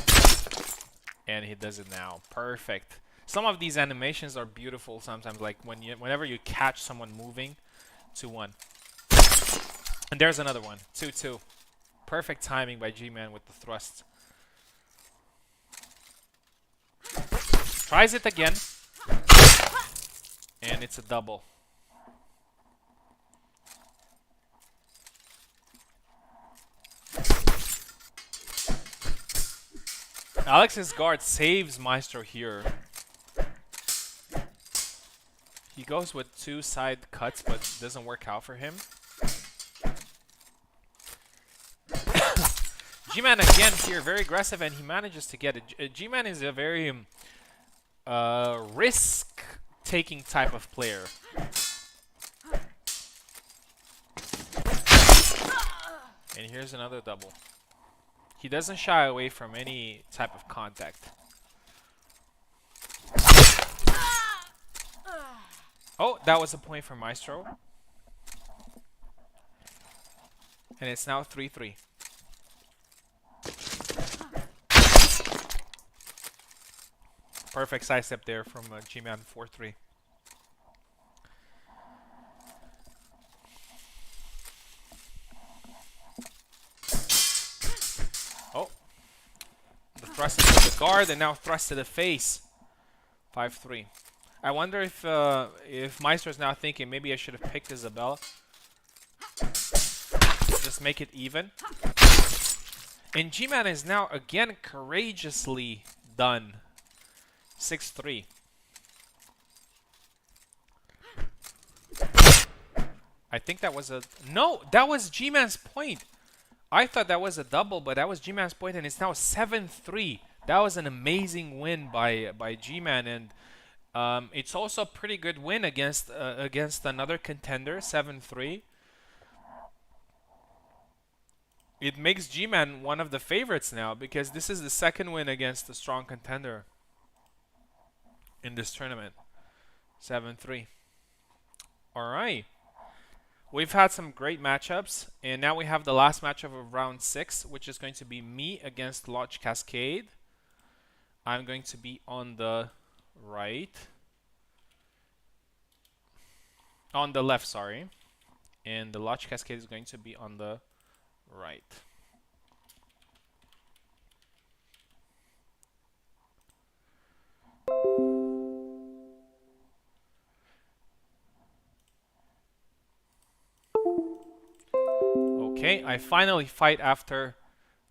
And he does it now. Perfect. Some of these animations are beautiful sometimes, like whenever you catch someone moving. 2-1. And there's another one. 2-2. Perfect timing by G-Man with the thrust. Tries it again. And it's a double. Alex's guard saves Maestro here. He goes with 2 side cuts, but doesn't work out for him. G-Man again here, very aggressive, and he manages to get it. G-Man is a very risk-taking type of player. And here's another double. He doesn't shy away from any type of contact. Oh, that was a point for Maestro. And it's now 3-3. Perfect sidestep there from G-Man. 4-3. Oh. The thrust into the guard and now thrust to the face. 5-3. I wonder if Maestro's now thinking maybe I should have picked Isabella. Just make it even. And G-Man is now again courageously done. 6-3. I think that was a... No! That was G-Man's point! I thought that was a double, but that was G-Man's point, and it's now 7-3. That was an amazing win by G-Man, and it's also a pretty good win against another contender, 7-3. It makes G-Man one of the favorites now, because this is the second win against a strong contender in this tournament. 7-3. Alright. We've had some great matchups, and now we have the last matchup of round 6, which is going to be me against Lodge Cascade. I'm going to be on the right. On the left, sorry. And the Lodge Cascade is going to be on the right. Okay, I finally fight after,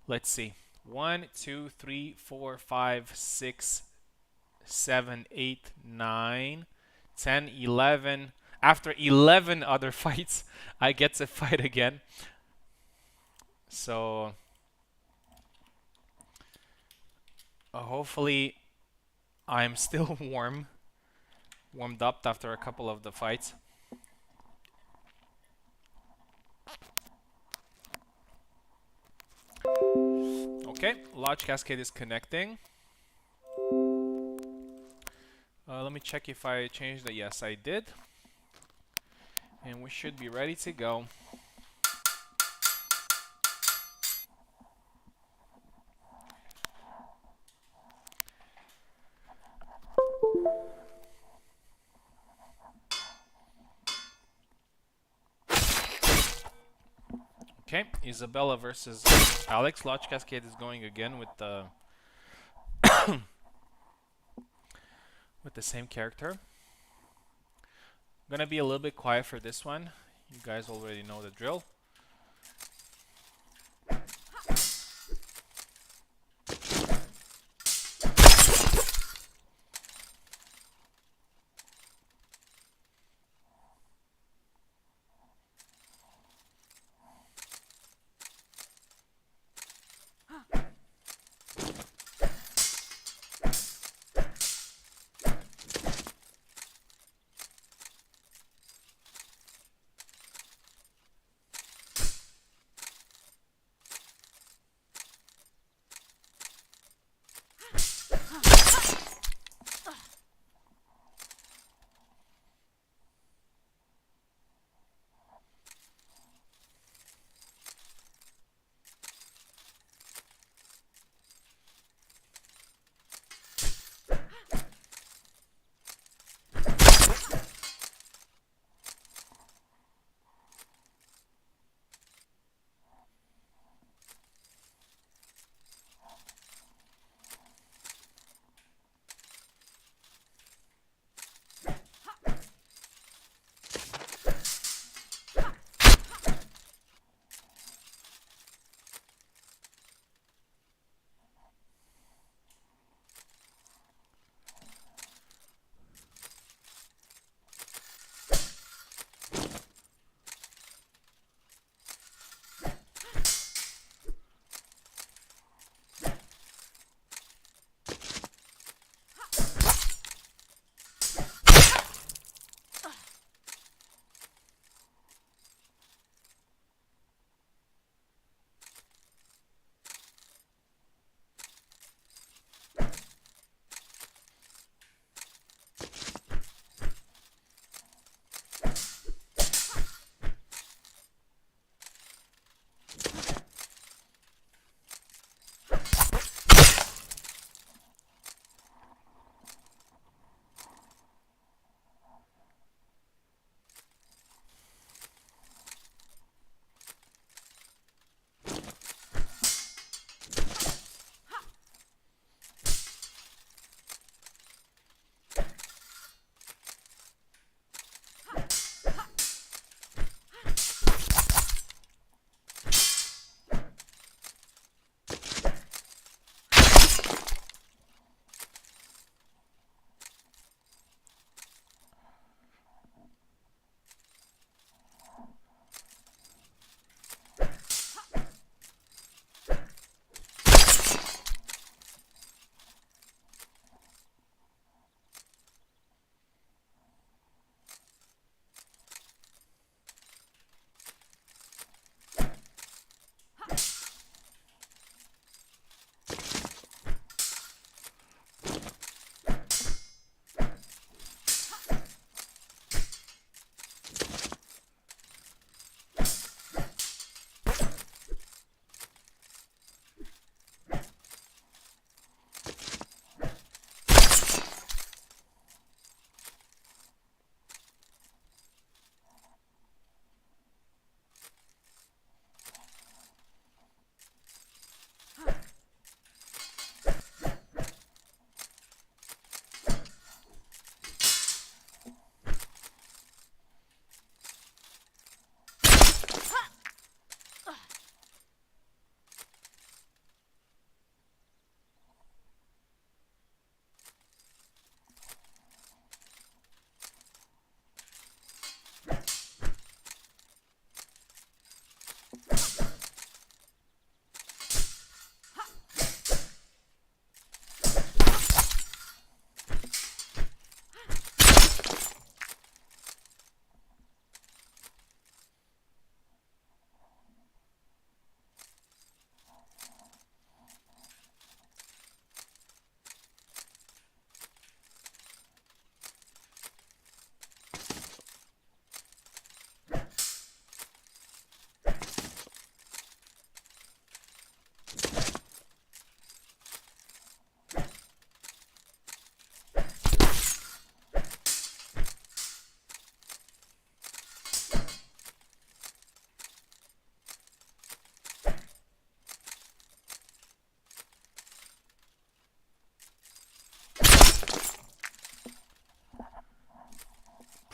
let's see, 1, 2, 3, 4, 5, 6, 7, 8, 9, 10, 11. After 11 other fights, I get to fight again. So, hopefully, I'm still warmed up after a couple of the fights. Okay, Large Cascade is connecting. Let me check if I changed it. Yes, I did. And we should be ready to go. Okay, Isabella versus Alex. Large Cascade is going again with the with the same character. Gonna be a little bit quiet for this one. You guys already know the drill.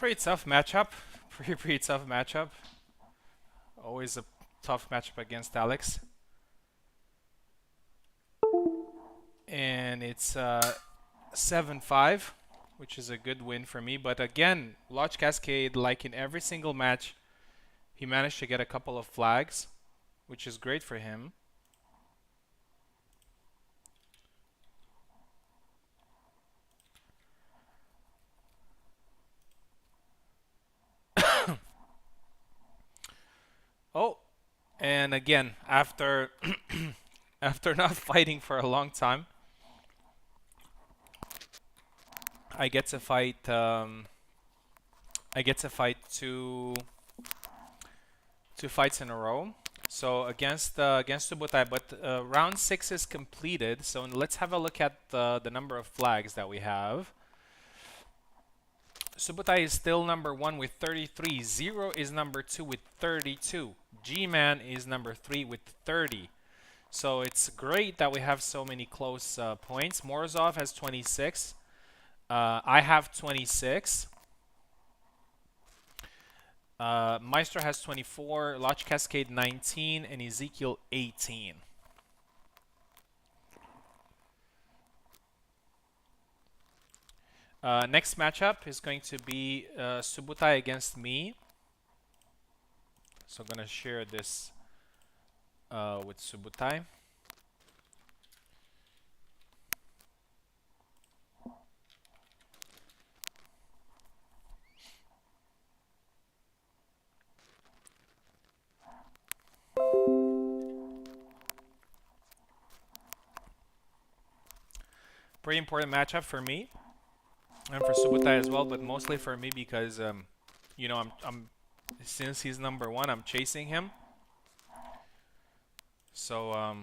pretty tough matchup. Pretty tough matchup. Always a tough matchup against Alex. And it's 7-5, which is a good win for me. But again, Lodge Cascade, like in every single match, he managed to get a couple of flags, which is great for him. Oh, and again, after after not fighting for a long time, I get to fight. I get to fight two fights in a row. So against Subutai, but round 6 is completed. So let's have a look at the number of flags that we have. Subutai is still number 1 with 33. Zero is number 2 with 32. G-Man is number 3 with 30. So it's great that we have so many close points. Morozov has 26. I have 26. Maestro has 24. Lodge Cascade 19. And Ezekiel 18. Next matchup is going to be Subutai against me. So I'm going to share this with Subutai. Pretty important matchup for me and for Subutai as well, but mostly for me because you know, I'm since he's number 1, I'm chasing him. So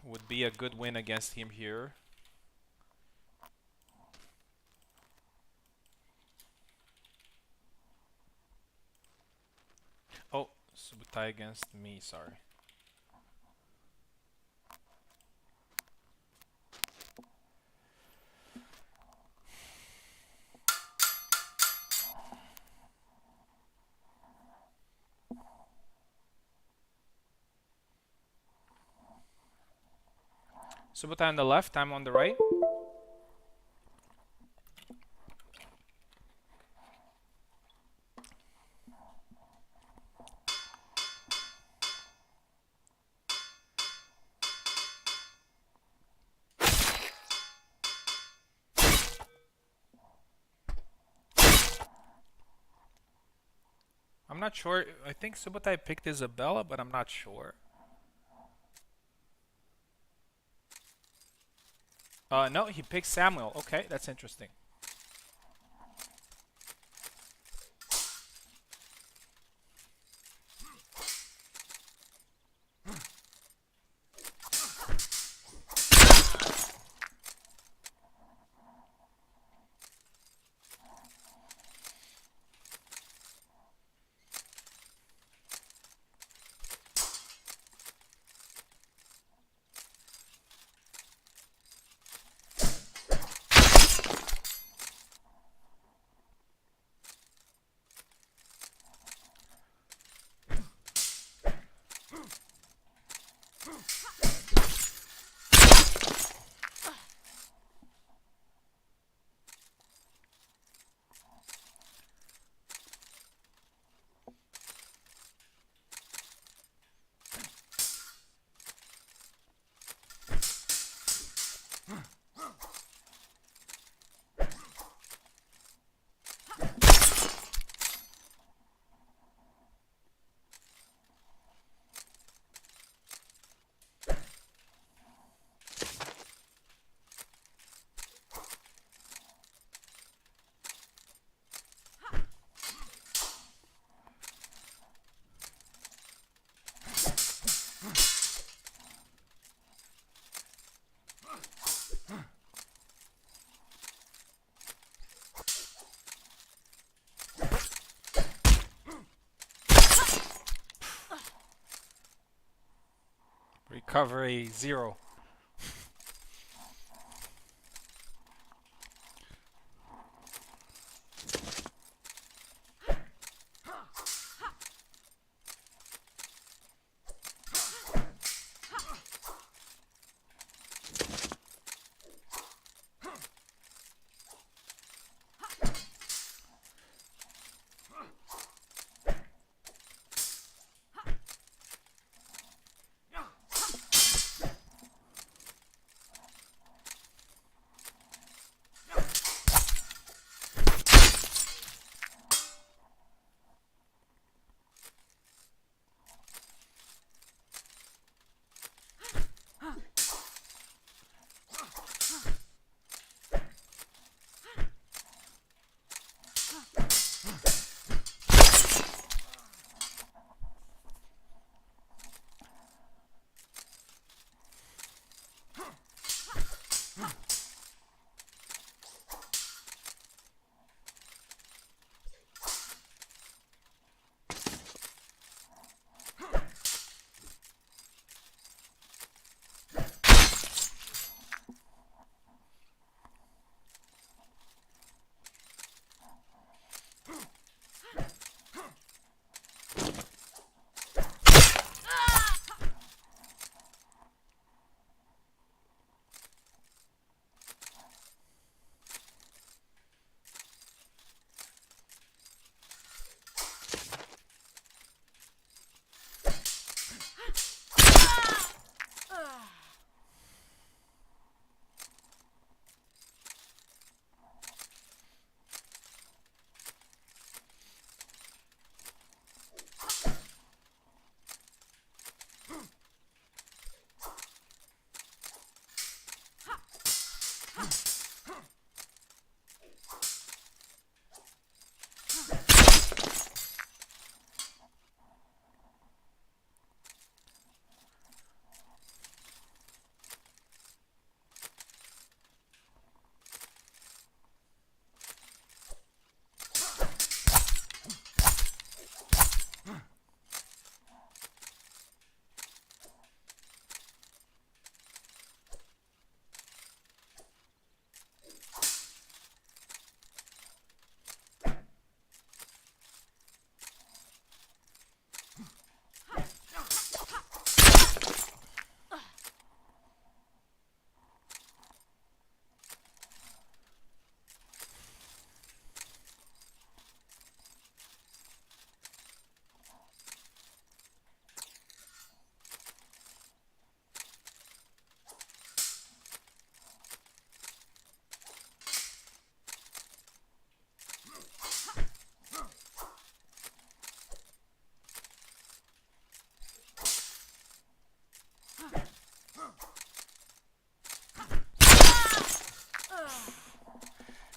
would be a good win against him here. Oh, Subutai against me, sorry. Subutai on the left, I'm on the right. I'm not sure. I think Subutai picked Isabella, but I'm not sure. No, he picked Samuel. Okay, that's interesting. Recovery 0.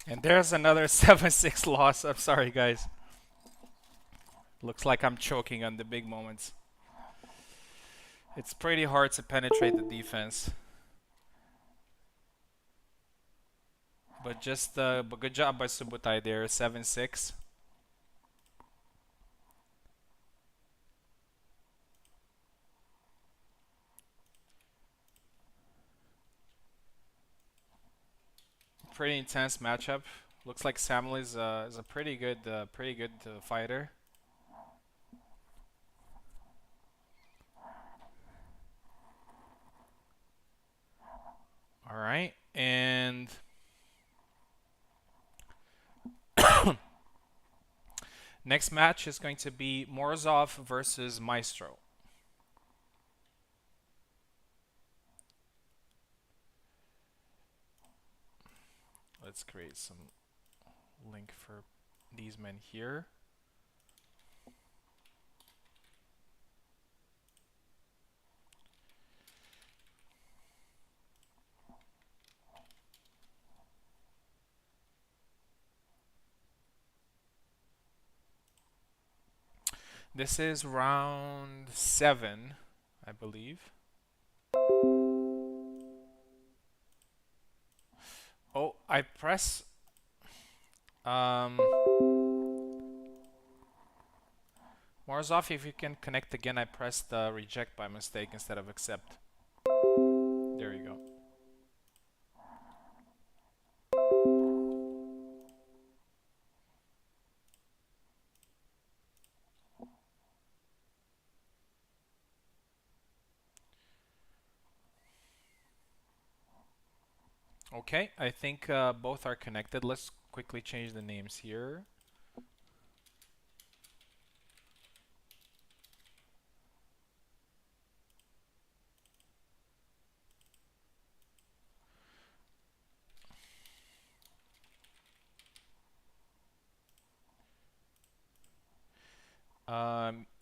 And there's another 7-6 loss. I'm sorry, guys. Looks like I'm choking on the big moments. It's pretty hard to penetrate the defense. But but good job by Subutai there, 7-6. Pretty intense matchup. Looks like Samuel is a pretty good fighter. All right, and next match is going to be Morozov versus Maestro. Let's create some link for these men here. This is round 7, I believe. Oh, I press Morozov, if you can connect again, I pressed reject by mistake instead of accept. There you go. Okay, I think both are connected. Let's quickly change the names here.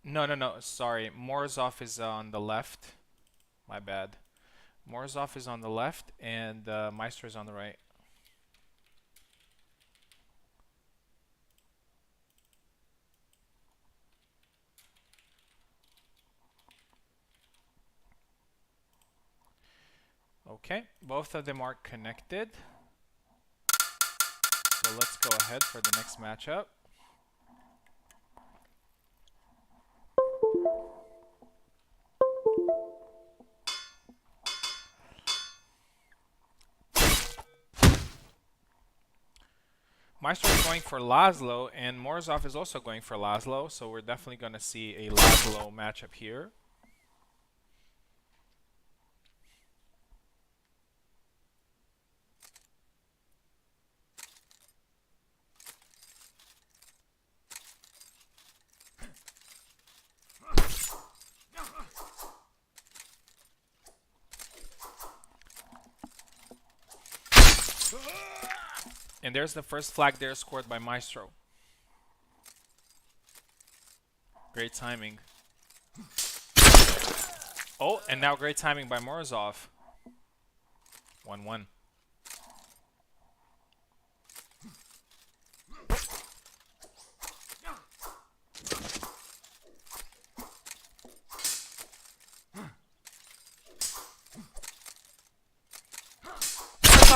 No, sorry. Morozov is on the left. My bad. Morozov is on the left and Meister is on the right. Okay, both of them are connected. So let's go ahead for the next matchup. Maestro is going for Laszlo, and Morozov is also going for Laszlo, so we're definitely going to see a Laszlo matchup here. And there's the first flag there scored by Maestro. Great timing. Oh, and now great timing by Morozov. 1-1.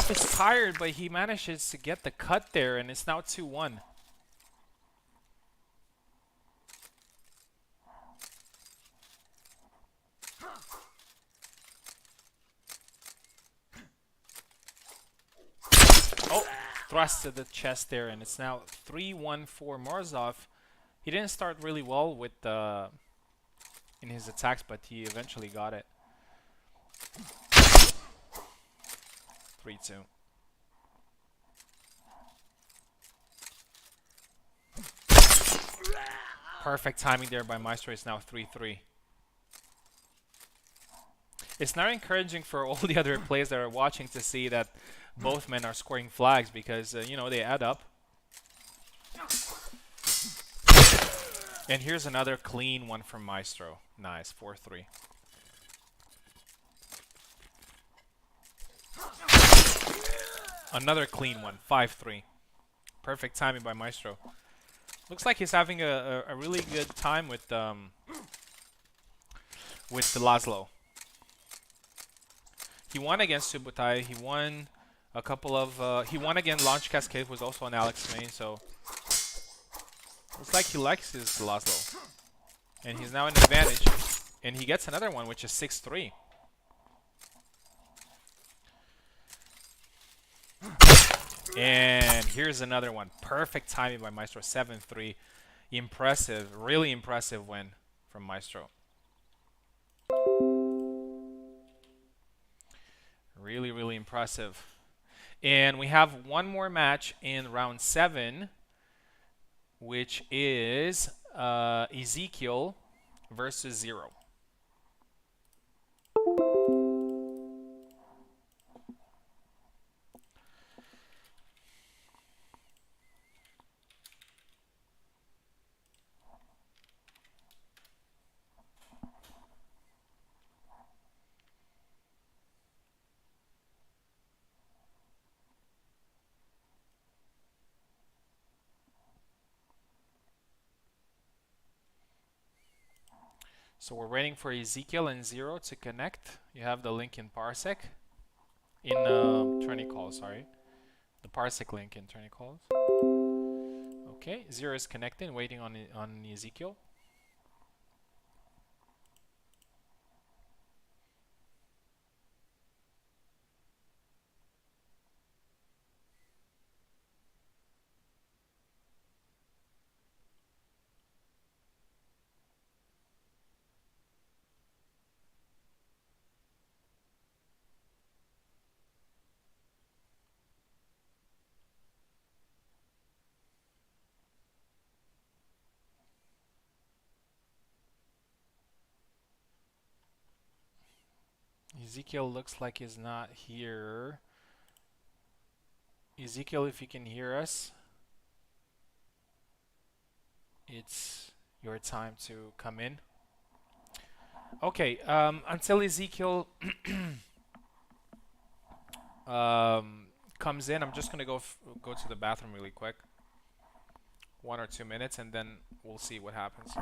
Off is tired, but he manages to get the cut there, and it's now 2-1. Oh, thrust to the chest there, and it's now 3-1 for Morozov. He didn't start really well with in his attacks, but he eventually got it. 3-2. Perfect timing there by Maestro. It's now 3-3. It's now encouraging for all the other players that are watching to see that both men are scoring flags because, you know, they add up. And here's another clean one from Maestro. Nice, 4-3. Another clean one, 5-3. Perfect timing by Maestro. Looks like he's having a really good time with the Laszlo. He won against Subotai. He won a couple of... he won against Launch Cascade, was also on Alex main, so... Looks like he likes his Laszlo. And he's now in advantage. And he gets another one, which is 6-3. And here's another one. Perfect timing by Maestro, 7-3. Impressive, really impressive win from Maestro. Really, really impressive. And we have one more match in round 7, which is Ezekiel versus Zero. So we're waiting for Ezekiel and Zero to connect. You have the link in Parsec. In Tourney Call, sorry. The Parsec link in Tourney Calls. Okay, Zero is connected, waiting on Ezekiel. Ezekiel looks like he's not here. Ezekiel, if you can hear us, it's your time to come in. Okay, until Ezekiel comes in, I'm just gonna go to the bathroom really quick. 1 or 2 minutes, and then we'll see what happens.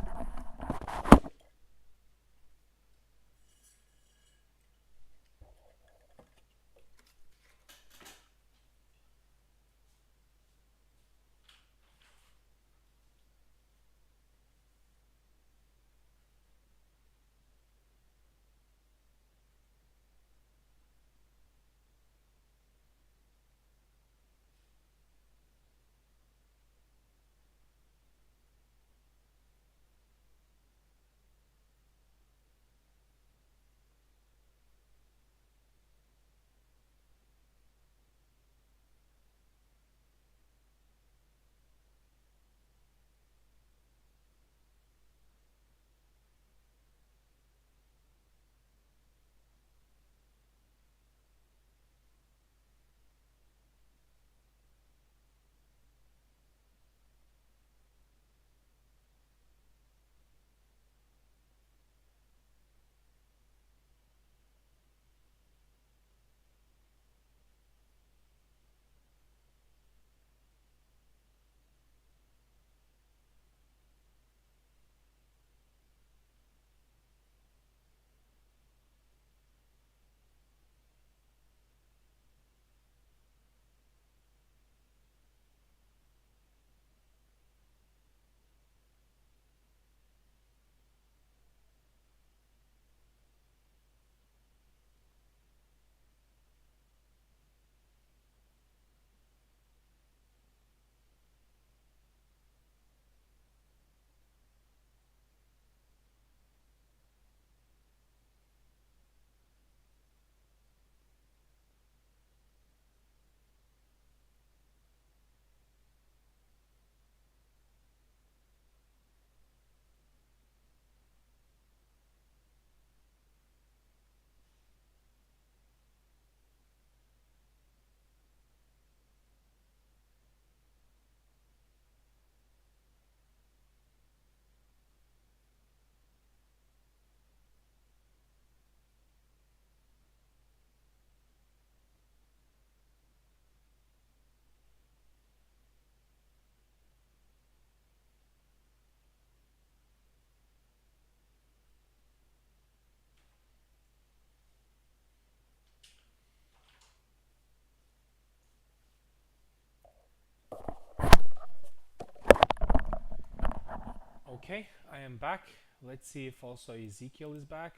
Okay, I am back. Let's see if also Ezekiel is back.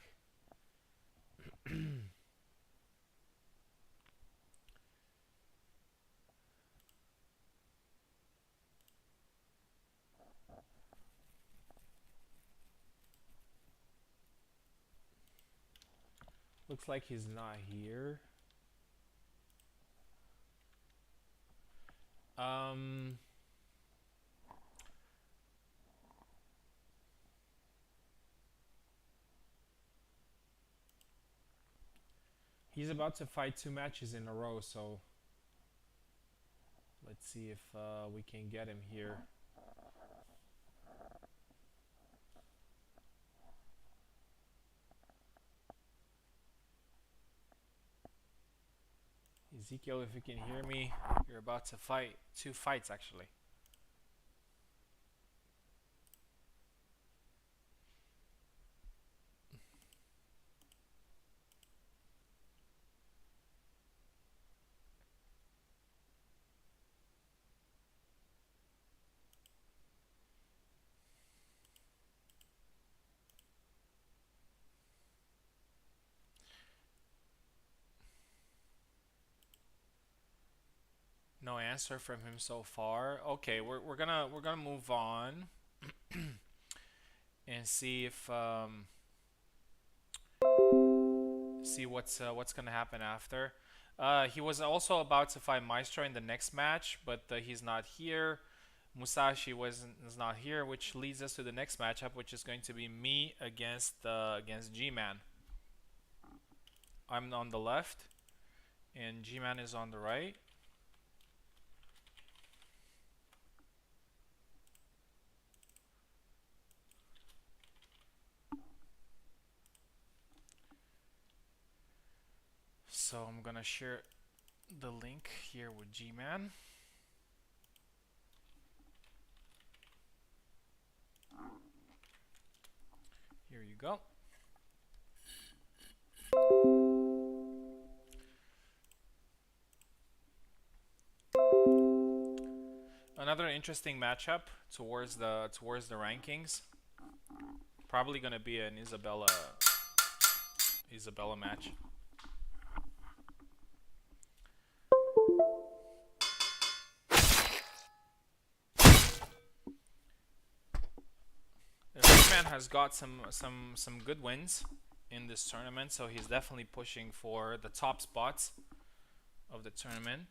Looks like he's not here. Um, he's about to fight 2 matches in a row, so let's see if we can get him here. Ezekiel, if you can hear me, you're about to fight 2 fights actually. No answer from him so far. Okay, we're gonna move on and see if see what's gonna happen after. He was also about to fight Maestro in the next match, but he's not here. Musashi is not here, which leads us to the next matchup, which is going to be me against G-Man. I'm on the left, and G-Man is on the right. So I'm gonna share the link here with G-Man. Here you go. Another interesting matchup towards the rankings. Probably gonna be an Isabella match. This man has got some good wins in this tournament, so he's definitely pushing for the top spots of the tournament.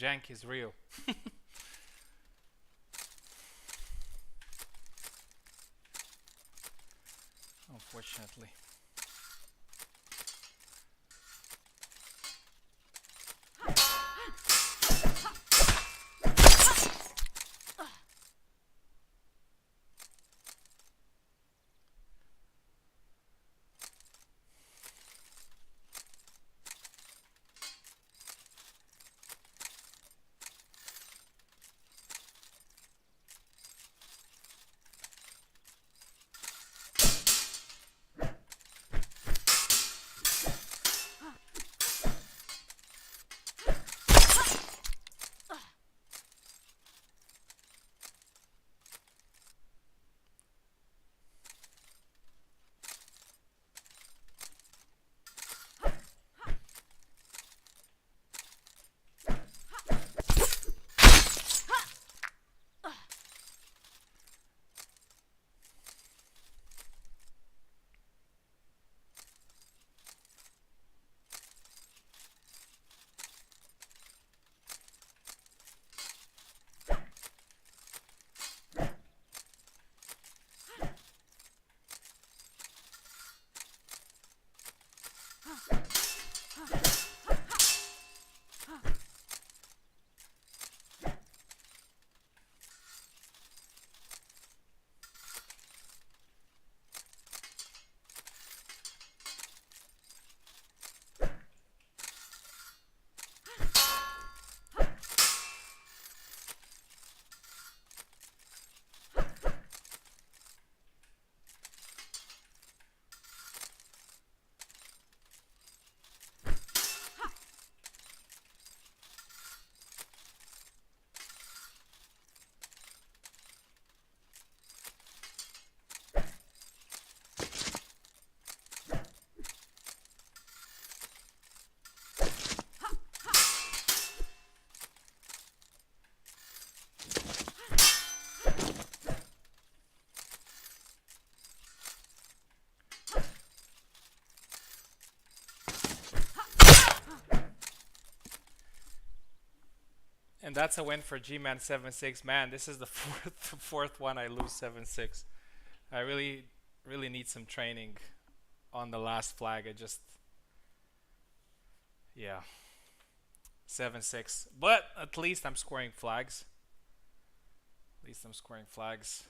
jank is real. Unfortunately. And that's a win for G-Man 7-6. Man, this is the fourth one I lose 7-6. I really need some training on the last flag. I just yeah, 7-6. But at least I'm scoring flags. At least I'm scoring flags.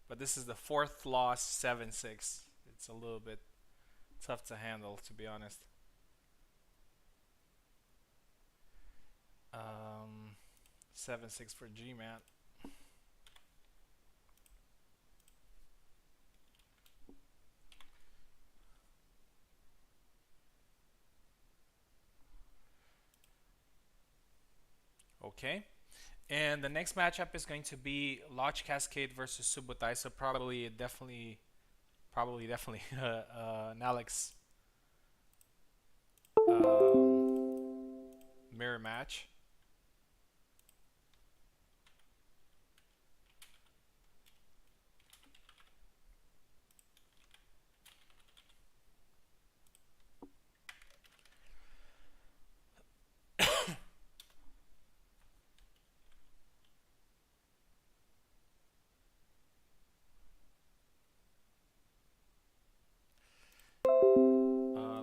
But this is the fourth loss, 7-6. It's a little bit tough to handle, to be honest. 7-6 for G-Man. Okay. And the next matchup is going to be Lodge Cascade versus Subutai. So probably definitely an Alex mirror match.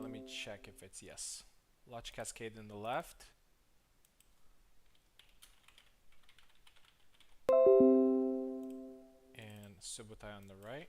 Let me check if it's yes. Lodge Cascade in the left. And Subutai on the right.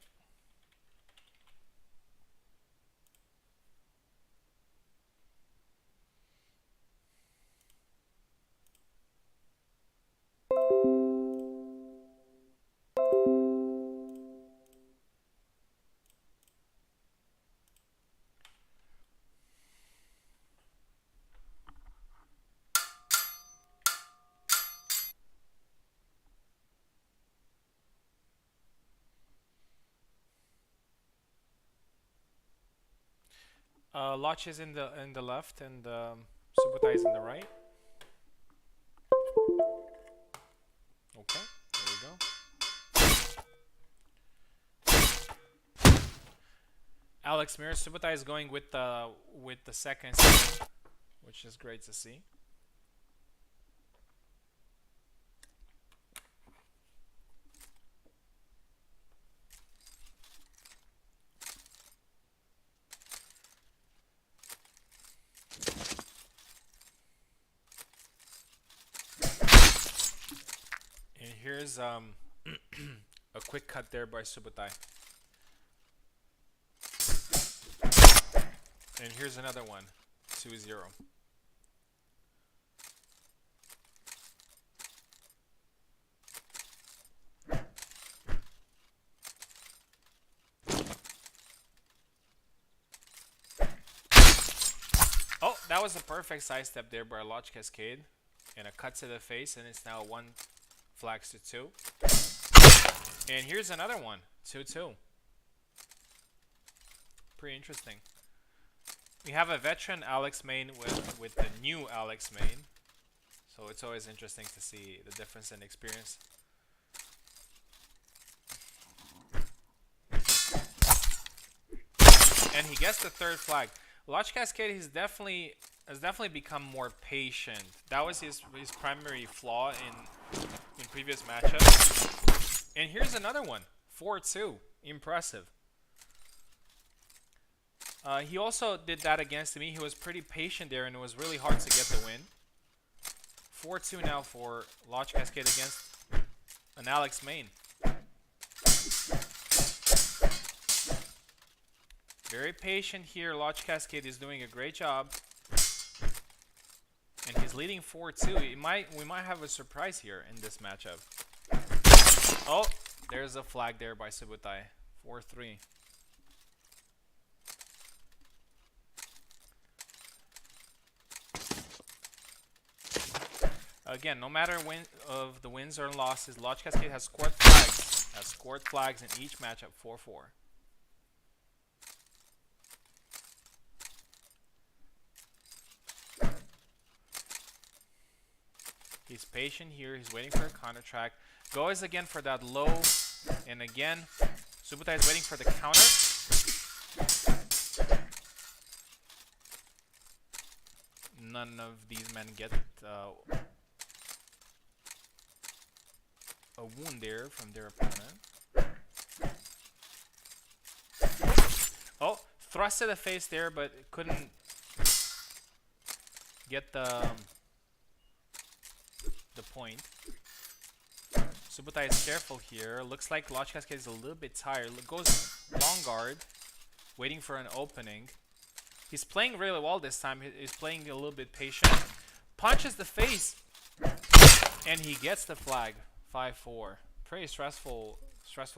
Lodge is in the left, and Subutai is in the right. Okay, there we go. Alex Mir, Subutai is going with the second season, which is great to see. here's a quick cut there by Subotai. And here's another one, 2-0. Oh, that was a perfect sidestep there by Lodge Cascade. And a cut to the face, and it's now 1 flags to 2. And here's another one, 2-2. Pretty interesting. We have a veteran Alex main with the new Alex main. So it's always interesting to see the difference in experience. And he gets the 3rd flag. Lodge Cascade has definitely become more patient. That was his primary flaw in previous matchups. And here's another one, 4-2. Impressive. He also did that against me. He was pretty patient there, and it was really hard to get the win. 4-2 now for Lodge Cascade against an Alex main. Very patient here. Lodge Cascade is doing a great job. And he's leading 4-2. We might have a surprise here in this matchup. Oh, there's a flag there by Subotai. 4-3. Again, no matter of the wins or losses, Lodge Cascade has scored flags in each matchup. 4-4. He's patient here. He's waiting for a counter track. Goes again for that low. And again, Subotai is waiting for the counter. None of these men get a wound there from their opponent. Oh, thrust to the face there, but couldn't get the point. Subotai is careful here. Looks like Lodge Cascade is a little bit tired. Goes long guard, waiting for an opening. He's playing really well this time. He's playing a little bit patient. Punches the face, and he gets the flag. 5-4. Pretty stressful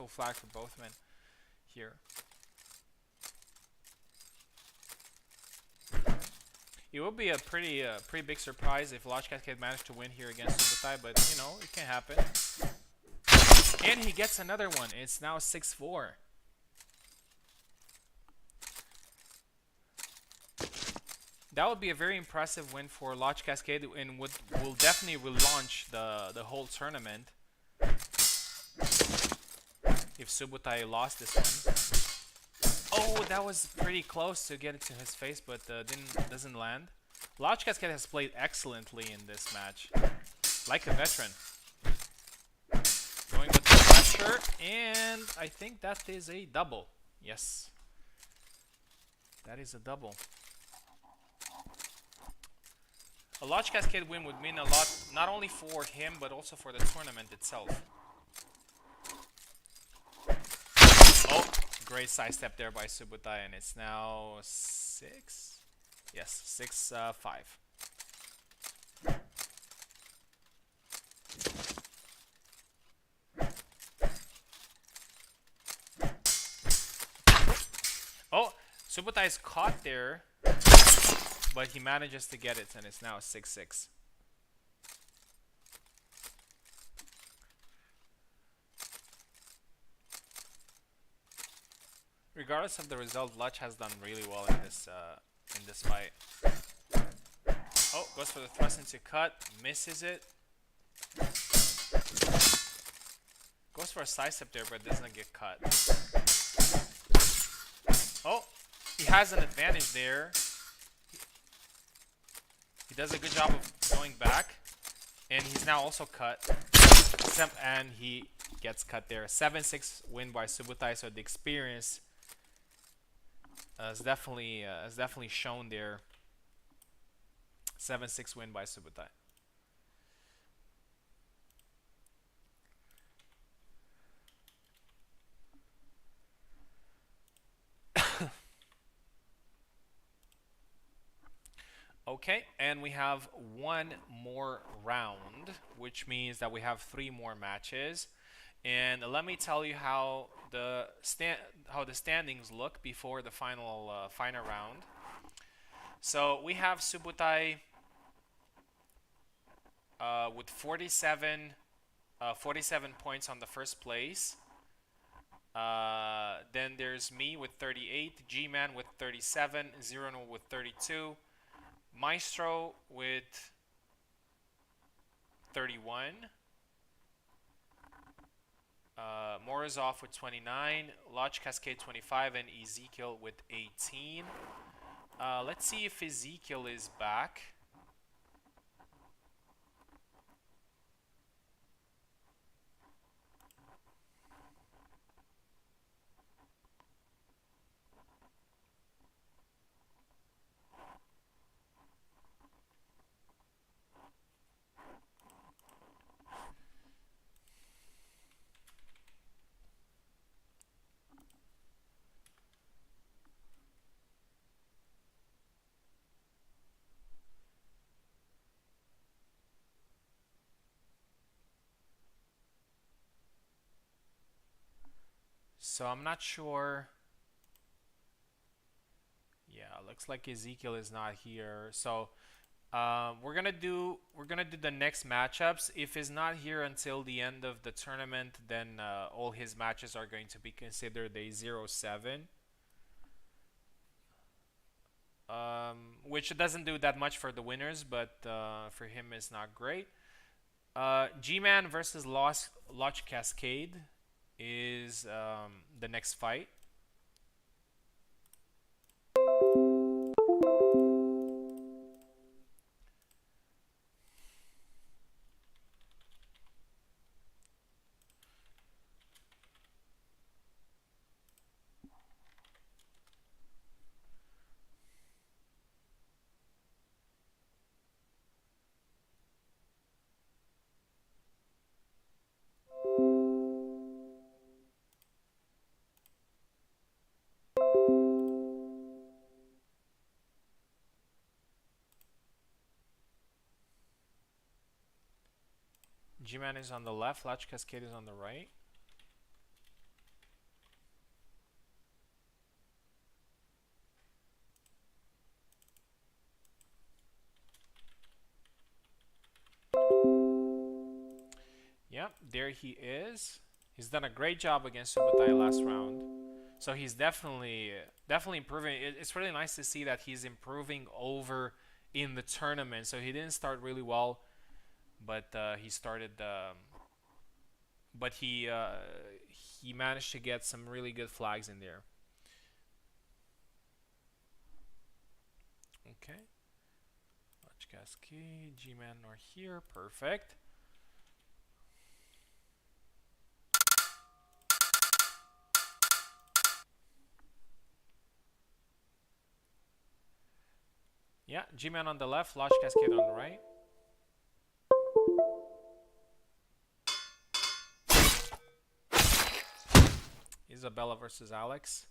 flag for both men here. It would be a pretty big surprise if Lodge Cascade managed to win here against Subotai, but you know, it can happen. And he gets another one. It's now 6-4. That would be a very impressive win for Lodge Cascade, and will definitely relaunch the whole tournament if Subotai lost this one. Oh, that was pretty close to get it to his face, but doesn't land. Lodge Cascade has played excellently in this match, like a veteran. Going with the pressure, and I think that is a double. Yes, that is a double. A Lodge Cascade win would mean a lot, not only for him, but also for the tournament itself. Oh, great sidestep there by Subotai, and it's now 6? Yes, 6-5. Oh, Subotai is caught there, but he manages to get it, and it's now 6-6. Regardless of the result, Lodge has done really well in this fight. Oh, goes for the thrust into cut, misses it. Goes for a sidestep there, but doesn't get cut. Oh, he has an advantage there. He does a good job of going back, and he's now also cut. And he gets cut there. 7-6 win by Subotai, so the experience has definitely shown there. 7-6 win by Subotai. Okay, and we have one more round, which means that we have three more matches. And let me tell you how the standings look before the final round. So we have Subutai with 47 points on the first place. Then there's me with 38, G-Man with 37, Zerono with 32, Maestro with 31, Morozov with 29, Lodge Cascade 25, and Ezekiel with 18. Let's see if Ezekiel is back. So I'm not sure. Yeah, looks like Ezekiel is not here. So we're gonna do the next matchups. If he's not here until the end of the tournament, then all his matches are going to be considered a 0-7. Which doesn't do that much for the winners, but for him is not great. G-Man versus Loch Cascade is the next fight. G-Man is on the left, Loch Cascade is on the right. Yep, there he is. He's done a great job against Subotai last round. So he's definitely improving. It's really nice to see that he's improving over in the tournament. So he didn't start really well, but he started. But he managed to get some really good flags in there. Okay. Watch Cascade, G-Man are here. Perfect. Yeah, G-Man on the left, Lodge Cascade on the right. Isabella versus Alex.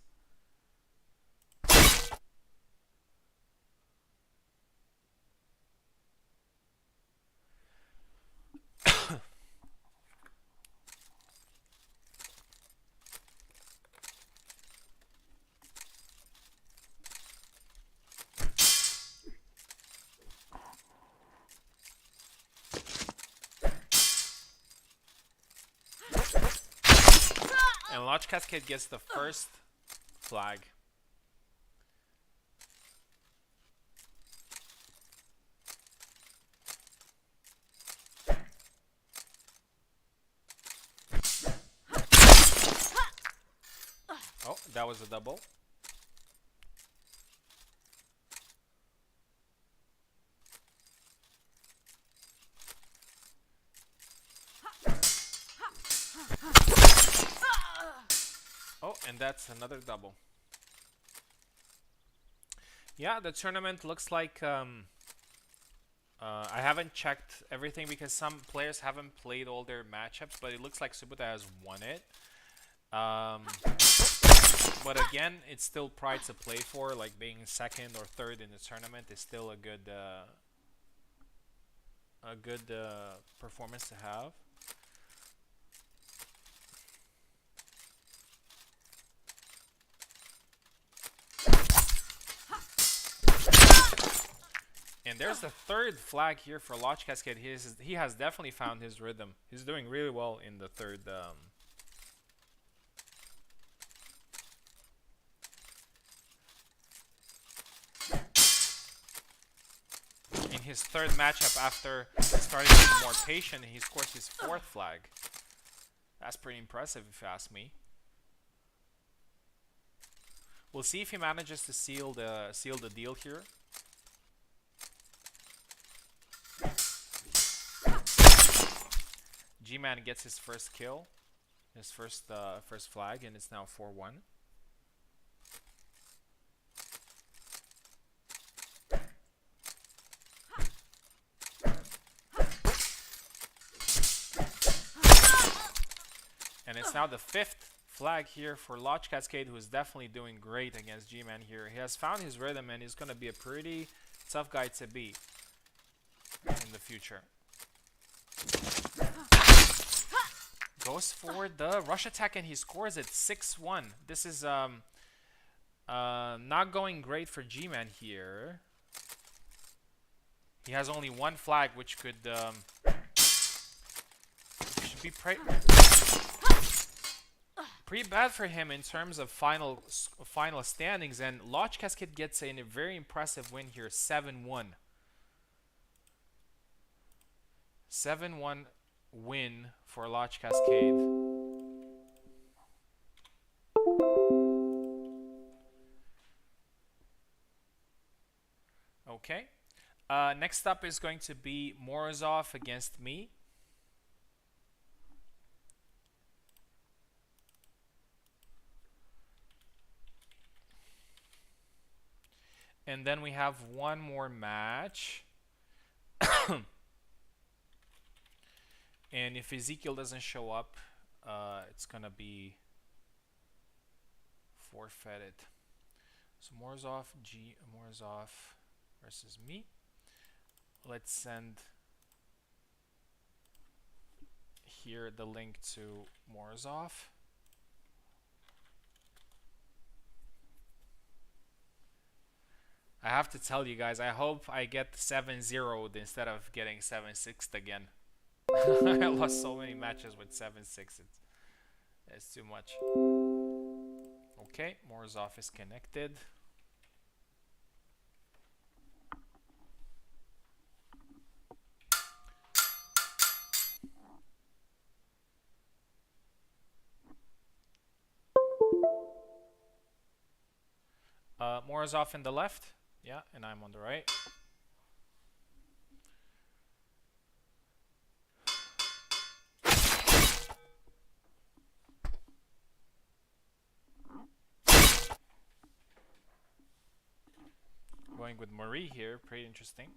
And Lodge Cascade gets the first flag. Oh, that was a double. Oh, and that's another double. Yeah, the tournament looks like I haven't checked everything because some players haven't played all their matchups, but it looks like Subutai has won it. But again, it's still pride to play for. Like being second or third in the tournament is still a good performance to have. And there's the third flag here for Lodge Cascade. He has definitely found his rhythm. He's doing really well in the third. In his third matchup, after starting being more patient, he scores his fourth flag. That's pretty impressive, if you ask me. We'll see if he manages to seal the deal here. G-Man gets his first kill, his first flag, and it's now 4-1. And it's now the fifth flag here for Lodge Cascade, who is definitely doing great against G-Man here. He has found his rhythm and he's going to be a pretty tough guy to beat in the future. Goes for the rush attack and he scores it 6-1. This is not going great for G-Man here. He has only one flag, which could should be pretty bad for him in terms of final standings. And Lodge Cascade gets a very impressive win here, 7-1. 7-1 win for Lodge Cascade. Okay. Next up is going to be Morozov against me. And then we have one more match. And if Ezekiel doesn't show up, it's going to be forfeited. So Morozov versus me. Let's send here the link to Morozov. I have to tell you guys, I hope I get 7-0'd instead of getting 7-6'd again. I lost so many matches with 7-6. It's too much. Okay, Morozov is connected. Morozov in the left. Yeah, and I'm on the right. Going with Marie here, pretty interesting.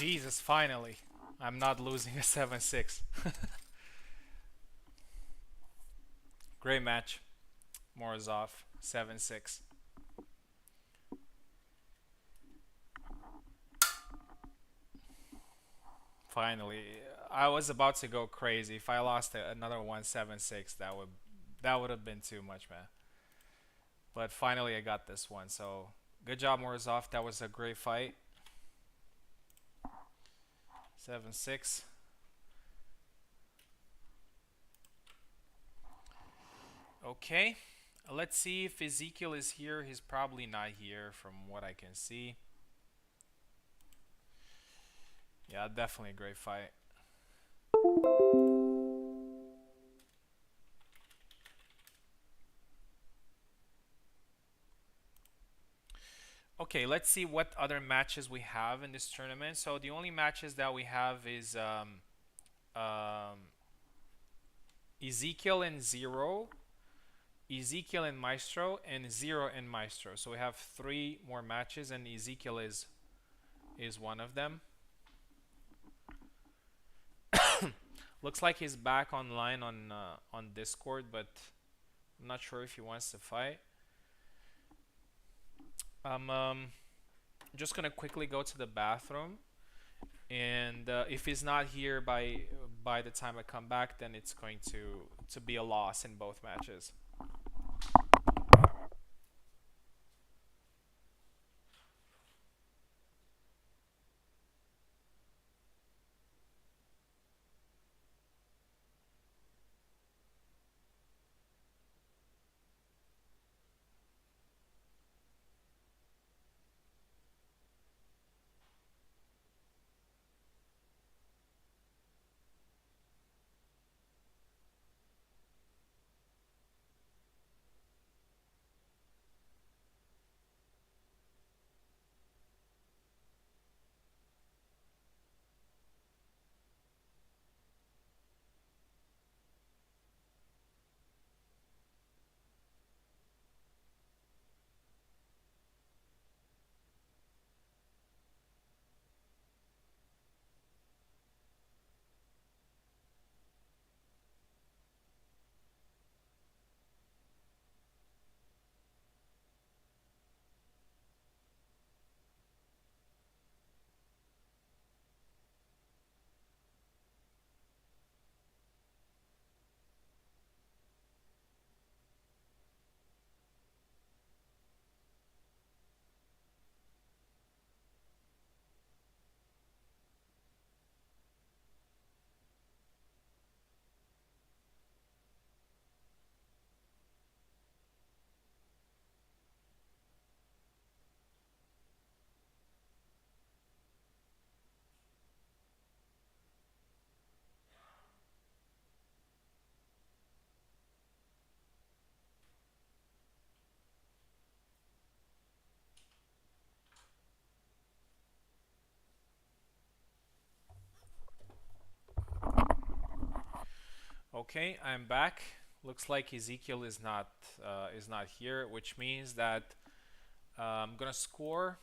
Jesus, finally. I'm not losing a 7-6. Great match. Morozov, 7-6. Finally. I was about to go crazy. If I lost another one 7-6, that would have been too much, man. But finally I got this one. So good job, Morozov. That was a great fight. 7-6. Okay. Let's see if Ezekiel is here. He's probably not here from what I can see. Yeah, definitely a great fight. Okay, let's see what other matches we have in this tournament. So the only matches that we have is um, Ezekiel and Zero, Ezekiel and Maestro, and Zero and Maestro. So we have three more matches, and Ezekiel is one of them. Looks like he's back online on Discord, but I'm not sure if he wants to fight. I'm just gonna quickly go to the bathroom, and if he's not here by the time I come back, then it's going to be a loss in both matches. Okay, I'm back. Looks like Ezekiel is not here, which means that I'm gonna score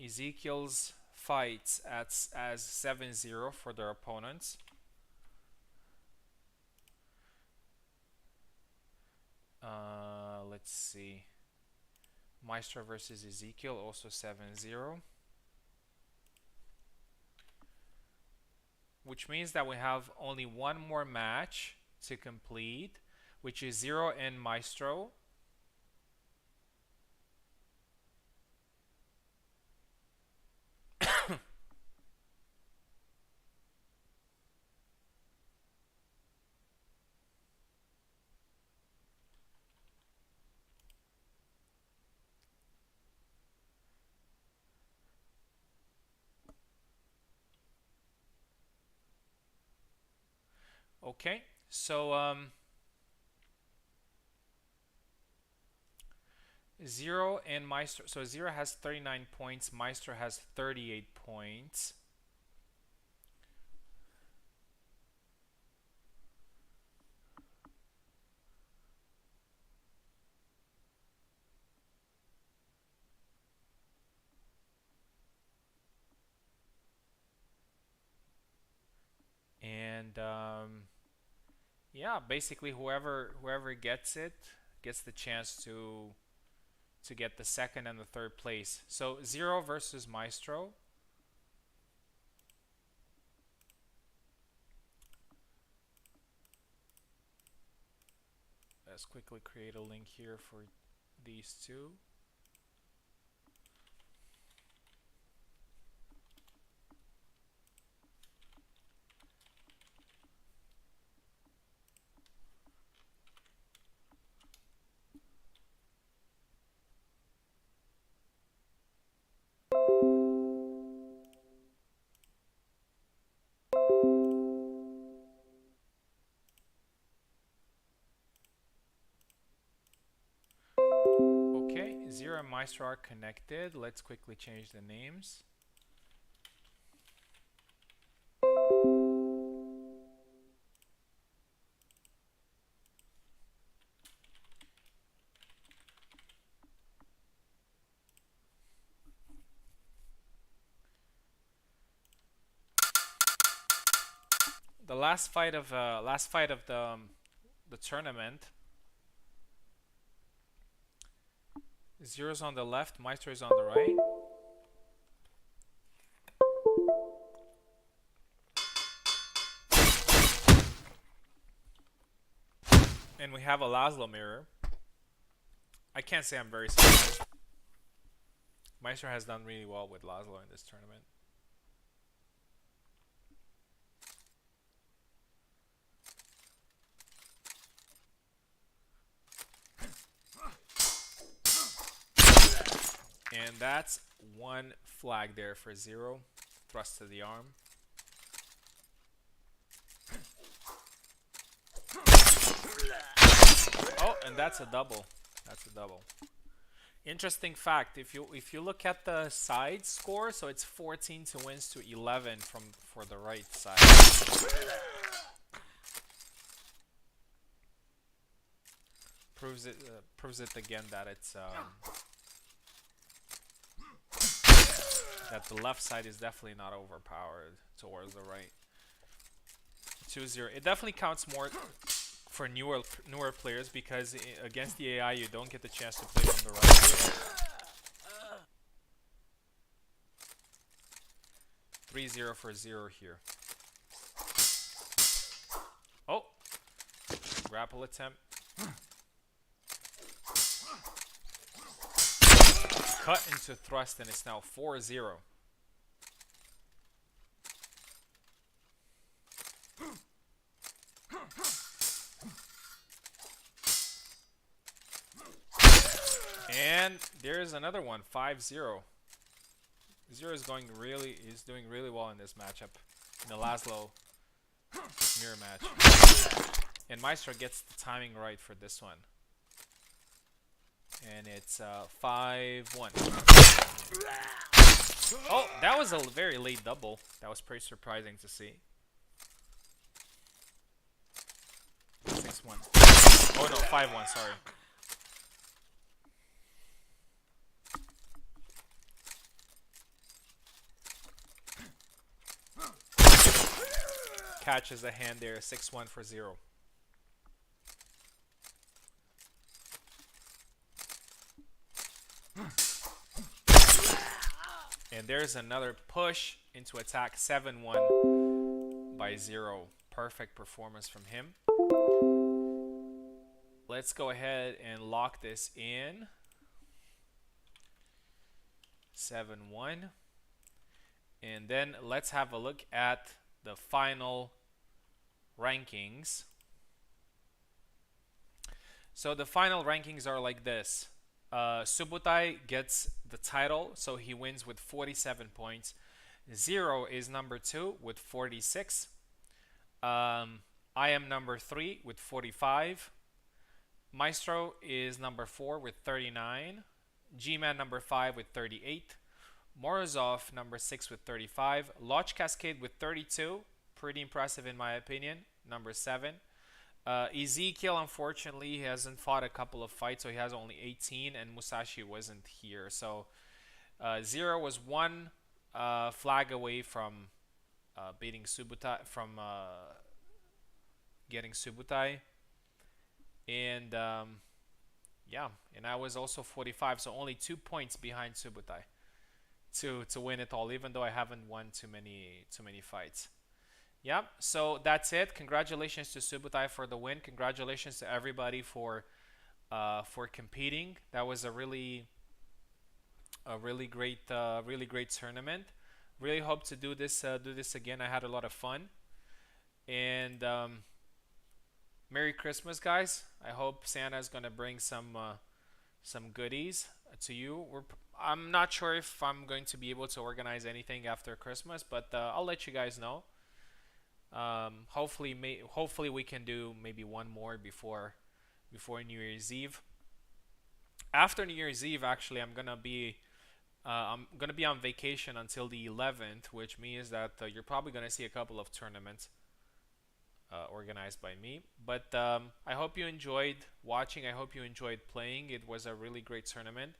Ezekiel's fights as 7-0 for their opponents. Let's see. Maestro versus Ezekiel, also 7-0. Which means that we have only one more match to complete, which is Zero and Maestro. Okay, so Zero and Maestro. So Zero has 39 points, Maestro has 38 points. Yeah, basically whoever gets it gets the chance to get the second and the third place. So Zero versus Maestro. Let's quickly create a link here for these two. Okay, Zero and Maestro are connected. Let's quickly change the names. The last fight of the tournament. Zero's on the left, Maestro is on the right. And we have a Laszlo mirror. I can't say I'm very surprised. Maestro has done really well with Laszlo in this tournament. And that's one flag there for Zero. Thrust to the arm. Oh, and that's a double. That's a double. Interesting fact, if you look at the side score, so it's 14 to wins to 11 from for the right side. Proves it again that it's that the left side is definitely not overpowered towards the right. 2-0. It definitely counts more for newer players because against the AI you don't get the chance to play from the right. 3-0 for Zero here. Oh, grapple attempt. Cut into thrust and it's now 4-0. And there's another one, 5-0. Zero is doing really well in this matchup, in the Laszlo mirror match. And Maestro gets the timing right for this one. And it's 5-1. Oh, that was a very late double. That was pretty surprising to see. 6-1. Oh no, 5-1, sorry. Catches the hand there, 6-1 for Zero. And there's another push into attack, 7-1 by Zero. Perfect performance from him. Let's go ahead and lock this in. 7-1. And then let's have a look at the final rankings. So the final rankings are like this. Subutai gets the title, so he wins with 47 points. Zero is number 2 with 46. I am number 3 with 45. Maestro is number 4 with 39. G-Man number 5 with 38. Morozov number 6 with 35. Lodge Cascade with 32. Pretty impressive in my opinion. Number 7. Ezekiel, unfortunately, he hasn't fought a couple of fights, so he has only 18, and Musashi wasn't here. So Zero was one flag away from beating Subutai, from getting Subutai, and yeah, and I was also 45, so only 2 points behind Subutai to win it all, even though I haven't won too many fights. Yeah, so that's it. Congratulations to Subutai for the win. Congratulations to everybody for competing. That was a really great tournament. Really hope to do this again. I had a lot of fun, and Merry Christmas, guys. I hope Santa is gonna bring some goodies to you. I'm not sure if I'm going to be able to organize anything after Christmas, but I'll let you guys know. Hopefully we can do maybe one more before New Year's Eve. After New Year's Eve, actually, I'm gonna be on vacation until the 11th, which means that you're probably gonna see a couple of tournaments organized by me. But I hope you enjoyed watching. I hope you enjoyed playing. It was a really great tournament.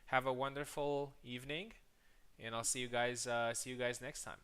Have a wonderful evening, and I'll see you guys. See you guys next time.